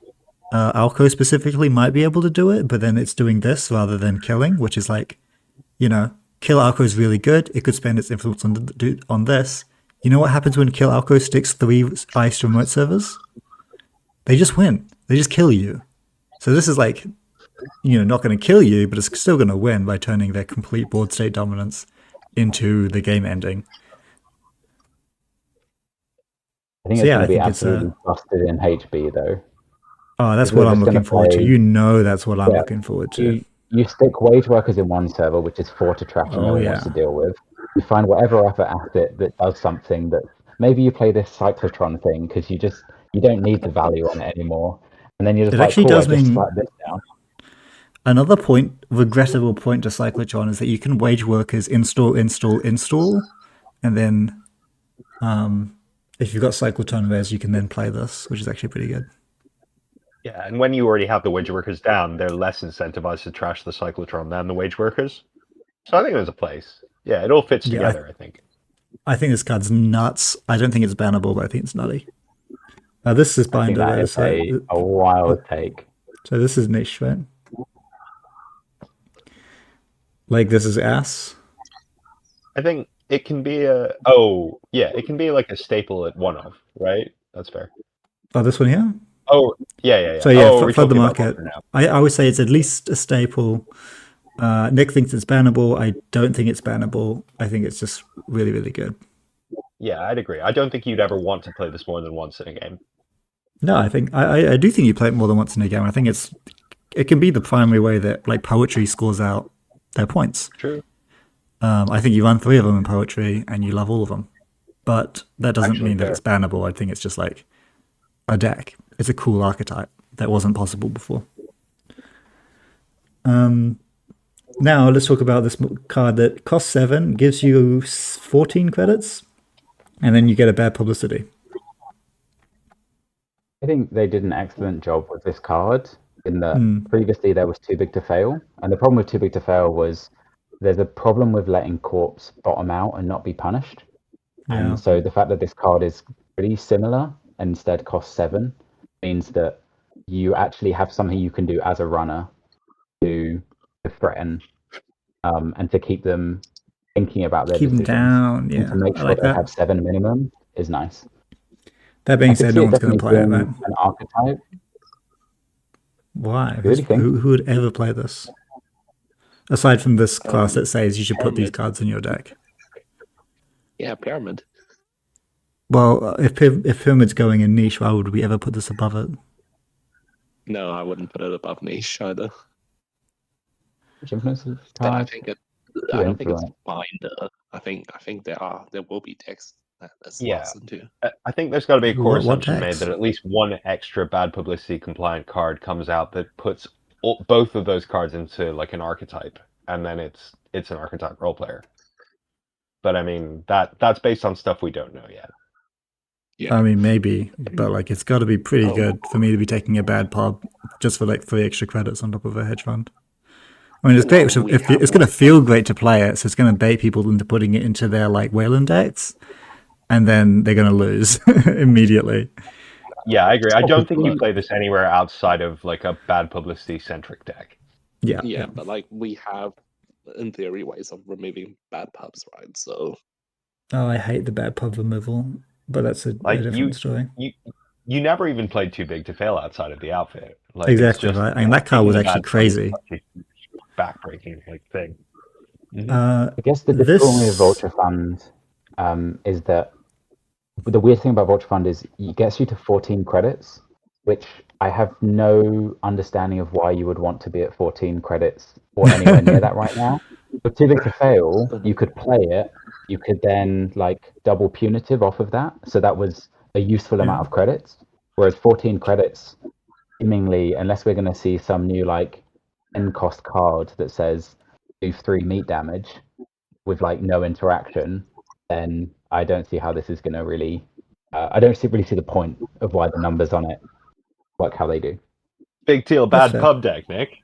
Alco specifically might be able to do it, but then it's doing this rather than killing, which is like, kill Alco is really good. It could spend its influence on this. You know what happens when Kill Alco sticks 3 iced remote servers? They just win. They just kill you. So this is like, not going to kill you, but it's still going to win by turning their complete board state dominance into the game ending. I think it's going to be absolutely busted in HB though. Oh, that's what I'm looking forward to. That's what I'm looking forward to. You stick wage workers in one server, which is 4 to trash and no one wants to deal with. You find whatever other asset that does something that maybe you play this cyclotron thing because you don't need the value on it anymore, and then you just actually does mean this down. Another regrettable point to cyclotron is that you can wage workers install, and then if you've got cyclotron res, you can then play this, which is actually pretty good. Yeah, and when you already have the wage workers down, they're less incentivized to trash the cyclotron than the wage workers. So I think there's a place. Yeah, it all fits together, I think. I think this card's nuts. I don't think it's bannable, but I think it's nutty. This is binder. That is a wild take. So this is niche, right? Like this is ass. I think it can be it can be like a staple at one of, right? That's fair. Oh, this one here? Oh, yeah. So for the market, I would say it's at least a staple. Nick thinks it's bannable. I don't think it's bannable. I think it's just really, really good. Yeah, I'd agree. I don't think you'd ever want to play this more than once in a game. No, I think I do think you play it more than once in a game. I think it can be the primary way that like poetry scores out their points. True. I think you run 3 of them in poetry and you love all of them, but that doesn't mean that it's bannable. I think it's just like a deck. It's a cool archetype that wasn't possible before. Now let's talk about this card that costs 7, gives you 14 credits, and then you get a bad publicity. I think they did an excellent job with this card in that previously there was Too Big to Fail, and the problem with Too Big to Fail was there's a problem with letting Corps bottom out and not be punished. Yeah. And so the fact that this card is pretty similar and instead costs 7 means that you actually have something you can do as a runner to threaten and to keep them thinking about their decisions. Keep them down, and to make sure they have 7 minimum. is nice. That being said, no one's going to play it, right? An archetype. Why? Who would ever play this? Aside from this class that says you should put these cards in your deck. Yeah, Pyramid. Well, if Pyramid's going in niche, why would we ever put this above it? No, I wouldn't put it above niche either. I think I don't think it's fine. I think there will be decks that's less than 2. I think there's got to be a core assumption made that at least one extra bad publicity compliant card comes out that puts both of those cards into like an archetype, and then it's an archetype role player. But I mean that's based on stuff we don't know yet. Yeah. I mean, maybe, but like it's got to be pretty good for me to be taking a bad pub just for like 3 extra credits on top of a hedge fund. I mean, it's great. It's going to feel great to play it, so it's going to bait people into putting it into their like Wayland decks, and then they're going to lose immediately. Yeah, I agree. I don't think you play this anywhere outside of like a bad publicity centric deck. Yeah, but like we have, in theory, ways of removing bad pubs, right? So. Oh, I hate the bad pub removal, but that's a different story. You never even played Too Big to Fail outside of the outfit. Like, exactly right. I mean, that card was actually crazy. Backbreaking like thing. I guess the difficulty of Vulture Fund is that the weird thing about Vulture Fund is it gets you to 14 credits, which I have no understanding of why you would want to be at 14 credits or anywhere near that right now. With Too Big to Fail, you could play it. You could then like double punitive off of that, so that was a useful amount of credits. Whereas 14 credits, seemingly, unless we're going to see some new like end cost card that says do 3 meat damage with like no interaction, then I don't see how this is going to really. I don't really see the point of why the numbers on it work how they do. Big Teal, bad pub deck, Nick.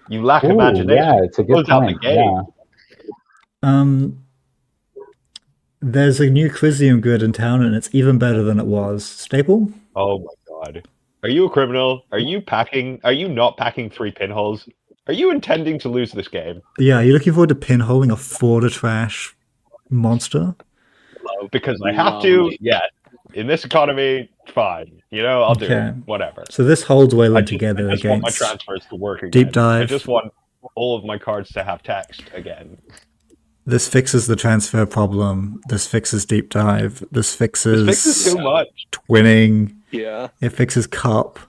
You lack imagination. Yeah, it's a good point. Yeah. There's a new Crisium grid in town, and it's even better than it was. Staple? Oh my god. Are you a criminal? Are you not packing 3 pinholes? Are you intending to lose this game? Yeah, are you looking forward to pinholing a 4 to trash monster? Because I have to, yeah. In this economy, fine. You know, I'll do it. Whatever. So this holds Wayland together I just against want my transfers to work again. Deep Dive. I just want all of my cards to have text again. This fixes the transfer problem. This fixes Deep Dive. This fixes too much. Twinning. Yeah. It fixes Cup.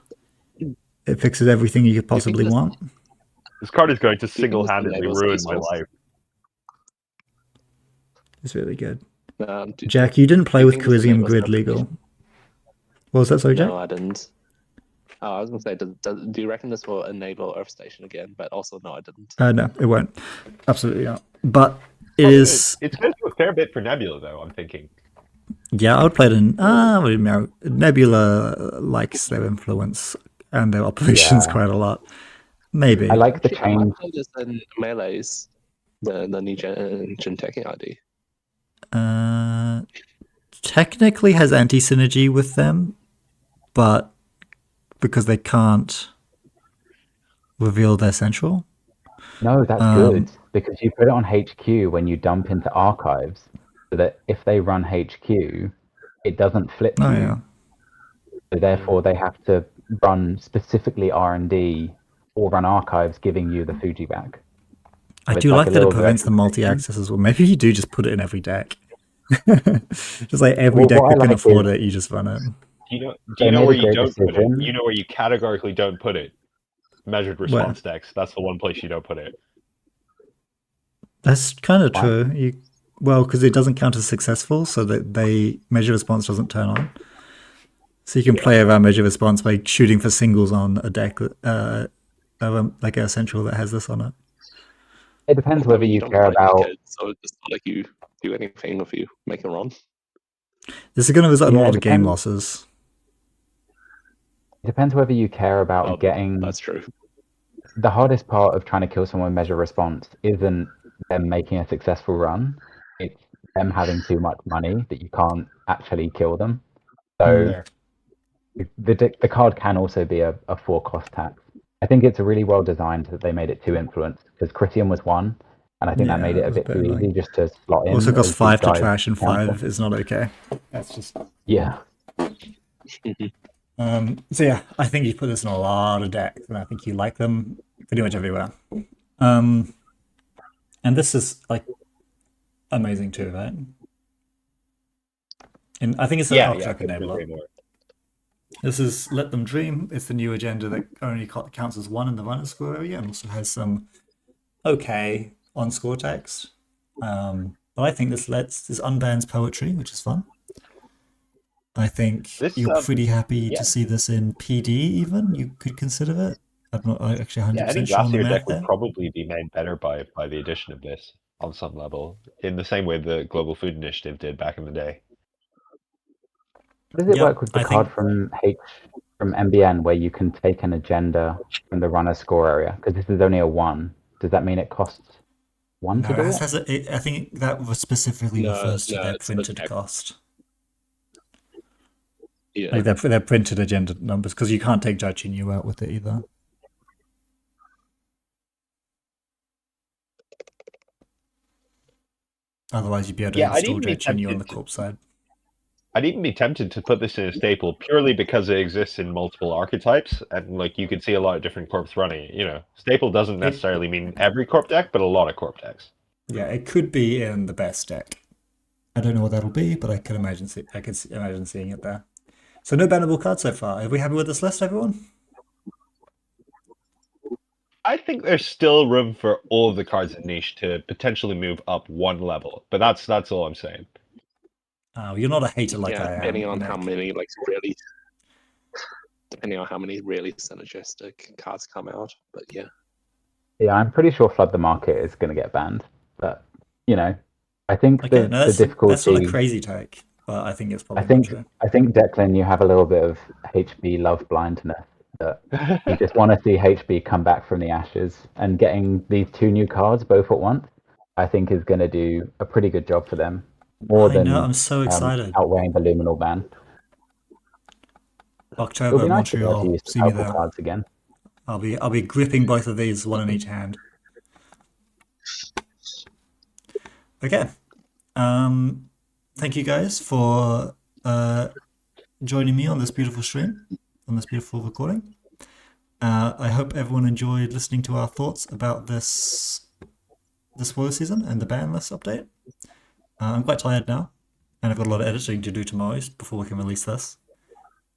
It fixes everything you could possibly want. This card is going to single-handedly ruin my life. It's really good. Jack, you didn't play with Crisium Grid Legal. What was that, sorry, Jack? No, I didn't. Oh, I was going to say, do you reckon this will enable Earth Station again? But also, no, I didn't. No, it won't. Absolutely not. But it is... It's going to do a fair bit for Nebula, though, I'm thinking. Yeah, I would play it in... Nebula likes their influence and their operations quite a lot. Maybe. I like the change. I played this in Melee's, the new Jinteki ID. Technically has anti-synergy with them, but because they can't reveal their central. No, that's good, because you put it on HQ when you dump into archives, so that if they run HQ, it doesn't flip you. Yeah. So therefore, they have to run specifically R&D or run archives, giving you the Fuji back. I do like that it prevents the multi-access as well. Maybe you do just put it in every deck. Just like every deck that can afford it, you just run it. Do you know where you don't put it? You know where you categorically don't put it? Measured response decks. That's the one place you don't put it. That's kind of true. Because it doesn't count as successful, so that they measure response doesn't turn on. So you can play around measure response by shooting for singles on a deck, like a central that has this on it. It depends whether you care about. So it's not like you do anything if you make a run. This is going to result in a lot of game losses. It depends whether you care about getting. That's true. The hardest part of trying to kill someone with measure response isn't them making a successful run. It's them having too much money that you can't actually kill them. So the card can also be a 4-cost tax. I think it's really well designed that they made it 2 influence, because Critium was 1, and I think that made it a bit too easy just to slot in. Also costs as 5 these to guys trash, and counter. 5 is not okay. That's just Yeah. So yeah, I think you put this in a lot of decks, and I think you like them pretty much everywhere. And this is like amazing too, right? And I think it's an Archetype enabler. This is Let Them Dream. It's the new agenda that only counts as 1 in the runner score area, and also has some okay on score text. But I think this unbans poetry, which is fun. I think you're pretty happy to see this in PD even. You could consider it. I'm not actually 100% sure on the math deck would probably be made better by the addition of this on some level, in the same way the Global Food Initiative did back in the day. How does it work with the card from MBN where you can take an agenda from the runner score area? Because this is only a 1. Does that mean it costs 1 to do it? I think that specifically refers to their printed cost. Yeah. Like their printed agenda numbers, because you can't take Judge Inu out with it either. Otherwise, you'd be able to install Judge Inu on the Corp side. I'd even be tempted to put this in a staple purely because it exists in multiple archetypes, and like you could see a lot of different corps running. Staple doesn't necessarily mean every corp deck, but a lot of corp decks. Yeah, it could be in the best deck. I don't know what that'll be, but I could imagine seeing it there. So no bannable cards so far. Are we happy with this list, everyone? I think there's still room for all of the cards in niche to potentially move up 1 level, but that's all I'm saying. Oh, you're not a hater like I am. Depending on how many really synergistic cards come out, but yeah. Yeah, I'm pretty sure Flood the Market is going to get banned, but I think the difficulty. That's not a crazy take, but I think it's probably. I think Declan, you have a little bit of HB love blindness. That you just want to see HB come back from the ashes, and getting these 2 new cards both at once, I think is going to do a pretty good job for them. I'm so excited. Outweighing the Luminal ban. October, It'll be nice Montreal. to use See me the there. cards again. I'll be gripping both of these, 1 in each hand. Okay. Thank you guys for joining me on this beautiful stream, on this beautiful recording. I hope everyone enjoyed listening to our thoughts about this spoiler season and the ban list update. I'm quite tired now, and I've got a lot of editing to do tomorrow before we can release this.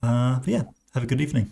But yeah, have a good evening.